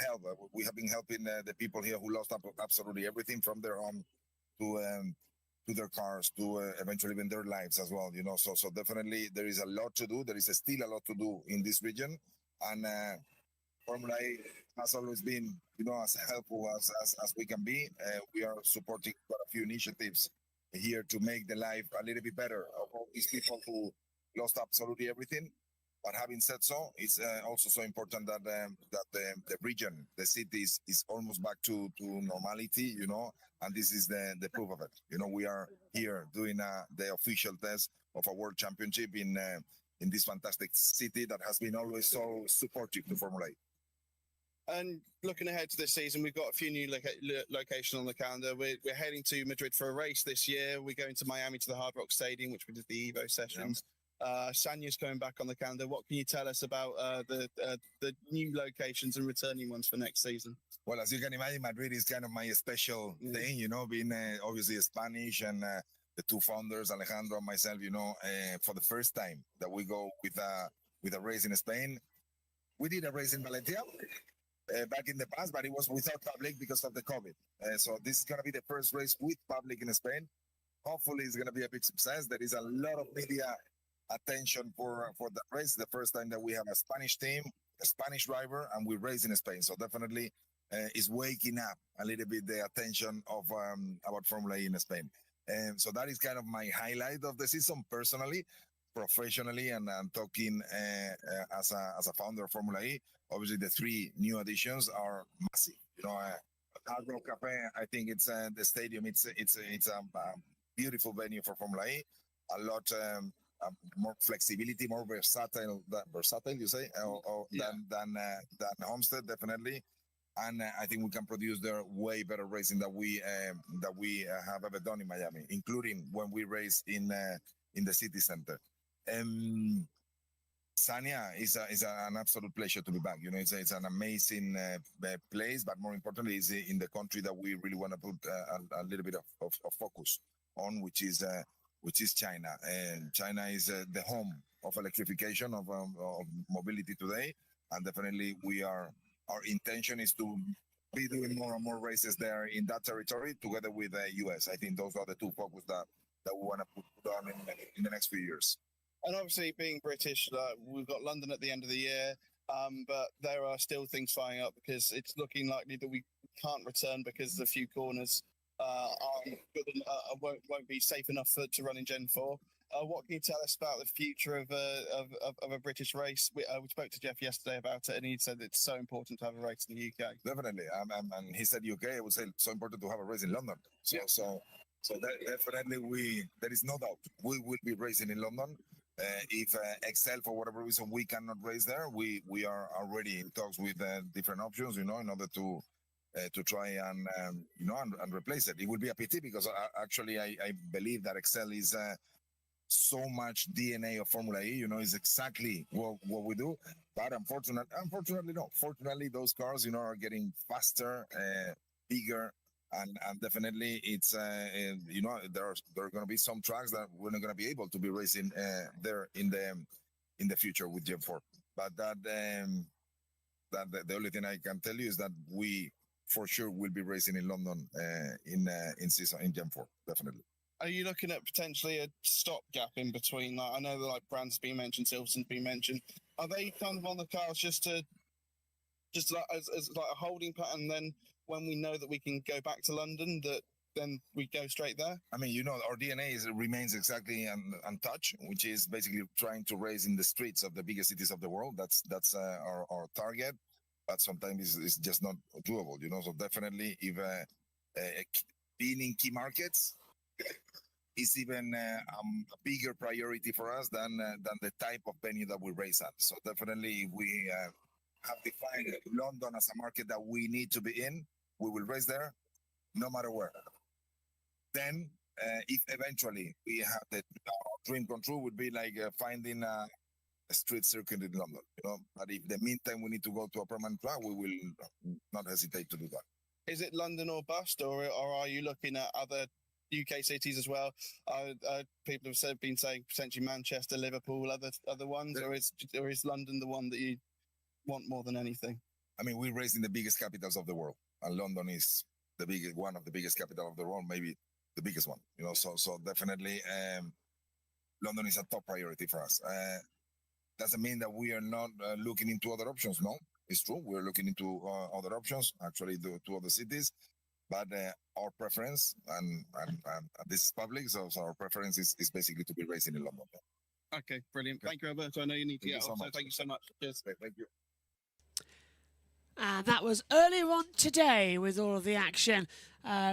help. We have been helping the people here who lost absolutely everything from their home to their cars, to eventually even their lives as well. So definitely there is a lot to do. There is still a lot to do in this region, and Formula E has always been, as helpful as we can be. We are supporting quite a few initiatives here to make the life a little bit better of all these people who lost absolutely everything. But having said so, it's also so important that the region, the city is almost back to normality, and this is the proof of it. We are here doing the official test of a world championship in this fantastic city that has been always so supportive to Formula E. And looking ahead to this season, we've got a few new locations on the calendar. We're heading to Madrid for a race this year. We're going to Miami to the Hard Rock Stadium, which we did the Evo sessions. Sanya's coming back on the calendar. What can you tell us about the new locations and returning ones for next season? Well, as you can imagine, Madrid is kind of my special thing, being obviously Spanish, and the two founders, Alejandro and myself, for the first time that we go with a race in Spain. We did a race in Valencia back in the past, but it was without public because of the COVID. So this is going to be the first race with public in Spain. Hopefully it's going to be a big success. There is a lot of media attention for the race. The first time that we have a Spanish team, a Spanish driver, and we race in Spain. So definitely is waking up a little bit the attention of about Formula E in Spain. And so that is kind of my highlight of the season personally, professionally, and talking as a founder of Formula E. Obviously, the three new additions are massive. Hard Rock Cafe, I think it's the stadium. It's a beautiful venue for Formula E. A lot more flexibility, more versatile. You say, than Homestead, definitely. And I think we can produce there way better racing that we have ever done in Miami, including when we race in the city center. Sanya is an absolute pleasure to be back. It's an amazing place, but more importantly, is in the country that we really want to put a little bit of focus on, which is China. And China is the home of electrification of mobility today, and definitely our intention is to be doing more and more races there in that territory together with the US. I think those are the two focus that we want to put on in the next few years. And obviously, being British, we've got London at the end of the year, but there are still things flying up because it's looking likely that we can't return because a few corners won't be safe enough to run in Gen 4. What can you tell us about the future of a British race? We spoke to Jeff yesterday about it, and he said it's so important to have a race in the UK. Definitely, and he said UK. I would say it's so important to have a race in London. So definitely, there is no doubt we will be racing in London. If Excel, for whatever reason, we cannot race there, we are already in talks with different options, in order to try and replace it. It will be a pity because I believe that Excel is so much DNA of Formula E. Is exactly what we do. But unfortunately, no. Fortunately, those cars, are getting faster, bigger. And definitely, it's there are going to be some tracks that we're not going to be able to be racing there in the future with Gen 4. But that the only thing I can tell you is that we for sure will be racing in London in Gen 4, definitely. Are you looking at potentially a stopgap in between? I know that Brand's been mentioned, Silverstone's been mentioned. Are they kind of on the cards just like as like a holding pattern? Then when we know that we can go back to London, then we go straight there? I mean, our DNA remains exactly untouched, which is basically trying to race in the streets of the biggest cities of the world. That's our target, but sometimes it's just not doable, So definitely, if being in key markets is even a bigger priority for us than the type of venue that we race at. So definitely, have defined London as a market that we need to be in, we will race there, no matter where. Then, if eventually we have our dream come true, would be like finding a street circuit in London, But if in the meantime we need to go to a permanent track, we will not hesitate to do that. Is it London or bust, or are you looking at other UK cities as well? People have been saying potentially Manchester, Liverpool, other ones, or is London the one that you want more than anything? I mean, we're racing the biggest capitals of the world, and London is one of the biggest capital of the world, maybe the biggest one. So definitely, London is a top priority for us. Doesn't mean that we are not looking into other options. No, it's true. We're looking into other options, actually, to other cities. But our preference, and this is public, so our preference is basically to be racing in London. Okay, brilliant. Thank you, Alberto. I know you need to get off, so thank you so much. Cheers. Thank you. And that was earlier on today with all of the action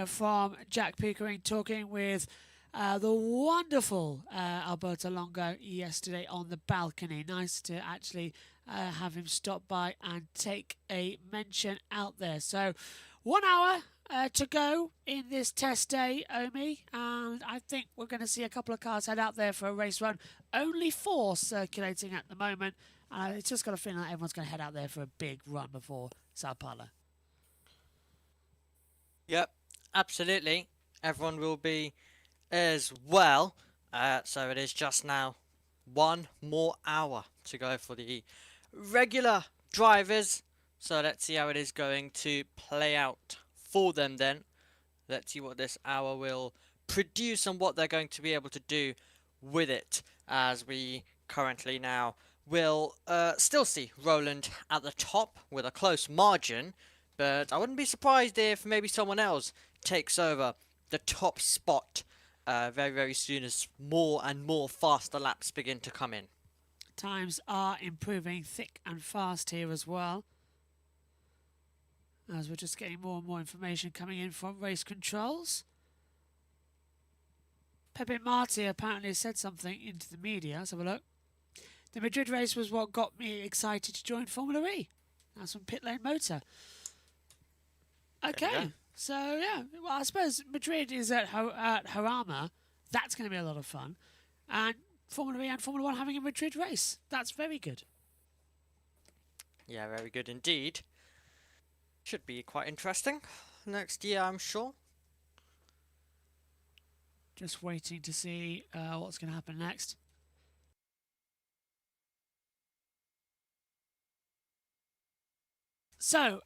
from Jack Pickering talking with the wonderful Alberto Longo yesterday on the balcony. Nice to actually have him stop by and take a mention out there. So 1 hour to go in this test day, Omi, and I think we're going to see a couple of cars head out there for a race run. Only 4 circulating at the moment. It's just got a feeling like everyone's going to head out there for a big run before Sao Paulo. Yep, absolutely. Everyone will be as well. So it is just now 1 more hour to go for the regular drivers. So let's see how it is going to play out for them then. Let's see what this hour will produce and what they're going to be able to do with it, as we currently now will still see Roland at the top with a close margin, but I wouldn't be surprised if maybe someone else takes over the top spot very, very soon as more and more faster laps begin to come in. Times are improving thick and fast here as well, as we're just getting more and more information coming in from race controls. Pepe Marti apparently said something into the media. Let's have a look. The Madrid race was what got me excited to join Formula E. That's from Pit Lane Motor. Okay, so yeah, well, I suppose Madrid is at Jarama. That's going to be a lot of fun. And Formula E and Formula 1 having a Madrid race. That's very good. Yeah, very good indeed. Should be quite interesting next year, I'm sure. Just waiting to see what's going to happen next. So,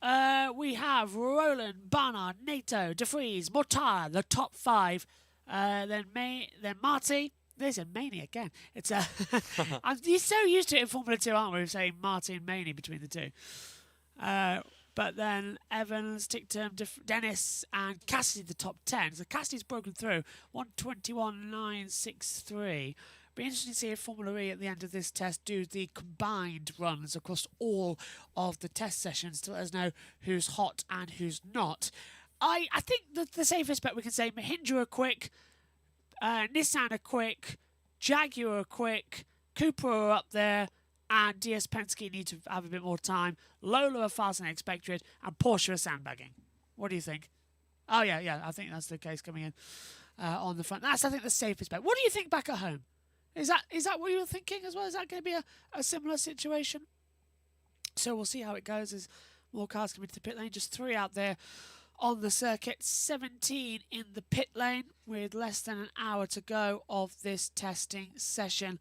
we have Roland, Barnard, Nato, De Vries, Mortar, the top 5. Then Marty. There's a Maney again. It's you're so used to it in Formula 2, aren't we? Saying Marty and Maney between the two. But then Evans, Ticktum, Dennis, and Cassidy the top 10. So Cassidy's broken through 1:21.963. Be interesting to see if Formula E at the end of this test do the combined runs across all of the test sessions to let us know who's hot and who's not. I think that the safest bet we can say Mahindra are quick, Nissan are quick, Jaguar are quick, Cooper are up there, and DS Penske need to have a bit more time. Lola are faster than expected, and Porsche are sandbagging. What do you think? Oh, yeah, I think that's the case coming in on the front. That's, I think, the safest bet. What do you think back at home? Is that what you were thinking as well? Is that going to be a similar situation? So we'll see how it goes as more cars come into the pit lane. Just 3 out there on the circuit, 17 in the pit lane with less than an hour to go of this testing session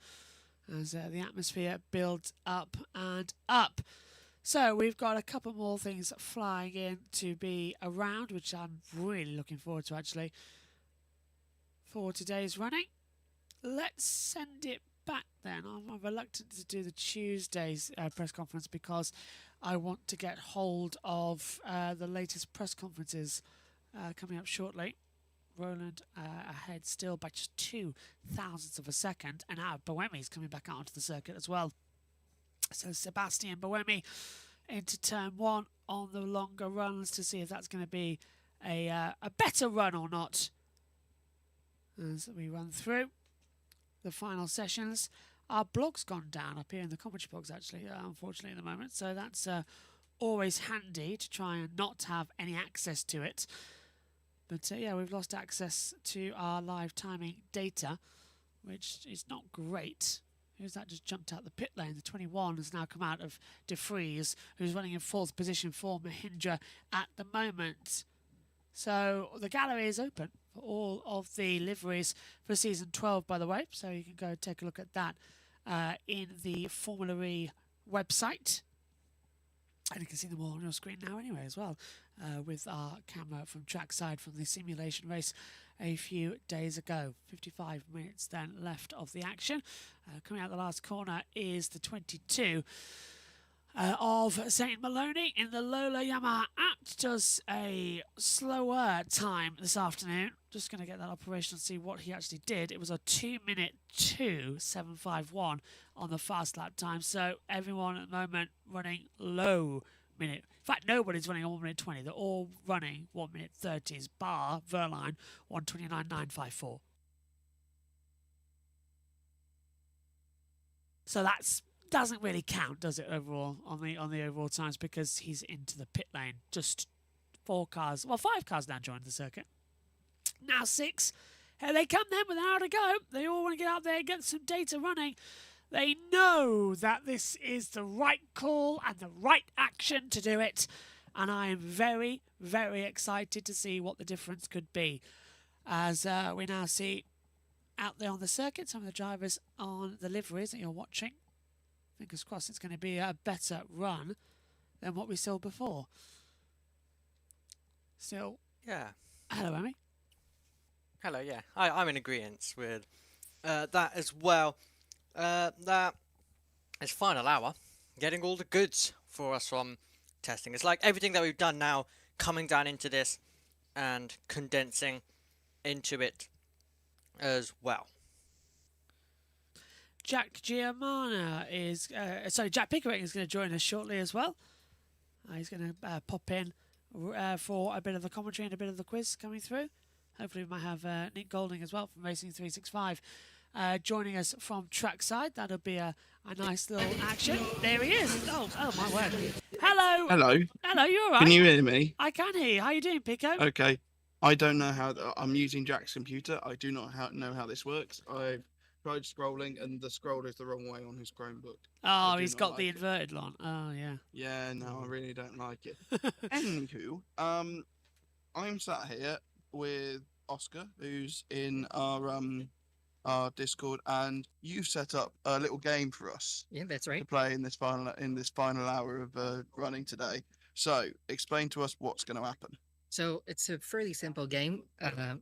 as the atmosphere builds up and up. So we've got a couple more things flying in to be around, which I'm really looking forward to actually for today's running. Let's send it back then. I'm reluctant to do the Tuesday's press conference because I want to get hold of the latest press conferences coming up shortly. Roland ahead still by just 0.02 of a second, and now Buemi's coming back out onto the circuit as well. So Sebastian Buemi into turn 1 on the longer runs to see if that's going to be a better run or not as we run through the final sessions. our blog's gone down up here in the commentary box, actually, unfortunately, at the moment. So that's always handy to try and not have any access to it. But yeah, we've lost access to our live timing data, which is not great. Who's that just jumped out the pit lane? The 21 has now come out of De Vries, who's running in fourth position for Mahindra at the moment. So the gallery is open for all of the liveries for season 12, by the way. So you can go take a look at that in the Formula E website. And you can see them all on your screen now anyway as well, with our camera from trackside from the simulation race a few days ago. 55 minutes then left of the action. Coming out the last corner is the 22 of St. Maloney in the Lola Yamaha app. Does a slower time this afternoon. Just going to get that operation and see what he actually did. It was a 2-minute 2:751 on the fast lap time. So everyone at the moment running low minute. In fact, nobody's running a 1 minute 20. They're all running 1 minute 30s, bar Verline 1:29.954. So that's doesn't really count, does it, overall on the overall times, because he's into the pit lane. Just 5 cars now joined the circuit. Now 6. Here they come then with an hour to go. They all want to get out there and get some data running. They know that this is the right call and the right action to do it. And I am very, very excited to see what the difference could be. As we now see out there on the circuit, some of the drivers on the liveries that you're watching. Fingers crossed it's going to be a better run than what we saw before. Still, yeah. Hello, Amy. Hello, yeah. I'm in agreement with that as well. That is final hour, getting all the goods for us from testing. It's like everything that we've done now coming down into this and condensing into it as well. Jack Giamana is... Jack Pickering is going to join us shortly as well. He's going to pop in for a bit of the commentary and a bit of the quiz coming through. Hopefully we might have Nick Golding as well from Racing 365 joining us from trackside. That'll be a nice little action. There he is. Oh my word. Hello. Hello, you all right? Can you hear me? I can hear you. How you doing, Pico? Okay. I don't know how... I'm using Jack's computer. I do not know how this works. I've tried scrolling, and the scroll is the wrong way on his Chromebook. Oh, he's got the inverted one. Oh, yeah. Yeah, no, I really don't like it. Anywho, I'm sat here with Oscar, who's in our Discord, and you've set up a little game for us. Yeah, that's right. To play in this final hour of running today. So, explain to us what's going to happen. So it's a fairly simple game.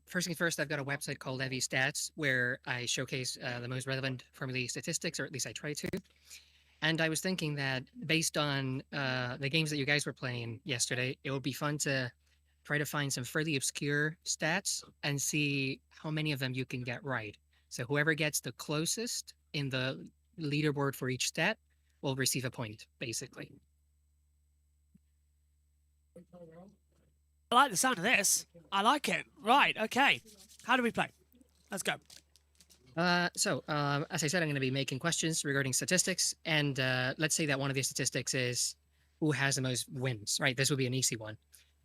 First thing first, I've got a website called FEZ Stats where I showcase the most relevant Formula E statistics, or at least I try to. And I was thinking that based on the games that you guys were playing yesterday, it would be fun to try to find some fairly obscure stats and see how many of them you can get right. So whoever gets the closest in the leaderboard for each stat will receive a point, basically. I like the sound of this. I like it. Right, okay. How do we play? Let's go. As I said, I'm going to be making questions regarding statistics. And let's say that one of the statistics is who has the most wins, right? This would be an easy one.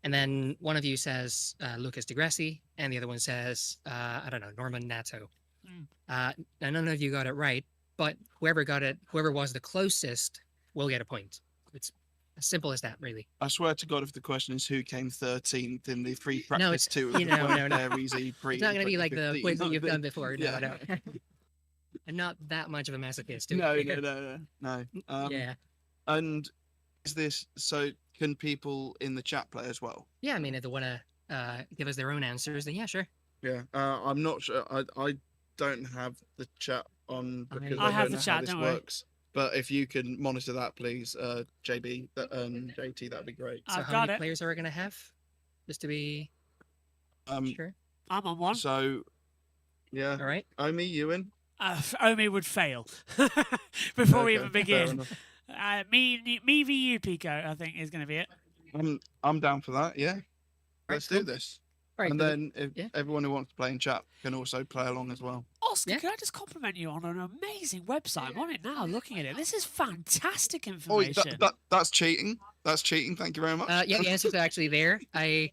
And then one of you says Lucas Di Grassi, and the other one says, I don't know, Norman Nato. Now, none of you got it right, but whoever was the closest will get a point. It's as simple as that, really. I swear to God, if the question is who came 13th in the free practice No, it's, two, no. It's not going to be like the quiz that you've done before. No, no. I'm not that much of a masochist. No. Yeah. And is this so? Can people in the chat play as well? Yeah, I mean, if they want to give us their own answers, then yeah, sure. Yeah, I'm not sure. I don't have the chat on because I have don't the know chat. how this Don't works. But if you can monitor that, please, JB, JT, that'd be great. So how many players are we going to have? Just to be sure. I'm on one. So, yeah. All right. Omi, you in? Omi would fail before we even Fair begin. enough. Me v you, Pico, I think is going to be it. I'm down for that. Yeah. Let's do this. Right, and then if everyone who wants to play in chat can also play along as well. Oscar, can I just compliment you on an amazing website? I'm on it now, looking at it. This is fantastic Oh, information. that's cheating. That's cheating. Thank you very much. Yeah, the answers are actually there. I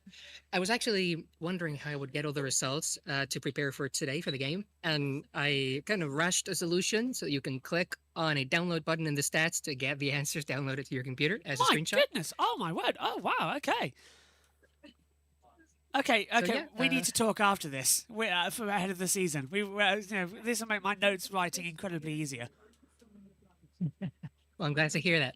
was actually wondering how I would get all the results to prepare for today for the game, and I kind of rushed a solution so you can click on a download button in the stats to get the answers downloaded to your computer as a My screenshot. goodness! Oh my word! Oh wow! Okay. Okay. So, yeah, we need to talk after this. We for ahead of the season. This will make my notes writing incredibly easier. Well, I'm glad to hear that.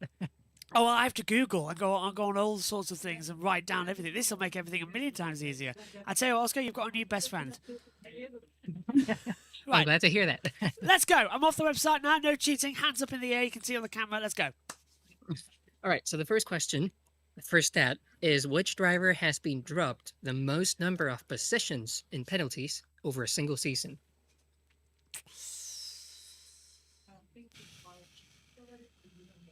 Oh, well, I have to Google and go on all sorts of things and write down everything. This will make everything a million times easier. I tell you what, Oscar, you've got a new best friend. I'm glad to hear that. Let's go. I'm off the website now. No cheating. Hands up in the air. You can see on the camera. Let's go. All right, so the first question, the first stat, is which driver has been dropped the most number of positions in penalties over a single season?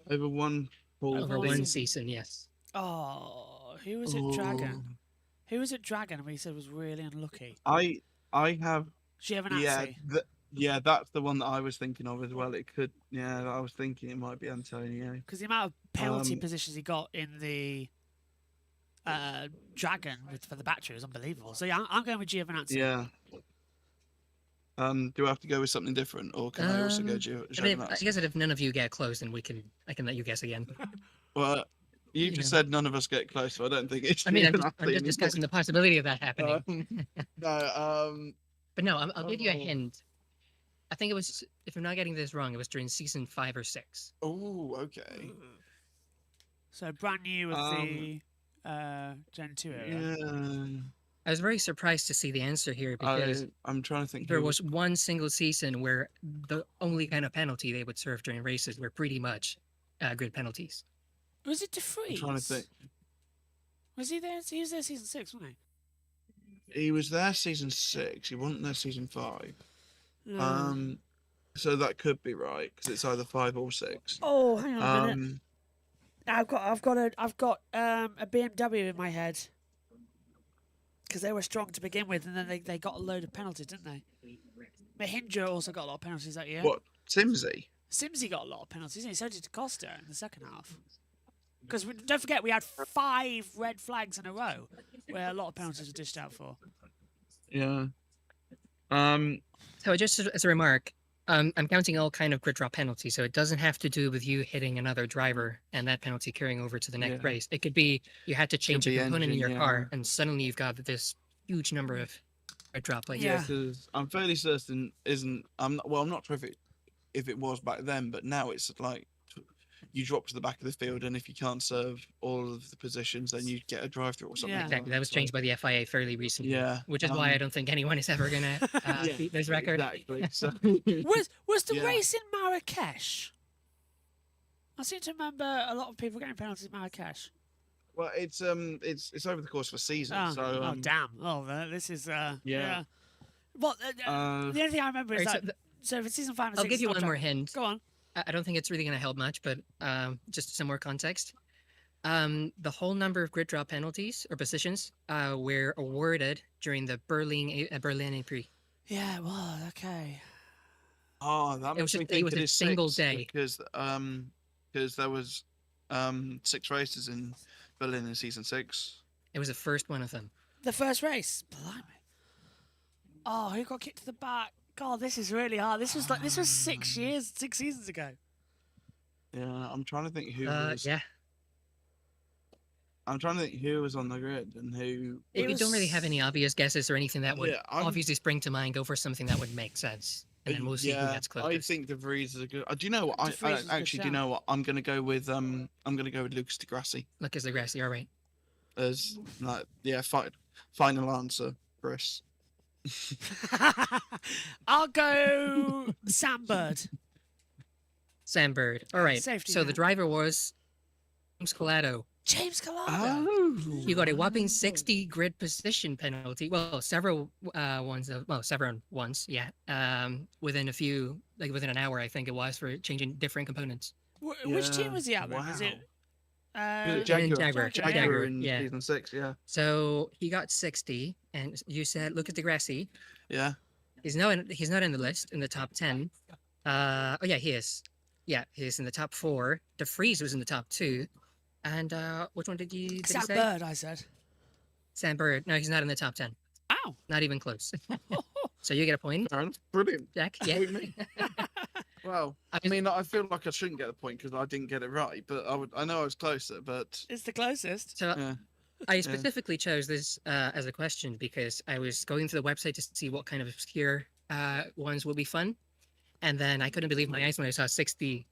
Over one Over one season, yes. Oh, who was it, Dragon? Who was it, Dragon? And we said was really unlucky. I have. Giovinazzi. Yeah, that's the one that I was thinking of as well. It could. Yeah, I was thinking it might be Antonio. Because the amount of penalty positions he got in the Dragon for the battery was unbelievable. So yeah, I'm going with Giovinazzi. Yeah. Do I have to go with something different, or can I also go Giovinazzi? I guess that if none of you get close, then I can let you guess again. Well, you just said none of us get close, so I don't think it's. I mean, I'm just discussing the possibility of that happening. But no, I'll give you a hint. I think it was, if I'm not getting this wrong, it was during season 5 or 6. Oh, okay. So brand new with the Gen 2 era. Yeah. I was very surprised to see the answer here because I'm trying to think. There was one single season where the only kind of penalty they would serve during races were pretty much grid penalties. Was it DeFreeze? I'm trying to think. Was he there? He was there season 6, wasn't he? He was there season 6. He wasn't there season 5. No. So that could be right because it's either 5 or 6. Oh, hang on a minute. I've got a BMW in my head because they were strong to begin with, and then they got a load of penalties, didn't they? Mahindra also got a lot of penalties that year. What, Simsy? Simsy got a lot of penalties, didn't he? So did Costa in the second half. Because don't forget, we had 5 red flags in a row where a lot of penalties were dished out for. Yeah. So just as a remark, I'm counting all kind of grid drop penalties, so it doesn't have to do with you hitting another driver and that penalty carrying over to the next race. It could be you had to change a component in your car, and suddenly you've got this huge number of grid drop. Because I'm fairly certain I'm not sure if it was back then, but now it's like you drop to the back of the field, and if you can't serve all of the positions, then you get a drive through or something. Yeah, exactly. That was changed by the FIA fairly recently. Yeah, which is why I don't think anyone is ever gonna beat this record. Exactly. So. was the race in Marrakesh? I seem to remember a lot of people getting penalties at Marrakesh. Well, it's over the course of a season. Oh damn! Oh, this is yeah. Well, the only thing I remember is that. So for season 5 and 6, I'll give you one more hint. Go on. I don't think it's really going to help much, but just some more context. The whole number of grid drop penalties or positions were awarded during the Berlin Prix. Yeah, well, okay. Oh, that makes me think it was a single day because there was 6 races in Berlin in season 6. It was the first one of them. The first race, blimey. Oh, who got kicked to the back? God, this is really hard. This was 6 seasons ago. Yeah, I'm trying to think who was. Yeah. I'm trying to think who was on the grid and who. If you don't really have any obvious guesses or anything that would obviously spring to mind, go for something that would make sense, and then we'll see who gets closest. I think De Vries is a good. Do you know what? Do you know what? I'm gonna go with Lucas Di Grassi. Lucas Di Grassi, all right. As final answer, Chris. I'll go Sam Bird. Sam Bird. All right. Safety so man. The driver was James Collado. James Collado. Oh. You got a whopping 60 grid position penalty. Well, several ones. Yeah. Within a few, within an hour, I think it was, for changing different components. Which team was he at? Wow. Was it? Jaguar in season 6, yeah. So he got 60, and you said Lucas Di Grassi. Yeah. He's not in the list in the top 10. Oh yeah, he is. Yeah, he's in the top 4. De Vries was in the top 2. And which one did he Sam say? Bird, I said. Sam Bird. No, he's not in the top 10. Ow! Not even close. So you get a point. Brilliant. Jack, yeah. Point me. Well, I mean, I feel like I shouldn't get a point because I didn't get it right, but I know I was closer, but it's the closest. So yeah. I specifically chose this as a question because I was going to the website to see what kind of obscure ones would be fun, and then I couldn't believe my eyes when I saw 60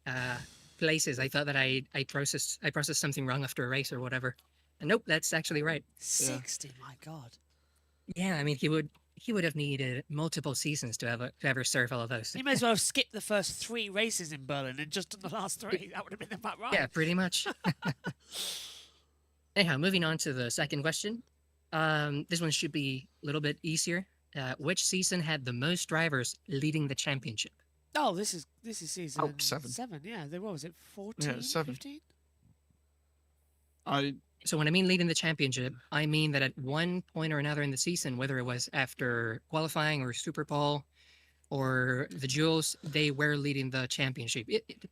places. I thought that I processed something wrong after a race or whatever. And nope, that's actually right. 60, my God. Yeah, I mean he would have needed multiple seasons to ever serve all of those. You may as well have skipped the first 3 races in Berlin and just done the last 3. That would have been about right. Yeah, pretty much. Anyhow, moving on to the second question. This one should be a little bit easier. Which season had the most drivers leading the championship? Oh, this is season 7. 7. Yeah, what was it? 14? Yeah, 7. 15? So when I mean leading the championship, I mean that at one point or another in the season, whether it was after qualifying or Super Bowl or the Duels, they were leading the championship,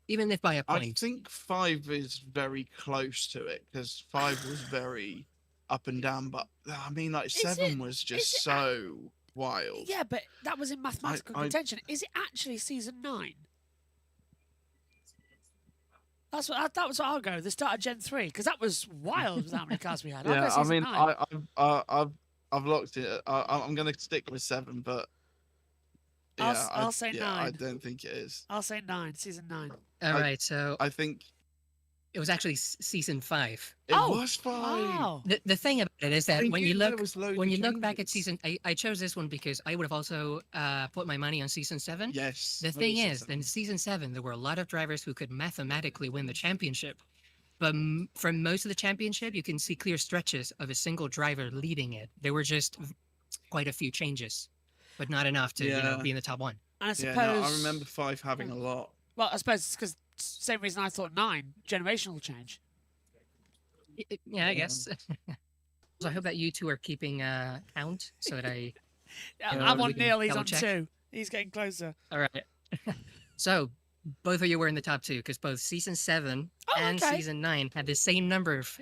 even if by a point. I think 5 is very close to it because 5 was very up and down, but I mean, like 7 was just so wild. Yeah, but that was in mathematical contention. Is it actually season 9? That was what I'll go. The start of Gen 3, because that was wild with how many cars we had. I'll go Yeah, I season mean, 9. I've looked it. I'm going to stick with 7, but yeah, I'll say 9. I don't think it is. I'll say 9. Season 9. All right, so I think it was actually season 5. It was 5. Wow. The thing about it is that when you look back at changes. season, I chose this one because I would have also put my money on season 7. Yes. The thing is, in season 7, there were a lot of drivers who could mathematically win the championship, but from most of the championship, you can see clear stretches of a single driver leading it. There were just quite a few changes, but not enough to be in the top 1. And I suppose. Yeah, no, I remember 5 having a lot. Well, I suppose it's because same reason I thought 9, generational change. Yeah, I guess. So I hope that you two are keeping count so that I. I'm on Neil. He's on double-check. 2. He's getting closer. All right. So both of you were in the top 2 because both season 7 and okay. season 9 had the same number of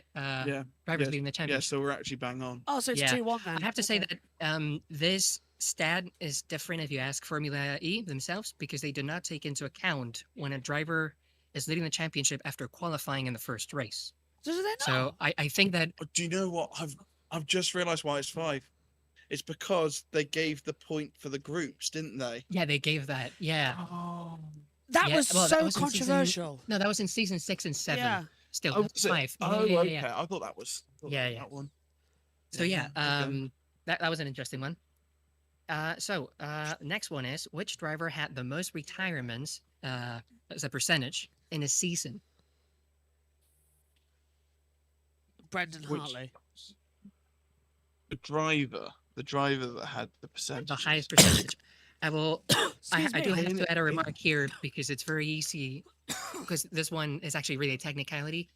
drivers leading the Yeah, championship. so we're actually bang on. Oh, so it's 2-1 then. I have to say that this stat is different if you ask Formula E themselves because they do not take into account when a driver is leading the championship after qualifying in the first race. So I think that. Do you know what? I've just realised why it's 5. It's because they gave the point for the groups, didn't they? Yeah, they gave that. Yeah. Oh. That was well, so was in controversial. No, that was in season 6 and 7. Yeah. Still, Oh, that's was it? 5. Oh, yeah, okay. yeah. I thought that was. That one. So yeah, that was an interesting one. So next one is which driver had the most retirements as a percentage in a season? Brendan Hartley. The driver that had the percentage. The highest percentage. I will. I Excuse do me. have to add a remark here because it's very easy. Because this one is actually really a technicality.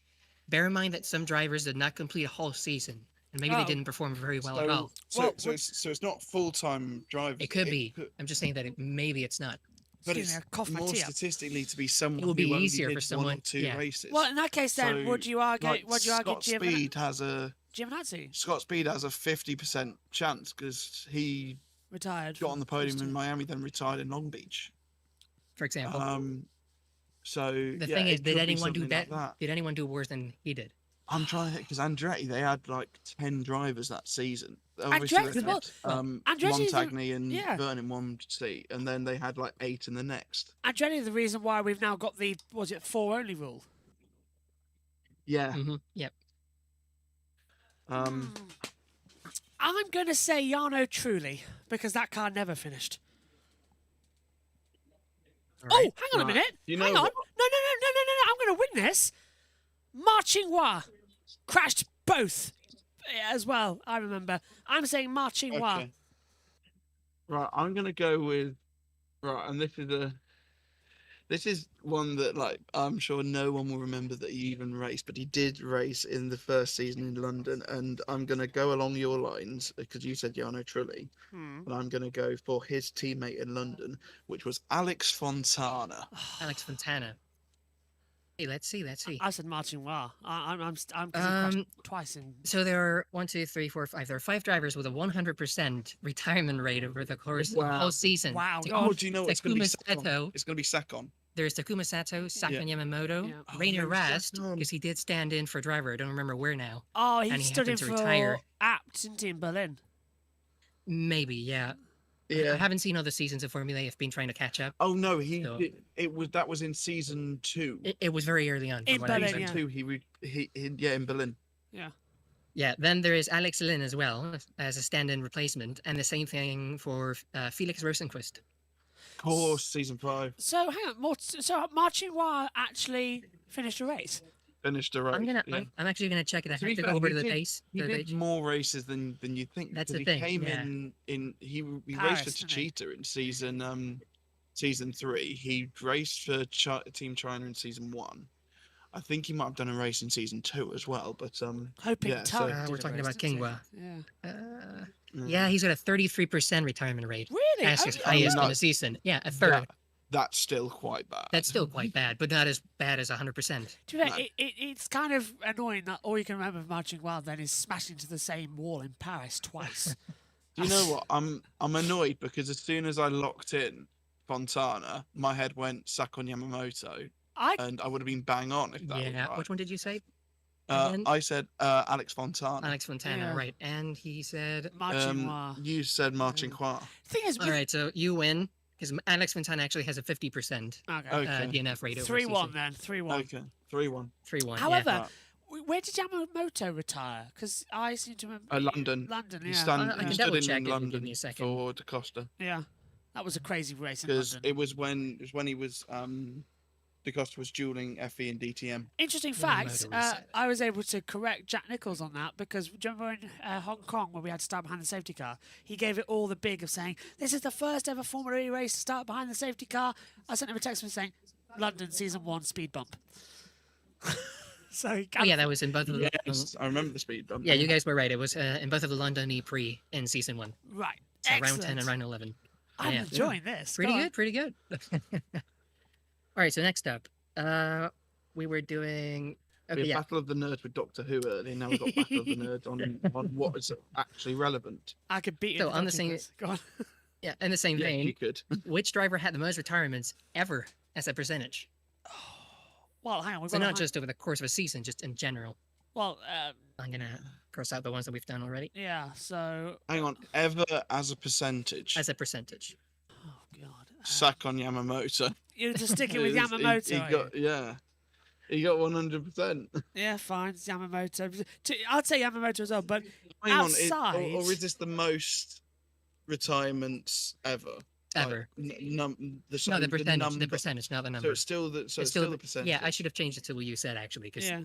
Bear in mind that some drivers did not complete a whole season, and maybe they didn't perform very well at all. So it's not full-time drivers. It could be. I'm just saying that maybe it's not. But Excuse it's me, I coughed my more tea up. statistically to be someone It would be who only easier did for someone- 1 or 2 yeah. races. Well, in that case, then, would you argue? like, Would you argue Scott Speed has a Giovinazzi Scott Speed has a 50% chance because he retired? got on the podium in Miami, then retired in Long Beach. For example. So The yeah, thing is, it did could be anyone do something like that? Did anyone do worse than he did? I'm trying to think because Andretti they had like 10 drivers that season. Andretti, they well, had, Andretti's the- Montagny and yeah. Byrne in one seat, and then they had like 8 in the next. And generally, the reason why we've now got the 4 only rule. Yeah. Yep. I'm going to say Jarno Trulli because that car never finished. Oh, hang on a Right. minute. You Hang know on. what? No. I'm going to win this. Marchinois crashed both as well. I remember. I'm saying Marchinois. Okay. Right, I'm gonna go with and this This is one that, like, I'm sure no one will remember that he even raced, but he did race in the first season in London. And I'm going to go along your lines because you said Jarno Trulli, and I'm going to go for his teammate in London, which was Alex Fontana. Alex Fontana. Hey, let's see. I said Martin Wa. I'm because he crashed twice in. So there are 1, 2, 3, 4, 5. There are 5 drivers with a 100% retirement rate over the course of the whole season. Wow. Oh, do you know what's going to be Takuma Sakon? Sato. It's going to be Sakon. There's Takuma Sato, Sakon Yamamoto, Yeah. Rainer no, Rast, Sakon. because he did stand in for driver. I don't remember where now. Oh, And he he stood in happened for to retire. Abt, didn't he, in Berlin? Maybe, yeah. Yeah. I haven't seen other seasons of Formula E. I've been trying to catch up. Oh no, he So- did, that was in season 2. It was very early on. from In what I Berlin, remember. Season 2, he in Berlin. Yeah. Yeah, then there is Alex Lynn as well as a stand-in replacement, and the same thing for Felix Rosenquist. Of course, season 5 So hang on, so Martin Wa actually finished a race. finished the race. I'm actually gonna check it. I To have be to fair, go over he to the did- base. He to the did page. more races than you think. That's because the he thing, came yeah. he Paris, raced for didn't he? Techeetah in season 3. He raced for Team China in season 1. I think he might have done a race in season 2 as well. But Hoping yeah, Tug so, did we're a talking race, about didn't he? Kingwa. Yeah. Yeah, he's got a 33% retirement rate. Really? That's his Only highest in that- a season. Yeah, a third. that's still quite bad. That's still quite bad, but not as bad as 100%. To be fair, it's kind of annoying that all you can remember of Marching Wild then is smashing into the same wall in Paris twice. Do you know what? I'm annoyed because as soon as I locked in Fontana, my head went Sakon Yamamoto, and I would have been bang on if that was Yeah, right. which one did you say? again? I said Alex Fontana. Alex Fontana, Yeah. right. And he said... You said Martin Qua. Thing is, All right, so you win, because Alex Fontana actually has a 50% Okay. DNF rate over 3-1 then, 3-1. Okay, 3-1. 3-1, However, where did Yamamoto retire? Because I seem to remember... London. London, He yeah. He stood in London for Da Costa. Yeah, that was a crazy race in Because London. it was when he was Da Costa was dueling FE and DTM. Interesting fact, I was able to correct Jack Nichols on that because do you remember in Hong Kong when we had to start behind the safety car? He gave it all the big of saying, this is the first ever Formula E race to start behind the safety car. I sent him a text saying, London Season 1 speed bump. So he Oh, yeah, that was in both of the... Yes, I remember the speed bump. Yeah, you guys were right. It was in both of the London E-Prix in Season 1. Right. So round 10 Excellent. and round 11. I'm Yeah. enjoying this. Pretty Go on. good, pretty good. All right, so next up, we were doing... We Okay, had yeah. Battle of the Nerds with Doctor Who earlier. Now we've got Battle of the Nerds on what is actually relevant. I could beat So you. on the same... Go on. Yeah, in the same Yeah, vein, you could. which driver had the most retirements ever as a percentage? Well, hang on. We've So got not just over the course of a season, just in general. Well, I'm going to cross out the ones that we've done already. yeah, so... Hang on, ever as a percentage. As a percentage. Sakon Yamamoto. You're just sticking with He Yamamoto, are got, yeah. He got 100%. Yeah, fine. It's Yamamoto. I'd say Yamamoto as well, but Hang on, outside... or is this the most retirements ever? Ever. Like, No, the the percentage, number. the percentage, not the number. So it's still the percentage. Yeah, I should have changed it to what you said actually, because Yeah.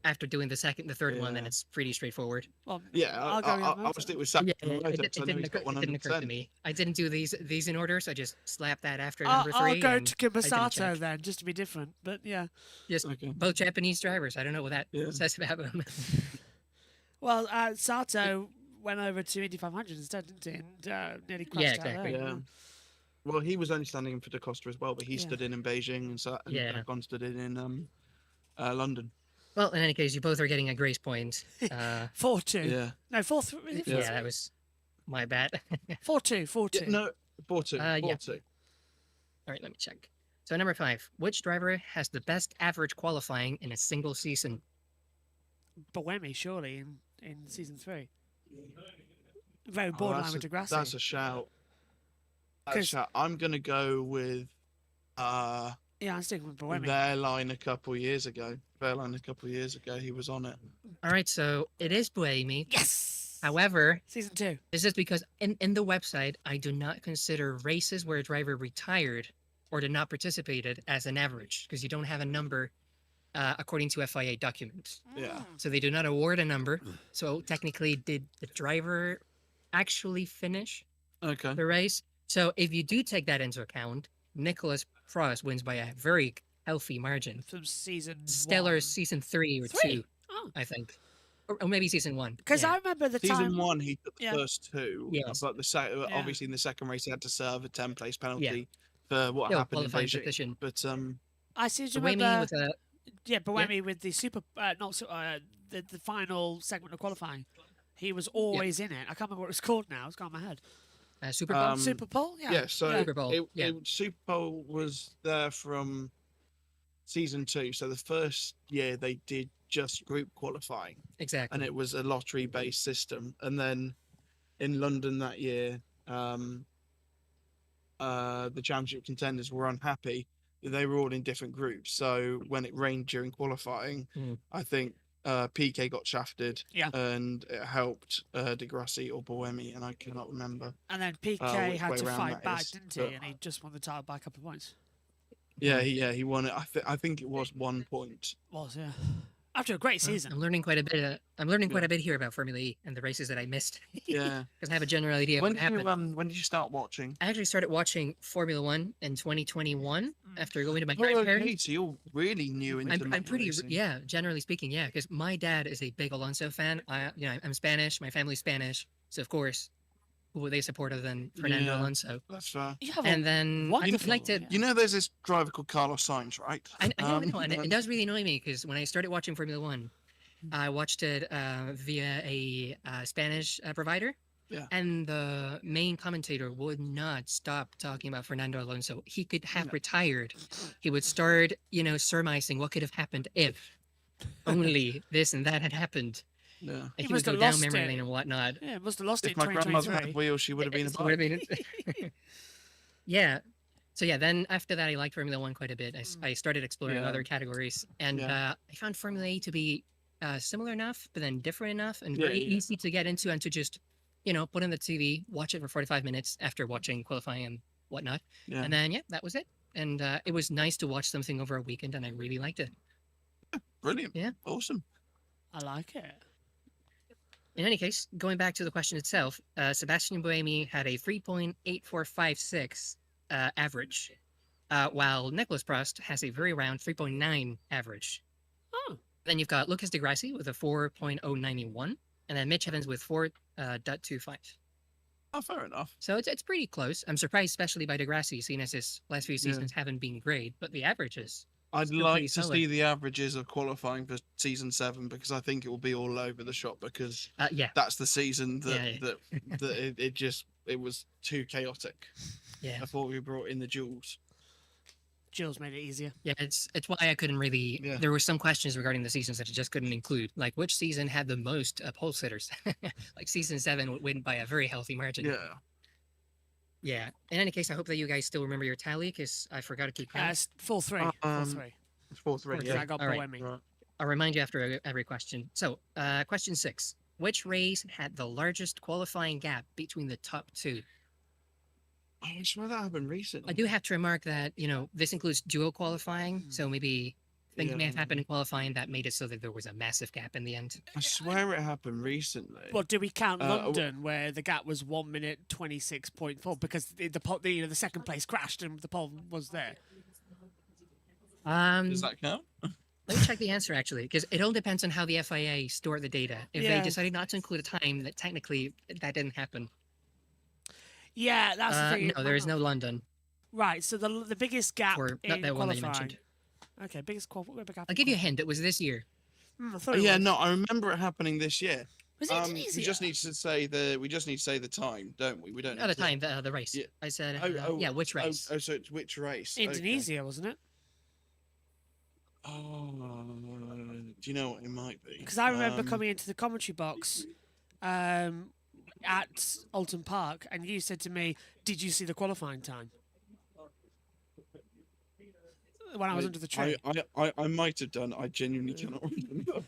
after doing the third one, then Yeah. it's pretty straightforward. Well, Yeah, I'll stick with Sakon Yeah, Yamamoto. it 'cause I know didn't he's got occur to 100%. me. I didn't do these in order, so I just slapped that after I'll number 3. go and to I didn't Kibasato check. then, just to be different. But yeah. Just both Japanese drivers. I don't know what that says about them. Well, Sato went over to Indy 500 instead, didn't he? And nearly crashed Yeah, out exactly. there. Yeah. Well, he was only standing in for Da Costa as well, but he Yeah. stood in Beijing and Yeah. Ocon stood in London. Well, in any case, you both are getting a grace point. 4-2. Yeah. No, 4-3. Yeah, that was my bad. 4-2. 4-2. No, 4-2. Yeah. 4-2. All right, let me check. So number 5, which driver has the best average qualifying in a single season? Buemi, surely, in season 3. Very Oh, borderline with Degrassi. That's a shout. That's a 'Cause- shout. I'm gonna go with Yeah, I'm sticking with Buemi. their line a couple years ago. He was on it. All right, so it is Buemi. Yes. However, Season 2. this is because in the website, I do not consider races where a driver retired or did not participated as an average because you don't have a number according to FIA documents. Yeah. So they do not award a number. So technically, did the driver actually finish Okay. the race? So if you do take that into account, Nicholas Frost wins by a very healthy margin. From season Stellar one. season 3 or Three? 2, Oh. I think. Or maybe season 1. Because yeah. I remember the Season time. 1, he took the Yeah. first 2, Yes. but Yeah. obviously in the second race he had to serve a 10-place penalty Yeah. for what Yeah, happened in qualifying Beijing. position. But I seem to Buemi remember. with a Yeah, Buemi with the super, the final segment of qualifying. He was always in it. I can't remember what it's called now. It's gone in my head. Super Bowl. Super Bowl. Yeah. yeah, so Super Bowl, Super Bowl was there from season 2. So the first year they did just group qualifying, Exactly. and it was a lottery-based system. And then in London that year, the championship contenders were unhappy. They were all in different groups. So when it rained during qualifying, I think PK got shafted, and it helped Degrassi or Buemi, and I cannot remember. And then PK which had way to round fight that back, is, didn't he? but- And he just won the title by a couple of points. Yeah, he won it. I think it was 1 point. Yeah. After a great season. I'm learning quite a bit. I'm learning quite a bit here about Formula E and the races that I missed. Yeah. Because I have a general idea of When what happened. did you start watching? I actually started watching Formula 1 in 2021 after going to my Oh, okay, grandparents. so you're really new into I'm pretty, racing. yeah, generally speaking, yeah, because my dad is a big Alonso fan. I'm Spanish, my family's Spanish, so of course, who would they support other than Fernando Yeah, Alonso? That's fair. And then I like to. You know, there's this driver called Carlos Sainz, right? I know, and it does really annoy me because when I started watching Formula 1, I watched it via a Spanish provider. Yeah. And the main commentator would not stop talking about Fernando Alonso. He could have retired. He would start, surmising what could have happened if only this and that had happened. Yeah. And He he would must go have down lost memory it. lane and whatnot. Yeah, must have lost it If in my grandmother 2023. had wheels, she would have been a It would have bike. been yeah. So yeah, then after that, I liked Formula 1 quite a bit. I started exploring Yeah. other categories, and I found Formula E to be similar enough, but then different enough, and Yeah, very yeah. easy to get into, and to just, put on the TV, watch it for 45 minutes after watching qualifying and whatnot, Yeah. and then that was it. And it was nice to watch something over a weekend, and I really liked it. Brilliant. Yeah. Awesome. I like it. In any case, going back to the question itself, Sebastian Buemi had a 3.8456 average, while Nicholas Prost has a very round 3.9 average. Oh. Then you've got Lucas de Grassi with a 4.091, and then Mitch Evans with 4.25. Oh, fair enough. So it's pretty close. I'm surprised, especially by de Grassi, seeing as his last few seasons haven't been great, but the averages. I'd still like pretty to solid. see the averages of qualifying for season 7 because I think it will be all over the shop because that's the season that it was too chaotic. Yeah. Before we brought in the jewels. Jules made it easier. Yeah, it's why I couldn't really. Yeah. There were some questions regarding the seasons that I just couldn't include. Like, which season had the most pole sitters? Like season 7 would win by a very healthy margin. Yeah. Yeah. In any case, I hope that you guys still remember your tally because I forgot to keep count. It's 4-3. 4-3. 4-3. Yeah, I got All right. Buemi. I'll remind you after every question. So, question 6: which race had the largest qualifying gap between the top 2? I swear that happened recently. I do have to remark that this includes duo qualifying, so maybe things may have happened in qualifying that made it so that there was a massive gap in the end. I swear it happened recently. Well, do we count London, where the gap was 1 minute 26.4 because the second place crashed and the pole was there? Does that count? Let me check the answer actually, because it all depends on how the FIA store the data. If they decided not to include a time, that technically that didn't happen. Yeah, that's the thing. No, there is no London. Right, so the biggest gap Or in not that one that you qualifying. mentioned. Okay, biggest gap. I'll give you a hint. It was this year. I thought it Yeah, was. no, I remember it happening this year. Was it We Indonesia? just need to say the time, don't we? We don't. No, the need to- time, the race. Yeah. I said, Oh, which race? Oh, so it's which race? Okay. Indonesia, wasn't it? Oh, do you know what it might be? Because I remember coming into the commentary box at Alton Park, and you said to me, "Did you see the qualifying time?" When I was under the tree. I might have done. I genuinely cannot remember.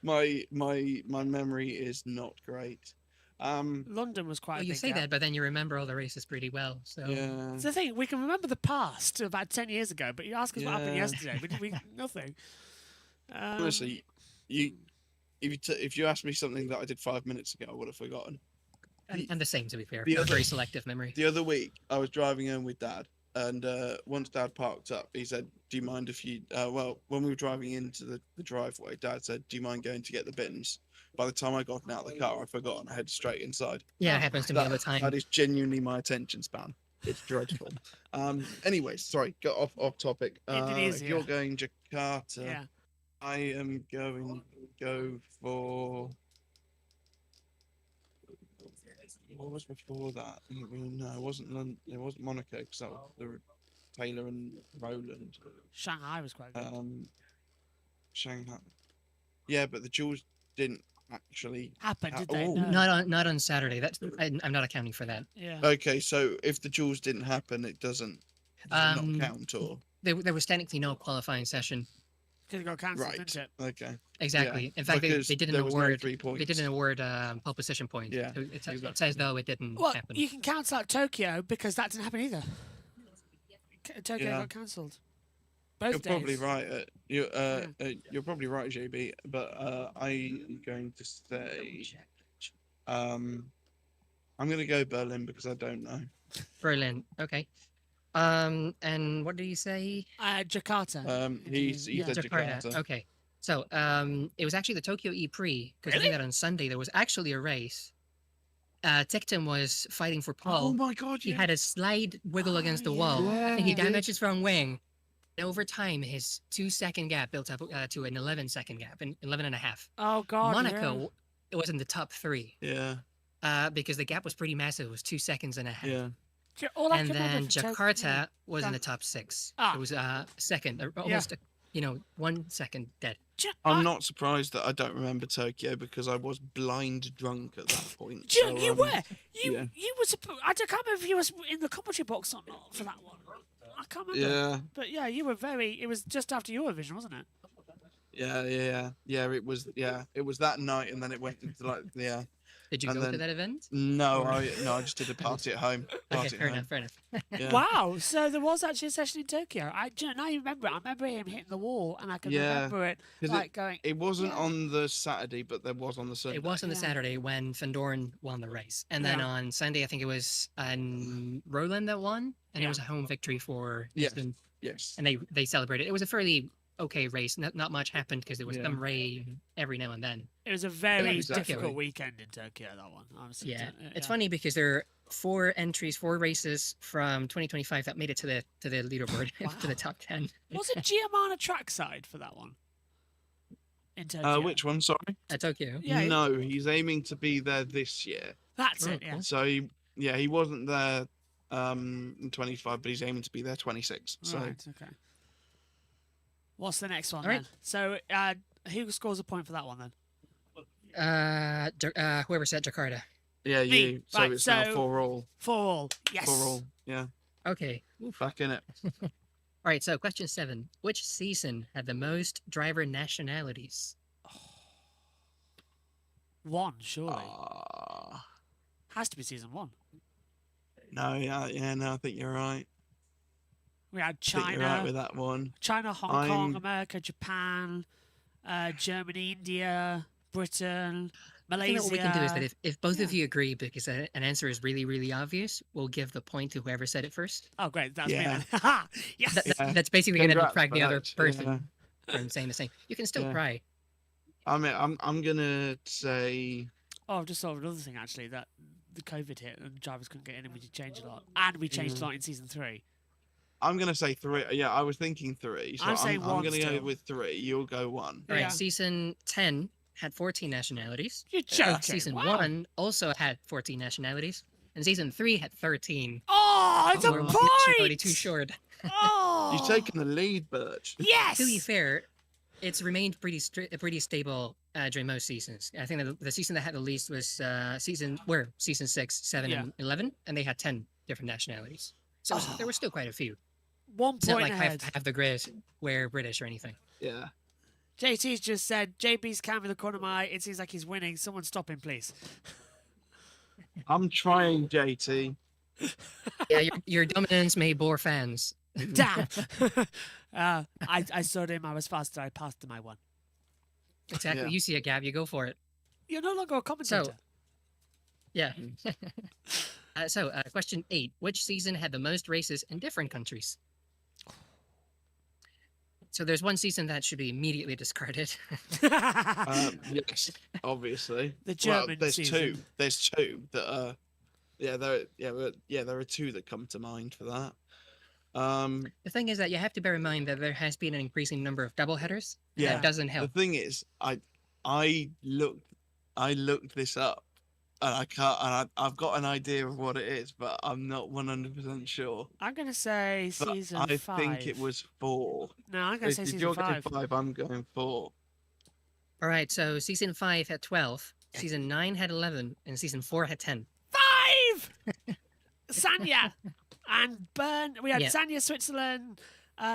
My memory is not great. London was quite. Well, a you big say gap. that, but then you remember all the races pretty well. So Yeah. It's the thing, we can remember the past to about 10 years ago, but you ask us what happened Yeah. yesterday, we nothing. Honestly, if you asked me something that I did 5 minutes ago, I would have forgotten. and the same, to be fair. The A other- very selective memory. The other week, I was driving home with Dad, And once Dad parked up, he said, "Do you mind if you?" Well, when we were driving into the driveway, Dad said, "Do you mind going to get the bins?" By the time I got out of the car, I forgot and I headed straight inside. Yeah, it happens to me all the time. That is genuinely my attention span. It's dreadful. Anyways, sorry, got off topic. If you're going Jakarta, I am going to go for. What was before that? No, it wasn't London. It wasn't Monaco because that was Taylor and Roland. Shanghai was quite good. Shanghai. Yeah, but the Jewels didn't actually happen, did they? Oh. No. Not on Saturday. I'm not accounting for that. Yeah. Okay, so if the Jewels didn't happen, it doesn't not count, or there was technically no qualifying session. Because it got cancelled, right? didn't it? Okay. Exactly. Yeah, In fact, they didn't there was no award 3 points. they didn't award pole position points. Yeah, So it's as though it didn't Well, happen. you can cancel out Tokyo because that didn't happen either. Tokyo Yeah. got cancelled. Both You're days. probably right. You're probably right, JB. But I am going to say, I'm going to go Berlin because I don't know. Berlin. Okay. And what did you say? Jakarta. He said Jakarta. Okay. So it was actually the Tokyo E-Prix because I think that on Sunday there was actually a race. Tecton was fighting for pole. Oh my God! He had a slight wiggle against the wall. I think he damaged his front wing. And over time, his 2-second gap built up to an 11-second gap, an 11 and a half. Oh God! Monaco, it was in the top 3. Yeah. Because the gap was pretty massive. It was 2 seconds and a half. Yeah. And then Jakarta was in the top 6. It was second, almost 1 second dead. I'm not surprised that I don't remember Tokyo because I was blind drunk at that point. You were. You was. I can't remember if you was in the commentary box or not for that one. I can't remember. Yeah. But yeah, you were very. It was just after Eurovision, wasn't it? Yeah. It was. Yeah, it was that night, and then it went into Did you go to that event? No, I just did a party at home. Okay, fair enough. Yeah. Wow, so there was actually a session in Tokyo. Now you remember it. I remember him hitting the wall, and I can remember it 'Cause going. It wasn't on the Saturday, but there was on the Sunday. It was on the Saturday when Van Doorn won the race. And then on Sunday, I think it was Roland that won, and it was a home victory for Easton. Yes. And they celebrated. It was a fairly okay race. Not much happened because there was some rain every now and then. It was a very difficult weekend in Tokyo, that one. Honestly. Yeah. It's funny because there are 4 races from 2025 that made it to the leaderboard, to the top 10. Was it Giamana trackside for that one? In Tokyo. Which one? Sorry. At Tokyo. Yeah. No, he's aiming to be there this year. That's it. Yeah. So he wasn't there in 25, but he's aiming to be there 26. So. Right. Okay. What's the next one All right. then? So who scores a point for that one then? Whoever said Jakarta. Yeah, Me. you. So Right, it's now so- 4 all. 4 all. Yes. 4 all. Yeah. Okay. Back in it. All right. So question 7: which season had the most driver nationalities? 1, surely. Has to be season 1. No, no, I think you're right. We had I think China. you're right with that one. China, Hong Kong, America, Japan, Germany, India, Britain, I Malaysia. think what we can do is that if both of you agree, because an answer is really, really obvious, we'll give the point to whoever said it first. Oh, great. That's Yeah. me then. Yes. That's basically going to Congrats detract for the other that, person from saying the same. You can still Yeah. try. I mean, I'm gonna say. Oh, I've just thought of another thing actually, that the COVID hit and drivers couldn't get in and we did change a lot. And we changed a lot in season 3. I'm gonna say 3. Yeah, I was thinking 3. So I'm saying I'm 1 gonna go still. with 3. You'll go 1. All right, season 10 had 14 nationalities. You're joking. Season Wow. 1 also had 14 nationalities. And season 3 had 13. Oh, it's a We're point! already too short. Oh. You've taken the lead, Birch. Yes. To be fair, it's remained pretty stable during most seasons. I think that the season that had the least was season 6, 7, Yeah. and 11, and they had 10 different nationalities. So there were still quite a few. 1 It's not point like ahead. half the grid were British or anything. Yeah. JT's just said, JB's camera in the corner of my eye. It seems like he's winning. Someone stop him, please. I'm trying, JT. Yeah, your dominance may bore fans. Damn. I saw him. I was faster. I passed to my 1. Exactly. Yeah. You see a gap, you go for it. You're no longer a commentator. So, yeah. Question 8. Which season had the most races in different countries? So there's one season that should be immediately discarded. Yes, obviously. The German there's season. two. There's two that are. There are two that come to mind for that. The thing is that you have to bear in mind that there has been an increasing number of doubleheaders. Yeah, That doesn't help. The thing is, I looked this up, and I can't. And I've got an idea of what it is, but I'm not 100% sure. I'm going to say But season I 5. think it was 4. No, I'm going to say If season you're 5. going 5, I'm going 4. All right, so season 5 had 12, season 9 had 11, and season 4 had 10. 5! Sanya and Bern. We had Yeah. Sanya, Switzerland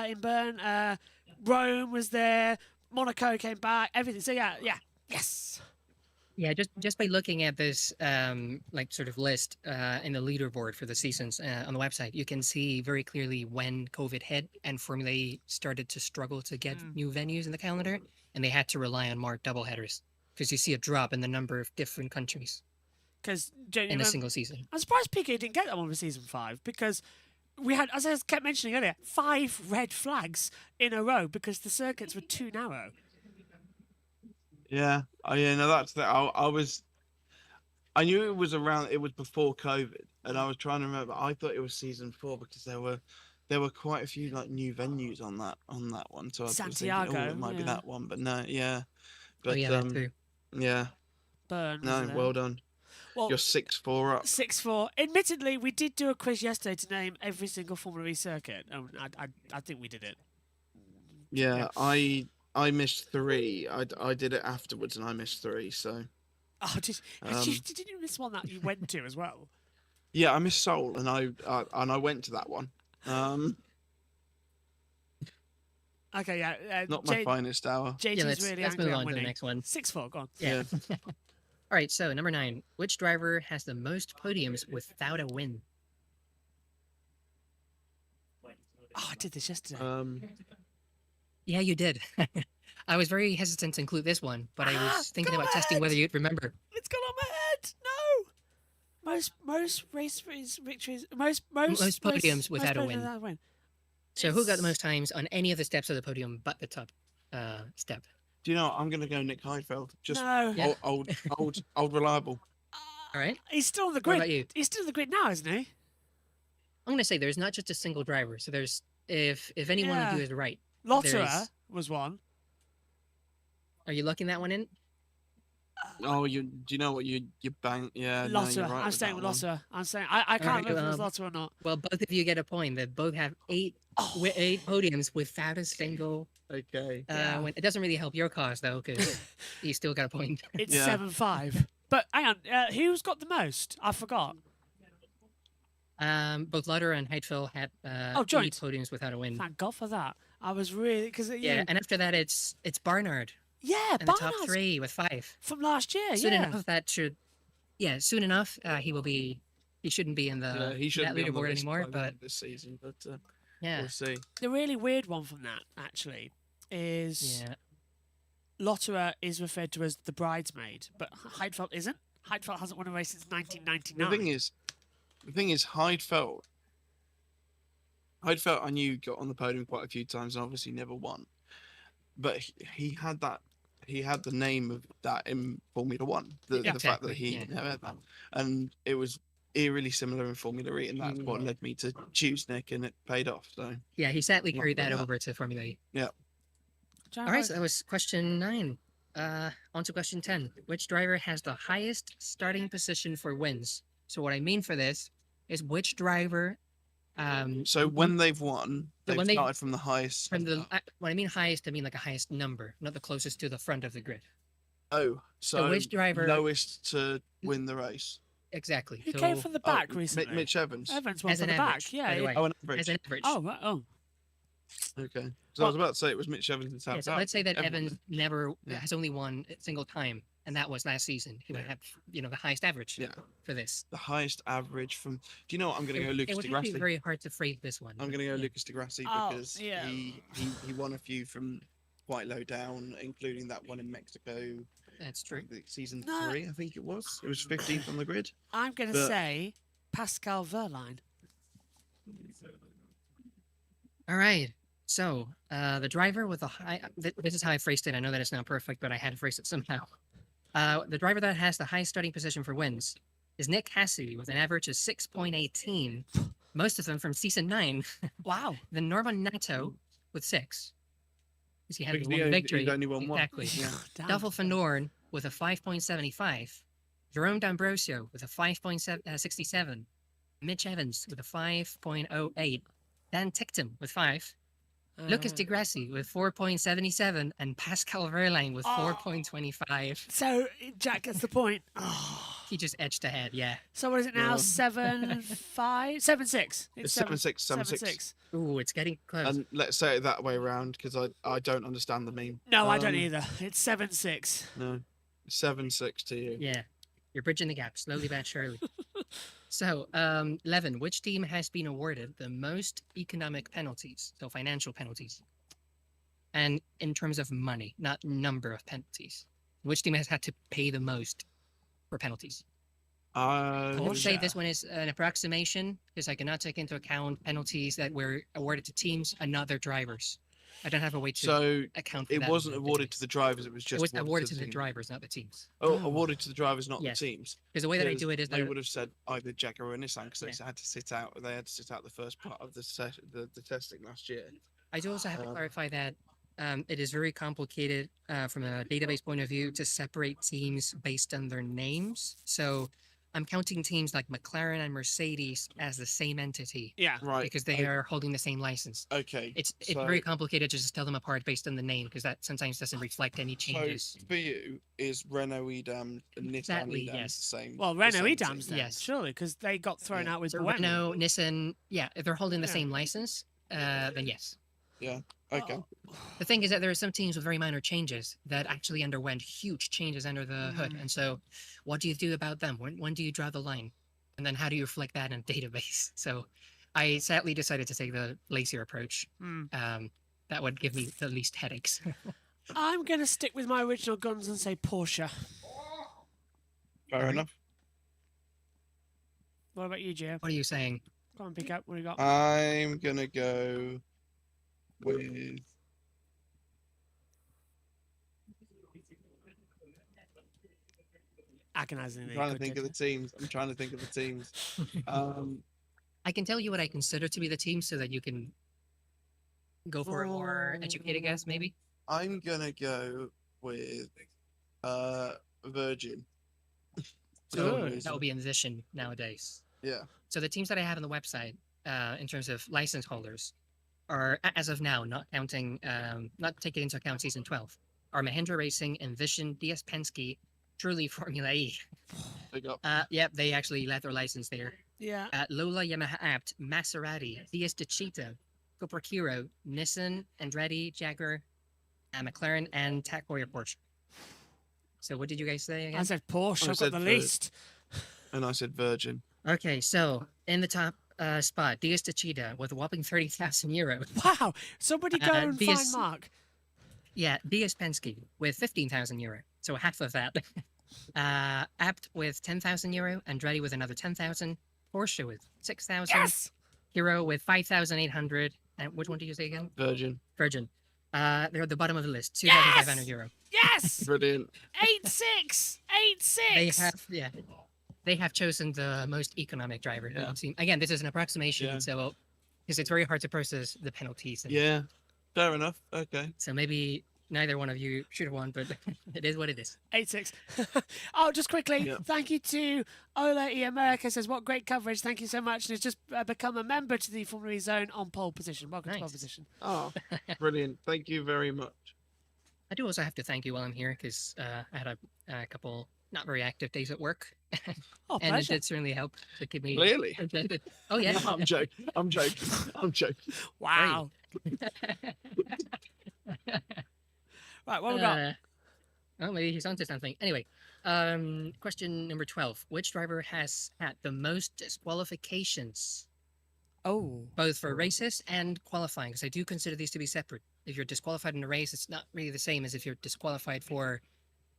in Bern. Rome was there. Monaco came back. Everything. So yeah. Yes. Yeah, just by looking at this like sort of list in the leaderboard for the seasons on the website, you can see very clearly when COVID hit and Formula E started to struggle to get new venues in the calendar, and they had to rely on more doubleheaders because you see a drop in the number of different countries Because in a single season. I'm surprised Piquet didn't get that one for season 5 because we had, as I kept mentioning earlier, 5 red flags in a row because the circuits were too narrow. Yeah. Oh, yeah. No, that's that. I knew it was around. It was before COVID, and I was trying to remember. I thought it was season 4 because there were quite a few like new venues on that one. So I was thinking, oh, Santiago, it might be yeah. that one, but no, yeah. But yeah, that too. yeah. Bern. No, wasn't it? well done. Well, You're 6-4 up. 6-4. Admittedly, we did do a quiz yesterday to name every single Formula E circuit, and I think we did it. Yeah, I missed 3. I did it afterwards, and I missed 3. So Oh, did you miss one that you went to as well? yeah, I missed Seoul, and I went to that one. Okay, yeah. Not my finest hour. JT's really let's angry move at on to the winning. next one. 6-4, go on. Yeah. All right, so number 9. Which driver has the most podiums without a win? Oh, I did this yesterday. Yeah, you did. I was very hesitant to include this one, but I was thinking about testing whether you'd remember. It's gone on my head. No. Most race victories. Most podiums without a podiums win. without a win. So who got the most times on any of the steps of the podium but the top step? Do you know what? I'm going to go Nick Heidfeld. Just No. Yeah. old reliable. All right. He's still on the What grid. about you? He's still on the grid now, isn't he? I'm going to say there's not just a single driver. So there's if any one of you is right. Lotterer there's- was one. Are you locking that one in? Oh, do you know what you bang? Yeah, no, you're Lotterer. right I'm staying that with one. Lotterer. I'm saying I can't Alright, remember if it was Lotterer or not. Well, both of you get a point. They both have 8 podiums without a single. Okay. Win. It doesn't really help your cause though, because you still got a point. It's 7-5. But hang on, who's got the most? I forgot. Both Lauder and Heidfeld had 8 joint. podiums without a win. Thank God for that. I was really because Yeah, and after that it's Barnard. Yeah, in the top Barnard's 3 with 5. from last year. Soon yeah. enough that should, soon enough he will be. He shouldn't be in the he shouldn't that be on the leaderboard list anymore, by the end but of this season, but yeah, we'll see. The really weird one from that actually is Lotterer is referred to as the bridesmaid, but Heidfeld isn't. Heidfeld hasn't won a race since 1999. The thing is, Heidfeld, I knew got on the podium quite a few times and obviously never won, but he had that. He had the name of that in Formula One. The fact that he never had that, and it was eerily similar in Formula E, and that's what led me to choose Nick, and it paid off. So yeah, he sadly Not carried bad. that over to Formula E. yeah. All right, so that was question 9. On to question 10. Which driver has the highest starting position for wins? So what I mean for this is which driver. So when they've won, they've when they- started from the highest. From the when I mean highest, I mean like a highest number, not the closest to the front of the grid. Oh, so which driver- lowest to win the race? Exactly. He came from the back Oh, recently. Mitch Evans. Evans won As from an the average, back. Yeah. by the way. Oh, an average. As an average. Oh, right. Oh. Okay. So I was about to say it was Mitch Evans in South. Yeah, so let's say that Evans never Yeah. has only won a single time, and that was last season. He would have, the highest average for this. The highest average from. Do you know what? I'm going to go Lucas It would Di be Grassi. very hard to phrase this one. I'm going to go Lucas Di Grassi Oh, because yeah. he won a few from quite low down, including that one in That's true. Season No. 3, I think it was. It was 15th on the grid. I'm going to But- say Pascal Wehrlein. All right. So the driver with the high. This is how I phrased it. I know that it's not perfect, but I had to phrase it somehow. The driver that has the highest starting position for wins is Nick Cassidy with an average of 6.18, most of them from season 9. Wow. Then Norman Nato with 6. Because he had Because the he one only- victory. he'd only won one. Exactly. Yeah. Duffel van Doorn with a 5.75. Jerome D'Ambrosio with a 5.67. Mitch Evans with a 5.08. Dan Ticktum with 5. Lucas Di Grassi with 4.77 and Pascal Wehrlein with 4.25. So Jack gets the point. He just edged ahead, yeah. So what is it now? Yeah. 7-5? 7-6. It's 7-6, 7-6. Ooh, it's getting close. And let's say it that way around because I don't understand the meme. No, I don't either. It's 7-6. No, 7-6 to you. Yeah, you're bridging the gap slowly but surely. So, Levin, which team has been awarded the most economic penalties, so financial penalties? And in terms of money, not number of penalties. Which team has had to pay the most for penalties? I would say this one is an approximation because I cannot take into account penalties that were awarded to teams and not their drivers. I don't have a way to So account for it that. wasn't awarded to the drivers; it was just It was awarded to the team. drivers, not the teams. Oh, awarded to the drivers, not Yes. the teams. Because the way that I do it is they that- would have said either Jaguar or Nissan because they had to sit out. They had to sit out the first part of the testing last year. I do also have to clarify that it is very complicated from a database point of view to separate teams based on their names. So I'm counting teams like McLaren and Mercedes as the same entity. Yeah. Right. Because they are holding the same license. Okay. It's so- very complicated to just tell them apart based on the name because that sometimes doesn't reflect any changes. So for you, is Renault Edam and Nissan Exactly, Edam yes. the same? Well, the Renault same Edam's team? then, Yes. surely, because they got thrown out with So Bueno. Renault, Nissan, yeah, if they're holding the Yeah. same license, then yes. Yeah. Okay. The thing is that there are some teams with very minor changes that actually underwent huge changes under the hood. And so what do you do about them? When do you draw the line? And then how do you reflect that in a database? So I sadly decided to take the lazier approach. That would give me the least headaches. I'm going to stick with my original guns and say Porsche. Fair enough. What about you, Gio? What are you saying? Come on, pick up. What do you got? I'm gonna go with. Agonizingly. I'm trying to good think of the teams. I'm trying to think of the teams. I can tell you what I consider to be the team so that you can go for a more educated guess, maybe. I'm gonna go with Virgin. That will be Envision nowadays. Yeah. So the teams that I have on the website, in terms of license holders, are as of now not counting, not taking into account season 12, are Mahindra Racing, Envision, DS Penske, Truly Formula E. Big up. Yep, they actually let their license there. Yeah. Lola, Yamaha Apt, Maserati, DS Cheetah, Copra Hero, Nissan, Andretti, Jaguar, McLaren, and Tech Heuer Porsche. So what did you guys say again? I said Porsche. I I've said got the Vir- least. And I said Virgin. Okay, so in the top spot, DS Cheetah with a whopping 30,000 euros. Wow. Somebody go and find DS Mark. Yeah, DS Penske with 15,000 euro, so half of that. Apt with 10,000 euro, Andretti with another 10,000, Porsche with 6,000, Yes! Hero with 5,800, and which one did you say again? Virgin. Virgin. They're at the bottom of the list, 2,500 euro. Yes! Brilliant. 8-6! 8-6! They have, yeah, they have chosen the most economic driver. Yeah. Again, this is an approximation, Yeah. so because it's very hard to process the penalties. And Yeah. Fair enough. Okay. So maybe neither one of you should have won, but it is what it is. 8-6. Oh, just quickly, Yeah. thank you to Ola E America says, what great coverage. Thank you so much. And has just become a member to the Formula E Zone on pole position. Welcome to pole position. Oh, brilliant. Thank you very much. I do also have to thank you while I'm here because I had a couple not very active days at work. Oh, and pleasure. it did certainly help to keep me. Really? Oh, yeah. I'm joking. I'm joking. I'm joking. Wow. Right, what we got? Oh, maybe he's onto something. Anyway, question number 12. Which driver has had the most disqualifications? Oh. Both for races and qualifying, because I do consider these to be separate. If you're disqualified in a race, it's not really the same as if you're disqualified for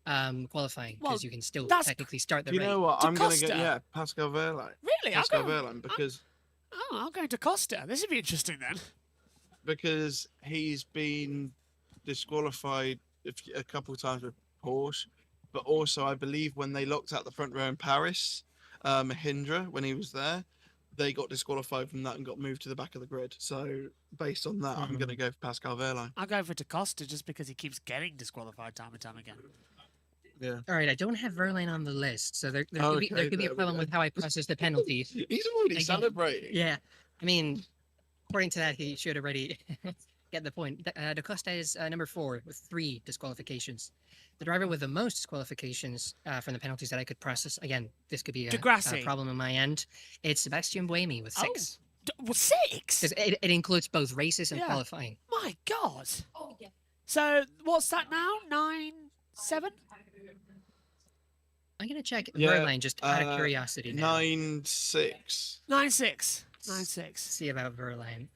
qualifying Well, because you can still that's- technically start the Do you race. know what? I'm going to Costa. get Pascal Wehrlein. Really? I'll Pascal go. Wehrlein because Oh, I'm going to Costa. This would be interesting then. because he's been disqualified a couple of times with Porsche, but also I believe when they locked out the front row in Paris, Mahindra, when he was there, they got disqualified from that and got moved to the back of the grid. So based on that, I'm going to go for Pascal Wehrlein. I'll go for Da Costa just because he keeps getting disqualified time and time again. Yeah. All right, I don't have Verlaine on the list, so there could be Okay, a there we problem go. with how I process the penalties. He's already Again, celebrating. Yeah, I mean, according to that, he should already get the point. Da Costa is number 4 with 3 disqualifications. The driver with the most disqualifications from the penalties that I could process, again, this could be a Degrassi. problem on my end. It's Sebastian Buemi with 6. Well, 6? 'Cause it includes both races and Yeah. qualifying. My God. So what's that now? 9-7? I'm gonna check Yeah, Verlaine just out of curiosity now. 9-6. 9-6. 9-6. See about Verlaine.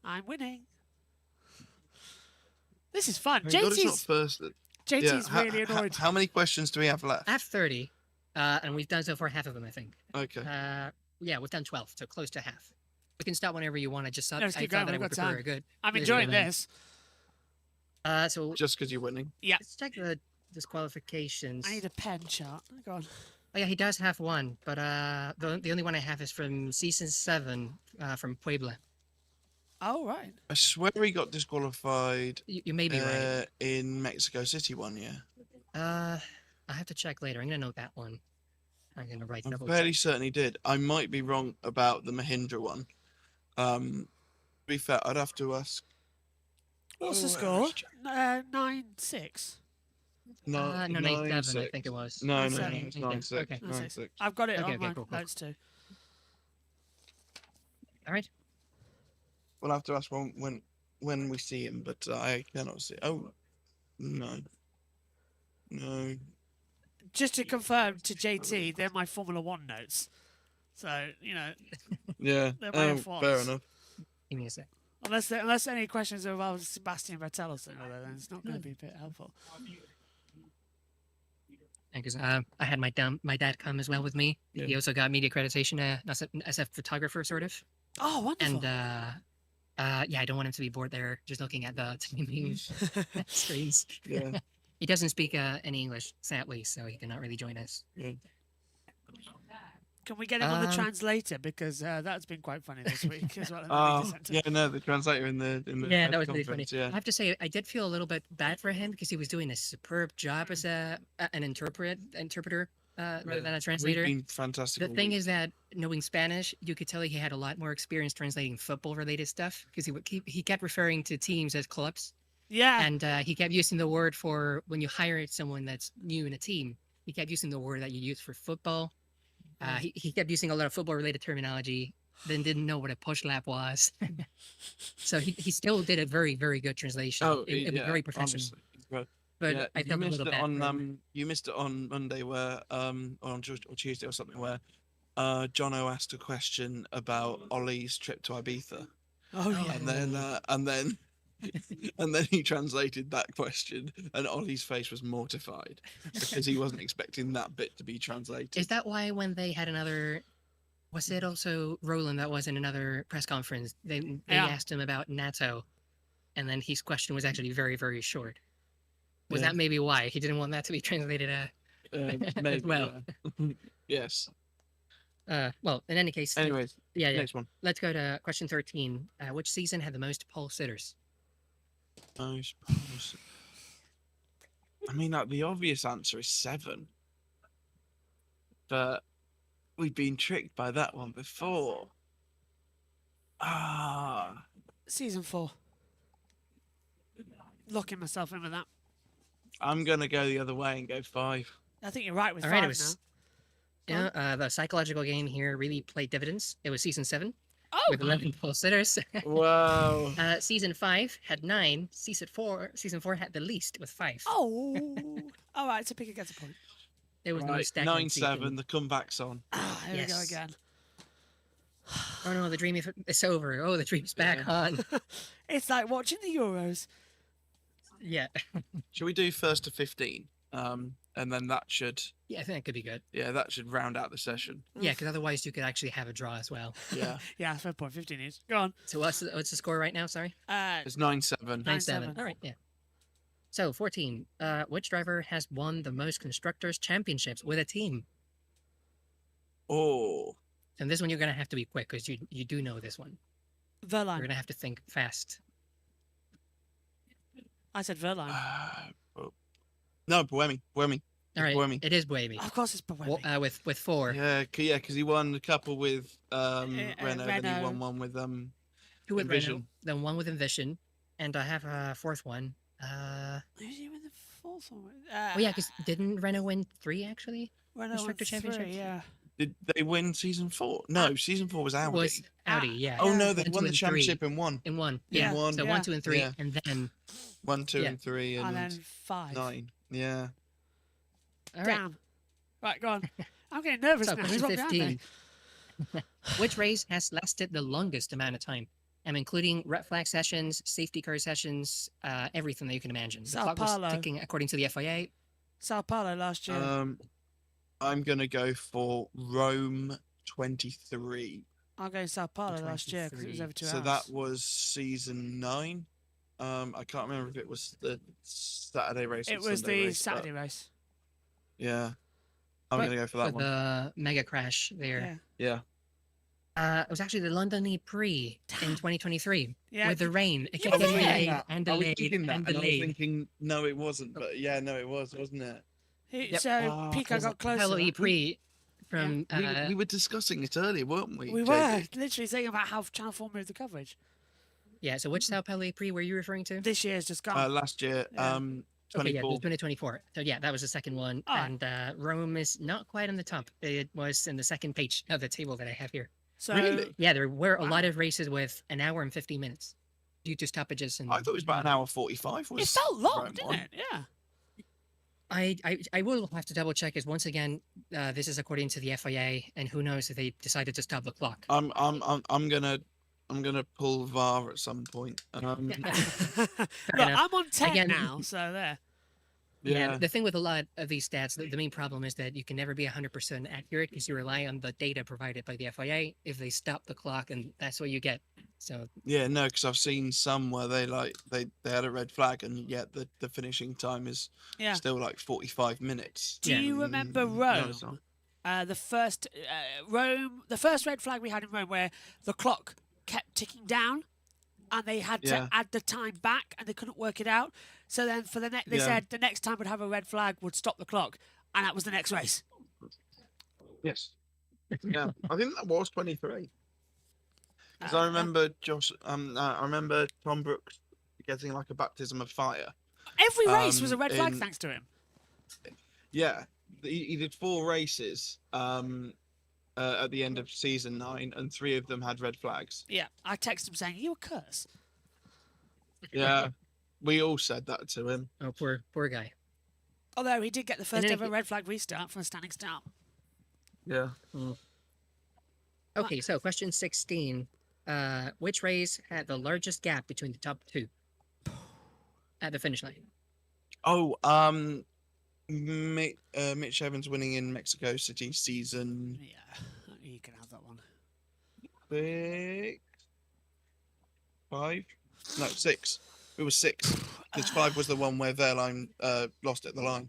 I'm winning. This is fun. Thank God it's not JT's first. JT's really annoyed. How many questions do we have left? I have 30, and we've done so far half of them, I think. Okay. Yeah, we've done 12, so close to half. We can start whenever you want. I just thought, No, let's I keep thought going. that I We've would got prefer time. a good. I'm good enjoying event. this. So Just because you're winning. Yeah. let's check the disqualifications. I need a pen chart. Go on. Oh yeah, he does have one, but the only one I have is from season 7 from Puebla. Oh, right. I swear he got disqualified. You may be right. In Mexico City one year. I have to check later. I'm gonna note that one. I'm gonna write I'm double fairly check. certain he did. I might be wrong about the Mahindra one. To be fair, I'd have to ask. What's the Oh, score? where 9-6. No, 9-7, I 9-6. think it was. No, no, 9-7. no, it's Okay, 9-6. okay. 9-6. I've got it Okay, on okay, my cool. notes too. All right. We'll have to ask when we see him, but I cannot see. Oh, no. No. Just to confirm to JT, they're my Formula 1 notes. So, you know, Yeah. they're my Oh, F1s. fair enough. Give me a sec. Unless any questions involve Sebastian Vettel or something like that, then it's not going to be a bit helpful. Because I had my dad come as well with me. Yeah. He also got media accreditation as a photographer, sort of. Oh, wonderful. And yeah, I don't want him to be bored there just looking at the timing screens. Yeah. He doesn't speak any English, sadly, so he cannot really join us. Yeah. Can we get him on the translator? Because that's been quite funny this week as well. in the Oh, media centre. yeah, no, the translator in the Yeah, press that was really funny. conference, yeah. I have to say, I did feel a little bit bad for him because he was doing a superb job as an interpreter rather than a translator. We've been fantastic. The all thing week. is that knowing Spanish, you could tell he had a lot more experience translating football-related stuff because he kept referring to teams as clubs. Yeah. And he kept using the word for when you hire someone that's new in a team. He kept using the word that you use for football. He kept using a lot of football-related terminology. Then didn't know what a push lap was. So he still did a very, very good translation. Oh, It was yeah, very professional. honestly, it's great. But Yeah, I you felt a missed little it bad. for him. on you missed it on Monday where or on Tuesday or something where Jono asked a question about Ollie's trip to Ibiza. Oh yeah. And then and then he translated that question and Ollie's face was mortified because he wasn't expecting that bit to be translated. Is that why when they had another, was it also Roland that was in another press conference? They Yeah. asked him about NATO, and then his question was actually very, very short. Was Yeah. that maybe why he didn't want that to be translated Maybe, as well? yeah. Yes. Well, in any case. Anyways, yeah. next one. Let's go to question 13. Which season had the most pole sitters? I suppose. I mean, like, the obvious answer is 7. But we've been tricked by that one before. Season 4. Locking myself in with that. I'm going to go the other way and go 5. I think you're right with All 5 right, it was. Yeah, the psychological game here really played dividends. It was season 7. Oh. With 11 pole sitters. Wow. Season 5 had 9. Season 4 had the least with 5. Oh. All right, so pick against a point. It was the Right, most stagnant 9-7, season. the comeback's on. Here we go Yes. again. Oh no, the dream is over. Oh, the dream's back on. It's like watching the Euros. Yeah. Shall we do first to 15? And then that should. Yeah, I think that could be good. Yeah, that should round out the session. Yeah, because otherwise you could actually have a draw as well. Yeah. Yeah, fair point. 15 is. Go on. So what's the score right now? Sorry. It's 9-7. 9-7. All right. Yeah. So 14. Which driver has won the most constructors championships with a team? Oh. And this one you're gonna have to be quick because you do know this one. Verline. You're gonna have to think fast. I said Verline. No, Buemi. All right. Buemi. It is Buemi. Of course, it's Buemi. With 4. Yeah, because he won a couple with Renault, then he Renault. won one with 2 with Envision. Renault, then 1 with Envision, and I have a 4th one. Who's he with the 4th one? Oh yeah, because didn't Renault win 3 actually? Renault won Constructor 3, championships. yeah. Did they win season 4? No, season 4 was Audi. Was Audi, yeah. Oh no, they 1, 2, won the and 3. championship in 1. In 1, In yeah. one, So yeah. 1, 2, and 3, Yeah. and then 1, 2, Yeah. and 3, and, And then 5. 9. Yeah. all right. Damn. Right, go on. I'm getting nervous So now. question He's got behind 15. me. Which race has lasted the longest amount of time? I'm including red flag sessions, safety car sessions, everything that you can imagine. The Sao clock was Paulo. ticking according to the FIA. Sao Paulo last year. I'm gonna go for Rome 23. I'll go Sao Paulo last year because it was over 2 So hours. that was season 9. I can't remember if it was the Saturday race. or It was Sunday the race, but Saturday race. Yeah, I'm Right, gonna go for that with one. the mega crash there. Yeah. It was actually the London E-Prix in 2023 Yeah, with the rain. It you kept were getting there. delayed and I was delayed thinking that, and and I was delayed. thinking no, it wasn't. But yeah, no, it was, wasn't it? Who- So Pico got closer. Hello E-Prix from We were discussing it earlier, weren't we? We JB? were literally saying about how Channel 4 moved the coverage. yeah. So which Sao Paulo E-Prix were you referring to? This year's just gone. Last year, Yeah. 24. Okay, yeah, it was 2024. So yeah, that was the second one. Alright. And Rome is not quite on the top. It was in the second page of the table that I have here. So Really? Yeah, there were a lot of races with an hour and 50 minutes due to stoppages. And I thought it was about an hour 45. it felt long, Rome didn't one. it? Yeah. I will have to double check. Is once again, this is according to the FIA, and who knows if they decided to stop the clock. I'm gonna pull VAR at some point. Look, enough. I'm on 10 Again- now, so there. Yeah. The thing with a lot of these stats, the main problem is that you can never be 100% accurate because you rely on the data provided by the FIA. If they stop the clock, and that's what you get. So Yeah, no, because I've seen some where they had a red flag, and yet the finishing time is Yeah. still like 45 minutes. Do you remember No, Rome? it's not. The first red flag we had in Rome, where the clock kept ticking down, and they had to Yeah. add the time back, and they couldn't work it out. So then for the they Yeah. said the next time would have a red flag, would stop the clock, and that was the next race. Yes. Yeah, I think that was 23. Because I remember I remember Tom Brooks getting like a baptism of fire. Every race was a red flag in- thanks to him. Yeah, he did 4 races at the end of season 9, and 3 of them had red flags. Yeah, I texted him saying, "You a curse." Yeah, we all said that to him. oh, poor guy. Although he did get the first any ever ca- red flag restart from a standing start. Yeah. Okay, so question 16. Which race had the largest gap between the top 2 at the finish line? Oh, Mitch Evans winning in Mexico City season Yeah, you can have that one. 6, 5, no 6. It was 6. Because 5 was the one where Verline lost at the line.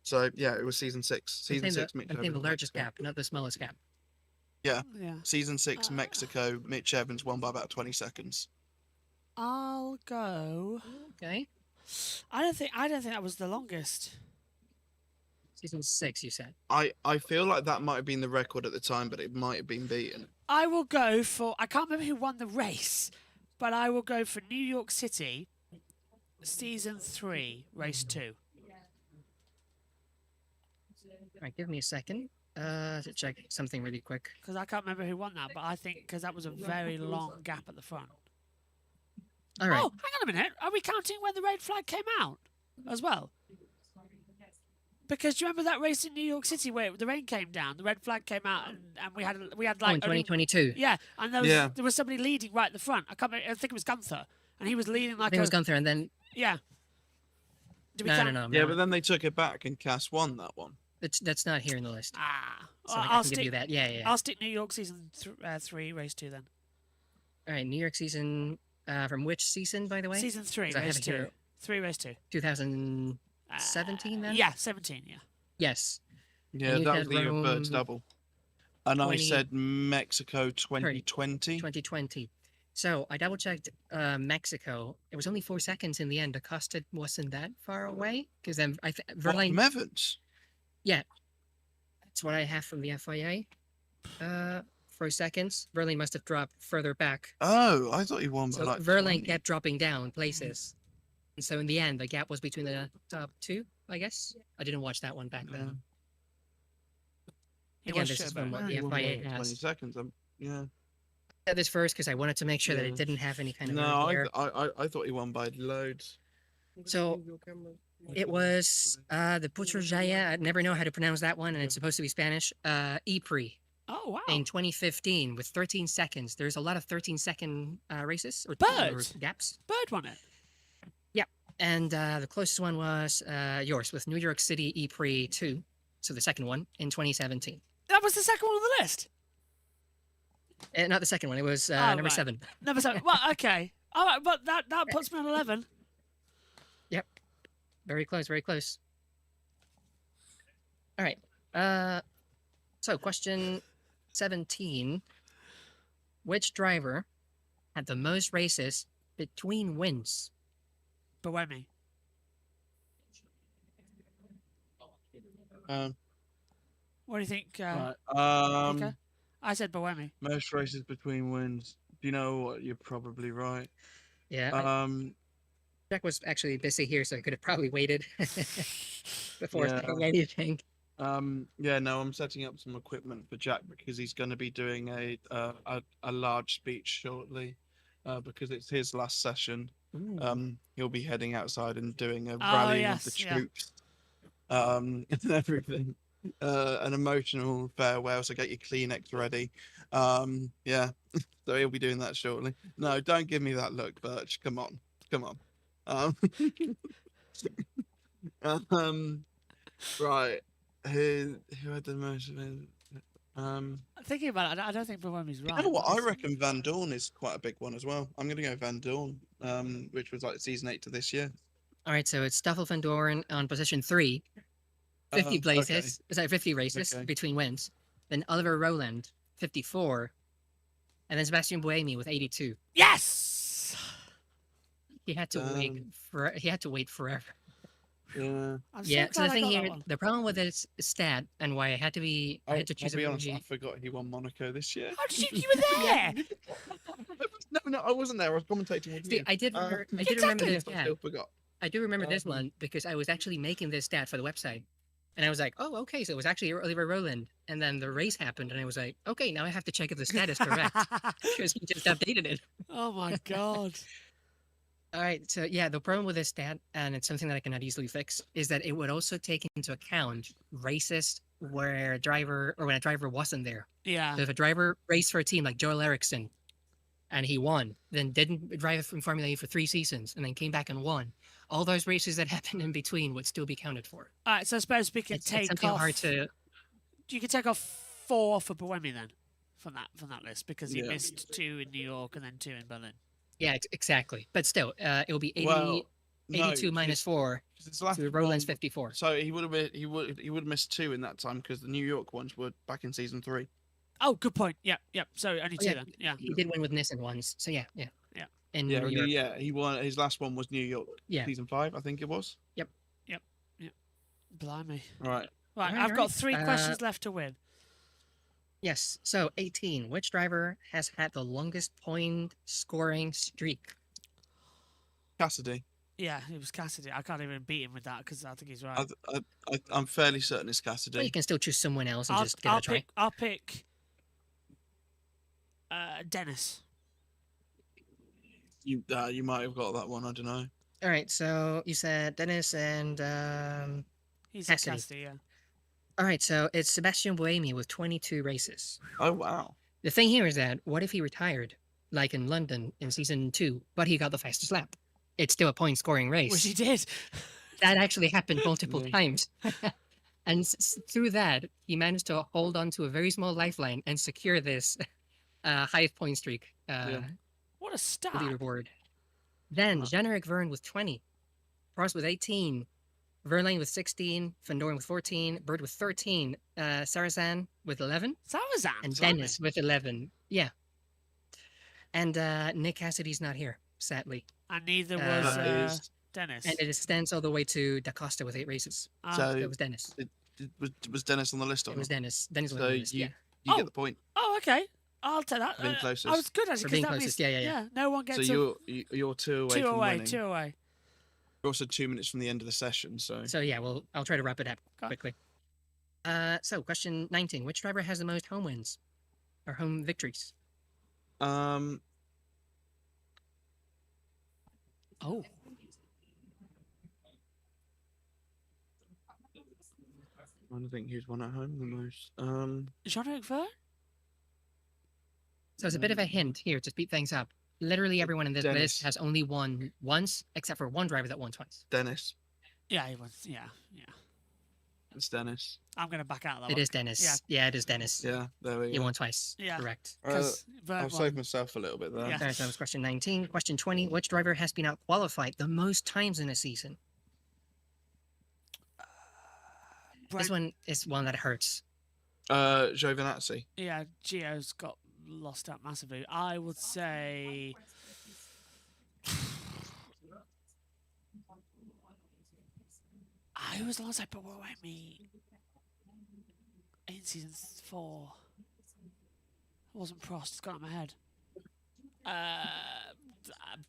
So yeah, it was season 6. Season 6. Mitch I'm saying the Evans, largest Mexico. gap, not the smallest gap. Yeah. Yeah. Season 6, Mexico. Mitch Evans won by about 20 seconds. I'll go. Okay. I don't think that was the longest. Season 6, you said. I feel like that might have been the record at the time, but it might have been beaten. I will go for. I can't remember who won the race, but I will go for New York City, season 3, race 2. All right, give me a second to check something really quick. Because I can't remember who won that, but I think because that was a very long gap at the front. All right. Oh, hang on a minute. Are we counting when the red flag came out as well? Because do you remember that race in New York City where the rain came down, the red flag came out, and we had Oh, like in 2022. Yeah, and there was somebody leading right at the front. I think it was Gunther, and he was leading I like think it was Gunther, and then yeah. Do we No, count? no, no. Yeah, no. but then they took it back and Cass won that one. That's not here in the list. Ah, So well, I I'll can give stick. you that. Yeah, yeah. I'll stick New York season 3, race 2 then. All right, New York season. From which season, by the way? Season 3, 'Cause I have race it 2. here. 3, race 2. 2017 then? Yeah, 17. Yeah. Yes. Yeah, you that had was the year of Bird's Rome double. And I 20 said Mexico 2020. 2020. So I double checked Mexico. It was only 4 seconds in the end. Acosta wasn't that far away because then Verlaine. Evans? Yeah, that's what I have from the FIA. 4 seconds. Verlaine must have dropped further back. Oh, I thought he won by So like Verlaine 20. kept dropping down places. And so in the end, the gap was between the top 2, I guess. I didn't watch that one back then. Again, this is from what the He won by FIA like has. 20 seconds. Yeah. I said this first because I wanted to make sure that Yeah. it didn't have any kind of No, error. I thought he won by loads. So it was the Putrajaya. I never know how to pronounce that one, and it's supposed to be Spanish. Ypres. Oh, wow. In 2015 with 13 seconds. There's a lot of 13-second races or gaps. Bird won it. Yeah. And the closest one was yours with New York City Ypres 2. So the second one in 2017. That was the second one on the list. Not the second one. It was Oh, number right. 7. Number 7. Well, okay. All right, but that puts me on 11. Yep. Very close, very close. All right. So question 17. Which driver had the most races between wins? Buemi. What do you think? Right, Nico? I said Buemi. most races between wins. Do you know what? You're probably right. Yeah. Jack was actually busy here, so I could have probably waited before saying anything. Yeah, no, I'm setting up some equipment for Jack because he's going to be doing a large speech shortly, because it's his last session. He'll be heading outside and doing a rallying of the troops, and everything. An emotional farewell, so get your Kleenex ready. Yeah, so he'll be doing that shortly. No, don't give me that look, Birch. Come on. Right. Who had the most? Thinking about it, I don't think Buemi's right. You know what? I reckon Van Dorn is quite a big one as well. I'm going to go Van Dorn, which was like season 8 to this year. All right, so it's Stoffel van Doorn on position 3, 50 places, sorry, 50 races between wins. Then Oliver Rowland, 54, and then Sebastian Buemi with 82. Yes. He had to wait for. He had to wait forever. Yeah. Yeah. So the thing here, the problem with this stat, and why I had to be, I had to I'll choose be a honest, I movie. forgot he won Monaco this year. How did you were there? No, I wasn't there. I was commentating with See, you. I did remember this I stat. still forgot. I do remember this one because I was actually making this stat for the website. And I was like, oh, okay, so it was actually Oliver Rowland. And then the race happened, and I was like, okay, now I have to check if the stat is correct. Because he just updated it. Oh my God. All right, so yeah, the problem with this stat, and it's something that I cannot easily fix, is that it would also take into account races where a driver, or when a driver wasn't there. Yeah. So if a driver raced for a team like Joel Eriksson, and he won, then didn't drive in Formula E for 3 seasons, and then came back and won, all those races that happened in between would still be counted for. All right, so I suppose we could It's take something off. hard to. You could take off 4 for Buemi then, from that list, because he Yeah. missed 2 in New York and then 2 in Berlin. Yeah, exactly. But still, it will be 80, Well, 82 no, minus 4. His last So Rowland's one- 54. So he would have missed 2 in that time because the New York ones were back in season 3. Oh, good point. Yeah. So only 2 then. Yeah. He did win with Nissan once. So yeah. In Yeah, New York. he won. His last one was New York. Yeah. Season 5, I think it was. Yep. Blimey. Right. Right, All I've got right. 3 questions left to win. Yes. So 18. Which driver has had the longest point scoring streak? Cassidy. Yeah, it was Cassidy. I can't even beat him with that because I think he's right. I'm fairly certain it's Cassidy. Well, you can still choose someone else and just give it a try. I'll pick Dennis. You might have got that one. I don't know. All right. So you said Dennis and He's Cassidy. Cassidy, yeah. All right. So it's Sebastian Buemi with 22 races. Oh wow. The thing here is that what if he retired, like in London in season 2, but he got the fastest lap? It's still a point scoring race. Which he did. that actually happened multiple times. And through that, he managed to hold on to a very small lifeline and secure this highest point streak What a stat. leaderboard. Then Jean-Eric Verne with 20, Prost with 18, Verlaine with 16, Van Doorn with 14, Bird with 13, Sarazan with 11, Sarazan? and Dennis with 11. Yeah. And Nick Cassidy's not here, sadly. And neither was Dennis. And it extends all the way to Da Costa with 8 races. So it was Dennis. Was Dennis on the list? Or It was not? Dennis. Dennis was So on the list, you, yeah. you get the point. Oh, okay. I'll take that. For being closest. I was good actually. For 'cause being that closest, means- yeah. No one gets So you're 2 away two from away, winning. 2 away. You're also 2 minutes from the end of the session. So yeah, well, I'll try to wrap it up quickly. So question 19: which driver has the most home wins or home victories? Oh. I don't think who's won at home the most. Jean-Eric Verne? So it's a bit of a hint here to speed things up. Literally everyone in this Dennis. list has only won once, except for one driver that won twice. Dennis. Yeah, he was. Yeah. It's Dennis. I'm going to back out of that It one. is Dennis. Yeah. Yeah, it is Dennis. Yeah, there we go. You won twice. Yeah. Correct. I'll save myself a little bit there. Yeah. Alright, so that was question 19. Question 20: which driver has been out-qualified the most times in a season? This one is one that hurts. Giovinazzi. Yeah, Gio's got lost out massively. I would say. Who was the last I put away me in season 4? It wasn't Prost. It's gone out of my head.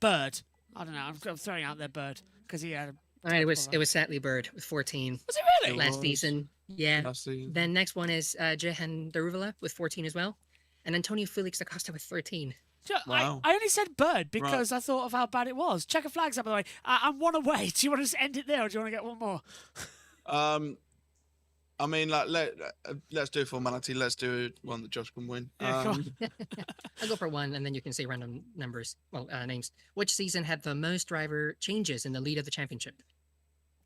Bird. I don't know. I'm throwing out there Bird because he had. All right, it was sadly Bird with 14. Was it really? Last season. Yeah. Last season. Then next one is Jehan Daruvula with 14 as well, and Antonio Felix da Costa with 13. I only said Bird because I thought of how bad it was. Check a flags up, by the way. I'm 1 away. Do you want to just end it there, or do you want to get one more? I mean, like let's do a formality. Let's do one that Josh can win. Yeah, come on. I'll go for one, and then you can say random numbers. Well, names. Which season had the most driver changes in the lead of the championship?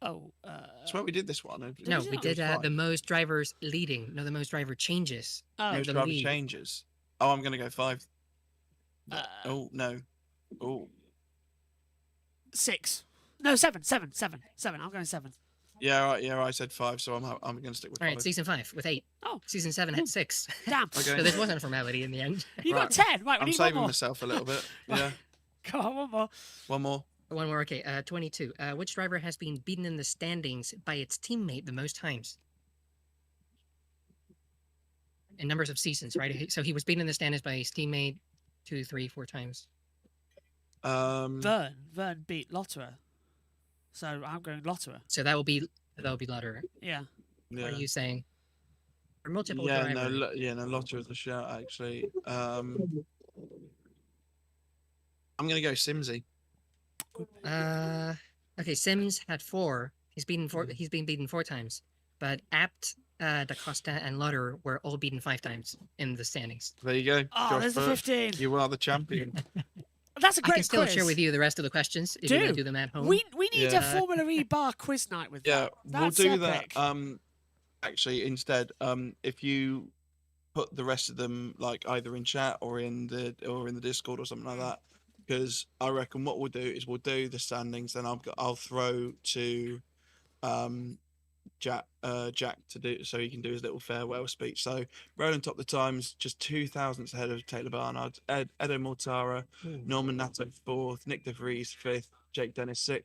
Oh, That's why we did this one. No, we did the most drivers leading. No, the most driver changes. Most the driver lead. changes. Oh, I'm gonna go 5. Oh no. Oh 6. No, 7. I'm going 7. yeah, right. Yeah, I said 5, so I'm gonna stick with All 5. right, season 5 with 8. Oh, season 7 had 6. Damn. Okay. So this wasn't a formality in the end. You got 10. Right, we I'm need one saving more. myself a little bit. Yeah. Come on, one more. One more. One more. Okay. 22. Which driver has been beaten in the standings by its teammate the most times? In numbers of seasons, right? So he was beaten in the standings by his teammate 2, 3, 4 times. Verne beat Lotterer. So I'm going Lotterer. So that will be Lotterer. Yeah. What are you saying? Or multiple Yeah, driver. no, Lotter is the shout actually. I'm gonna go Simsy. Okay, Sims had 4. He's been beaten 4 times, but Apt, Da Costa, and Lotterer were all beaten 5 times in the standings. There you go. Oh, Josh there's the Birch. 15. You are the champion. That's a great I can still quiz. share with you the rest of the questions if you want to do them at home. We need Yeah. a Formula E bar quiz night with Yeah, that. we'll That's do epic. that. Actually, instead, if you put the rest of them like either in chat or in the Discord or something like that, because I reckon what we'll do is we'll do the standings, then I'll throw to Jack to do so he can do his little farewell speech. So Roland top the times, just 2 thousandths ahead of Taylor Barnard, Edo Mortara, Norman Nato 4th, Nick De Vries 5th, Jake Dennis 6th,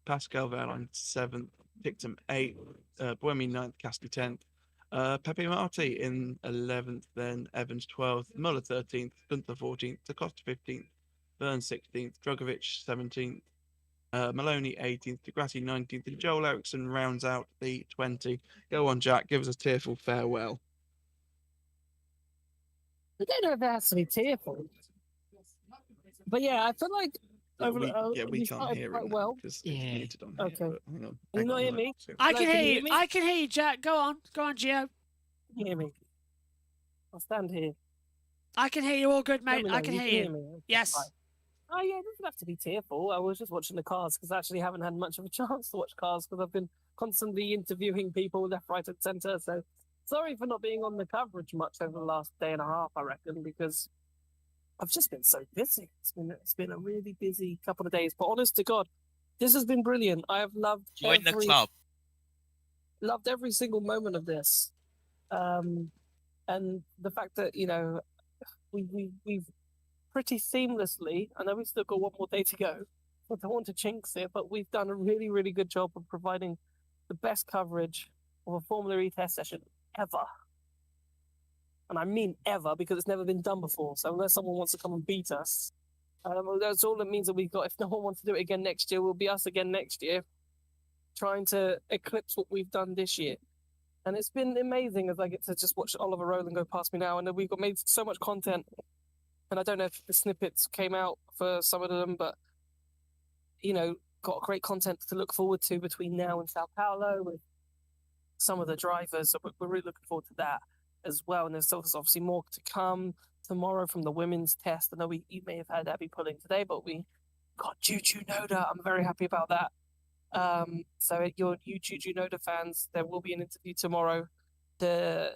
Pascal Verline 7th, Pictum 8th, Buemi 9th, Cassidy 10th, Pepe Marti in 11th, then Evans 12th, Muller 13th, Gunther 14th, Acosta 15th, Byrne 16th, Drogovic 17th, Maloney 18th, Degrassi 19th, and Joel Eriksson rounds out the 20. Go on, Jack, give us a tearful farewell. I don't know if it has to be tearful. But yeah, I feel like we you can't started hear quite him well. because it's muted on here. Okay. But hang on. Can you not hear me? I can Like, hear you. me? I can hear you, Jack. Go on, Gio. Can you hear me? I'll stand here. I can hear you all good, Let mate. me I know. can You hear can you. hear me? Okay, Yes. fine. Oh yeah, it doesn't have to be tearful. I was just watching the cars because I actually haven't had much of a chance to watch cars because I've been constantly interviewing people left, right, and centre. So sorry for not being on the coverage much over the last day and a half, I reckon, because I've just been so busy. It's been a really busy couple of days. But honest to God, this has been brilliant. I have loved Join the club. Loved every single moment of this, and the fact that we've pretty seamlessly. I know we've still got one more day to go. I don't want to jinx it, but we've done a really, really good job of providing the best coverage of a Formula E test session ever. And I mean ever, because it's never been done before. So unless someone wants to come and beat us, that's all it means that we've got. If no one wants to do it again next year, we'll be us again next year, trying to eclipse what we've done this year. And it's been amazing as I get to just watch Oliver Rowland go past me now. And we've got made so much content. And I don't know if the snippets came out for some of them, but, got great content to look forward to between now and Sao Paulo with some of the drivers. So we're really looking forward to that as well. And there's obviously more to come tomorrow from the women's test. I know you may have had Abby pulling today, but we got Juju Noda. I'm very happy about that. So you Juju Noda fans, there will be an interview tomorrow to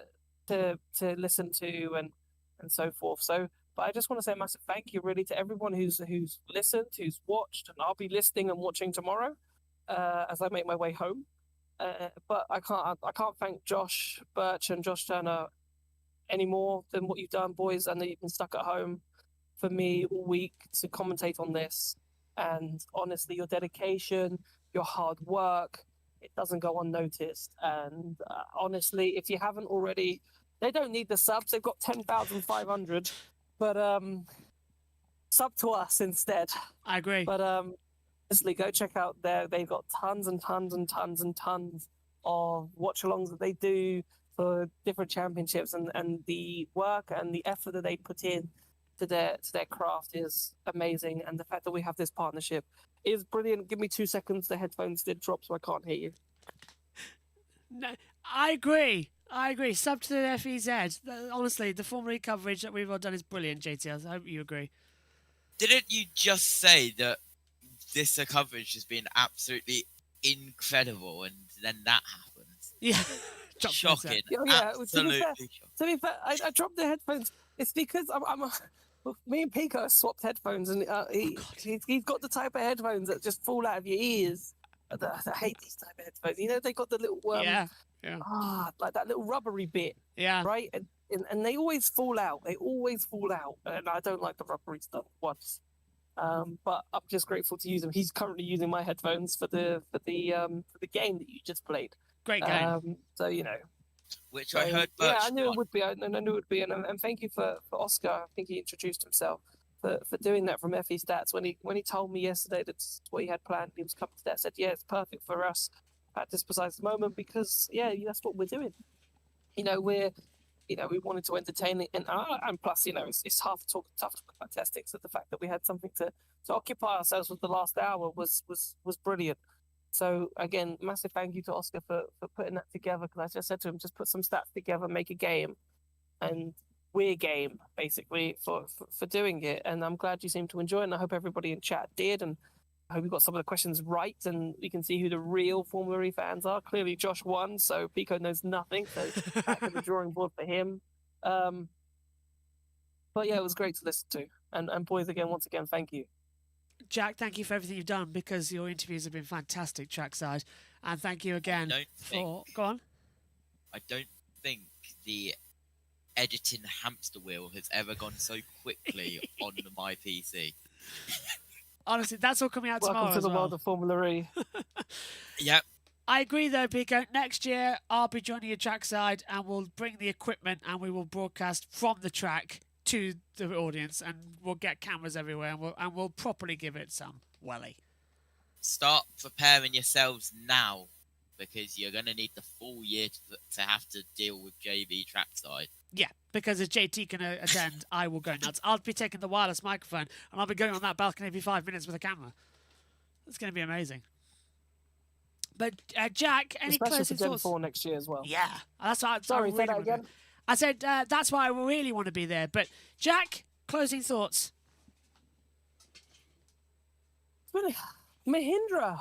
listen to and so forth. So, but I just want to say a massive thank you really to everyone who's listened, who's watched, and I'll be listening and watching tomorrow as I make my way home. But I can't thank Josh Birch and Josh Turner any more than what you've done, boys. I know you've been stuck at home for me all week to commentate on this. And honestly, your dedication, your hard work, it doesn't go unnoticed. And honestly, if you haven't already, they don't need the subs. They've got 10,500. But sub to us instead. I agree. But honestly, go check out they've got tons and tons and tons and tons of watch-alongs that they do for different championships, and the work and the effort that they put in to their craft is amazing. And the fact that we have this partnership is brilliant. Give me 2 seconds. The headphones did drop, so I can't hear you. No, I agree. Sub to the FEZ. Honestly, the Formula E coverage that we've all done is brilliant, JT. I hope you agree. Didn't you just say that this coverage has been absolutely incredible, and then that happens? Yeah. Shocking. Oh, yeah, Absolutely shocking. To be fair, I dropped the headphones. It's because me and Pico swapped headphones, and he's got the type of headphones that just fall out of your ears. I hate these type of headphones. They got the little like that little rubbery bit. Yeah. Right, and they always fall out. And I don't like the rubbery stuff once. But I'm just grateful to use them. He's currently using my headphones for the game that you just played. Great game. So Which I heard. Birch I knew it would be. I knew it would be. And thank you for Oscar. I think he introduced himself for doing that from FE Stats when he told me yesterday that's what he had planned. He was coming to that. I said, yeah, it's perfect for us at this precise moment because that's what we're doing. We wanted to entertain it, and plus, it's tough to talk about testing. So the fact that we had something to occupy ourselves with the last hour was brilliant. So again, massive thank you to Oscar for putting that together. Because I just said to him, just put some stats together, make a game, and we're game basically for doing it. And I'm glad you seem to enjoy it. And I hope everybody in chat did. And I hope we got some of the questions right, and we can see who the real Formula E fans are. Clearly, Josh won, so Pico knows nothing. So back to the drawing board for him. But yeah, it was great to listen to. And boys, once again, thank you. Jack, thank you for everything you've done because your interviews have been fantastic trackside. And thank you again for... Go on. I don't think the editing hamster wheel has ever gone so quickly on my PC. Honestly, that's all coming out tomorrow. Welcome to the world of Formula E. Yep. I agree, though, Pico. Next year, I'll be joining you trackside, and we'll bring the equipment, and we will broadcast from the track to the audience, and we'll get cameras everywhere, and we'll properly give it some welly. Start preparing yourselves now, because you're going to need the full year to have to deal with JB trackside. Yeah, because if JT can attend, I will go nuts. I'll be taking the wireless microphone, and I'll be going on that balcony every 5 minutes with a camera. It's going to be amazing. But Jack, any Especially closing for Gen thoughts? 4 next year as well. Yeah, that's why. Sorry, say that wanna again. go. I said that's why I really want to be there. But Jack, closing thoughts. Really, Mahindra.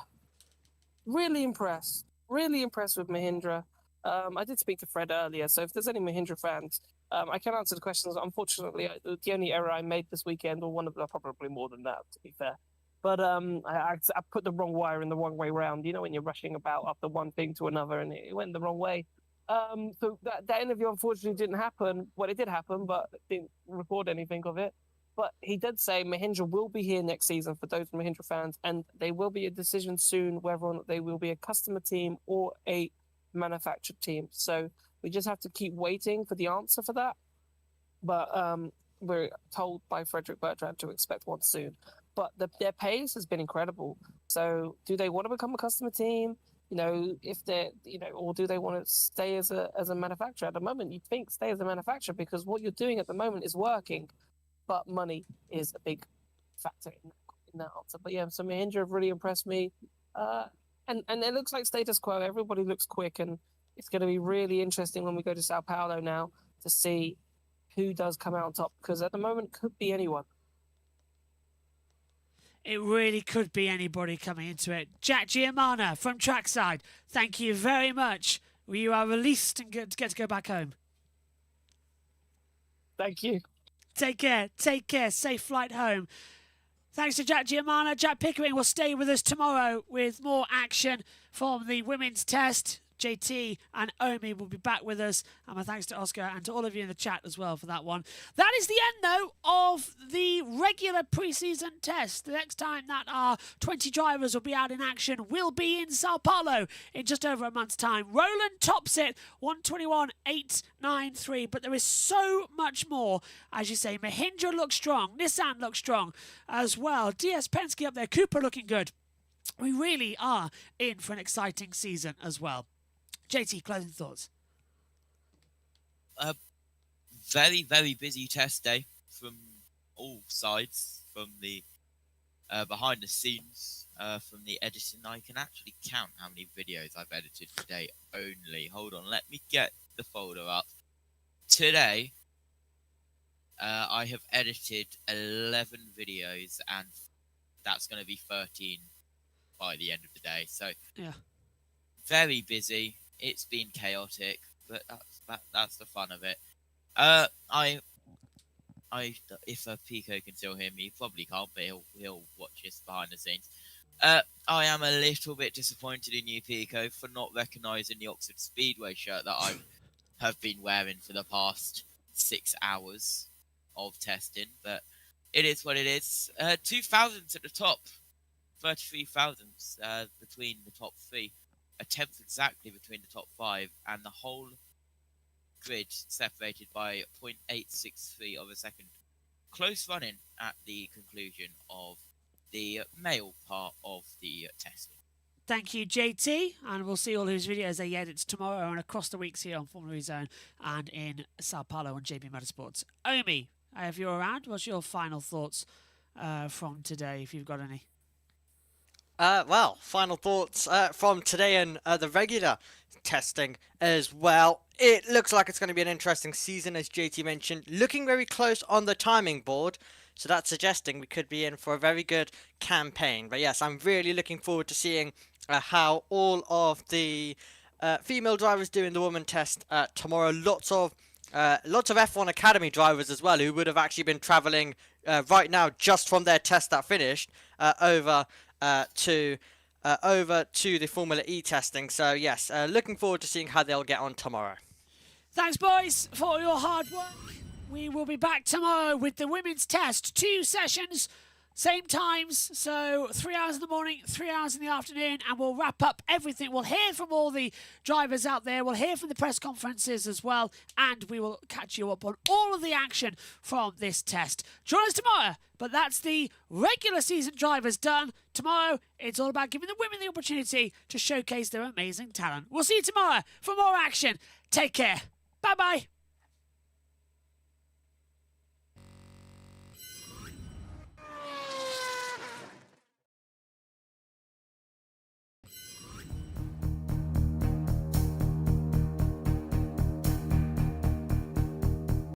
Really impressed. Really impressed with Mahindra. I did speak to Fred earlier, so if there's any Mahindra fans, I can answer the questions. Unfortunately, the only error I made this weekend, or one of them, probably more than that, to be fair. But I put the wrong wire in the wrong way round. You know, when you're rushing about after one thing to another, and it went the wrong way. So that interview unfortunately didn't happen. Well, it did happen, but didn't record anything of it. But he did say Mahindra will be here next season for those Mahindra fans, and there will be a decision soon whether or not they will be a customer team or a manufactured team. So we just have to keep waiting for the answer for that. But we're told by Frederick Bertrand to expect one soon. But their pace has been incredible. So do they want to become a customer team? You know, if they're, you know, or do they want to stay as a manufacturer? At the moment, you'd think stay as a manufacturer because what you're doing at the moment is working, but money is a big factor in that answer. But yeah, so Mahindra have really impressed me, and it looks like status quo. Everybody looks quick, and it's going to be really interesting when we go to Sao Paulo now to see who does come out on top, because at the moment could be anyone. It really could be anybody coming into it. Jack Giamana from Trackside, thank you very much. You are released and get to go back home. Thank you. Take care. Take care. Safe flight home. Thanks to Jack Giamana. Jack Pickering will stay with us tomorrow with more action from the women's test. JT and Omi will be back with us. And my thanks to Oscar and to all of you in the chat as well for that one. That is the end, though, of the regular pre-season test. The next time that our 20 drivers will be out in action will be in Sao Paulo in just over a month's time. Roland tops it, 121.893. But there is so much more. As you say, Mahindra looks strong. Nissan looks strong as well. DS Penske up there. Cooper looking good. We really are in for an exciting season as well. JT, closing thoughts. Very, very busy test day from all sides, from the behind the scenes, from the editing. I can actually count how many videos I've edited today only. Hold on, let me get the folder up. Today, I have edited 11 videos, and that's going to be 13 by the end of the day. So, yeah, very busy. It's been chaotic, but that's the fun of it. If Pico can still hear me, he probably can't, but he'll watch this behind the scenes. I am a little bit disappointed in you, Pico, for not recognising the Oxford Speedway shirt that I have been wearing for the past 6 hours of testing, but it is what it is. 2,000s at the top, 33 thousandths between the top three. A tenth exactly between the top five, and the whole grid separated by 0.863 of a second. Close running at the conclusion of the male part of the testing. Thank you, JT, and we'll see all his videos as he edits tomorrow and across the weeks here on Formula E Zone and in Sao Paulo on JB Motorsports. Omi, if you're around, what's your final thoughts from today, if you've got any? Well, final thoughts from today and the regular testing as well. It looks like it's going to be an interesting season, as JT mentioned. Looking very close on the timing board, so that's suggesting we could be in for a very good campaign. But yes, I'm really looking forward to seeing how all of the female drivers do in the woman test tomorrow. Lots of F1 Academy drivers as well, who would have actually been travelling right now just from their test that finished over to the Formula E testing. So yes, looking forward to seeing how they'll get on tomorrow. Thanks, boys, for all your hard work. We will be back tomorrow with the women's test. 2 sessions, same times. So 3 hours in the morning, 3 hours in the afternoon, and we'll wrap up everything. We'll hear from all the drivers out there. We'll hear from the press conferences as well, and we will catch you up on all of the action from this test. Join us tomorrow. But that's the regular season drivers done. Tomorrow, it's all about giving the women the opportunity to showcase their amazing talent. We'll see you tomorrow for more action. Take care. Bye-bye.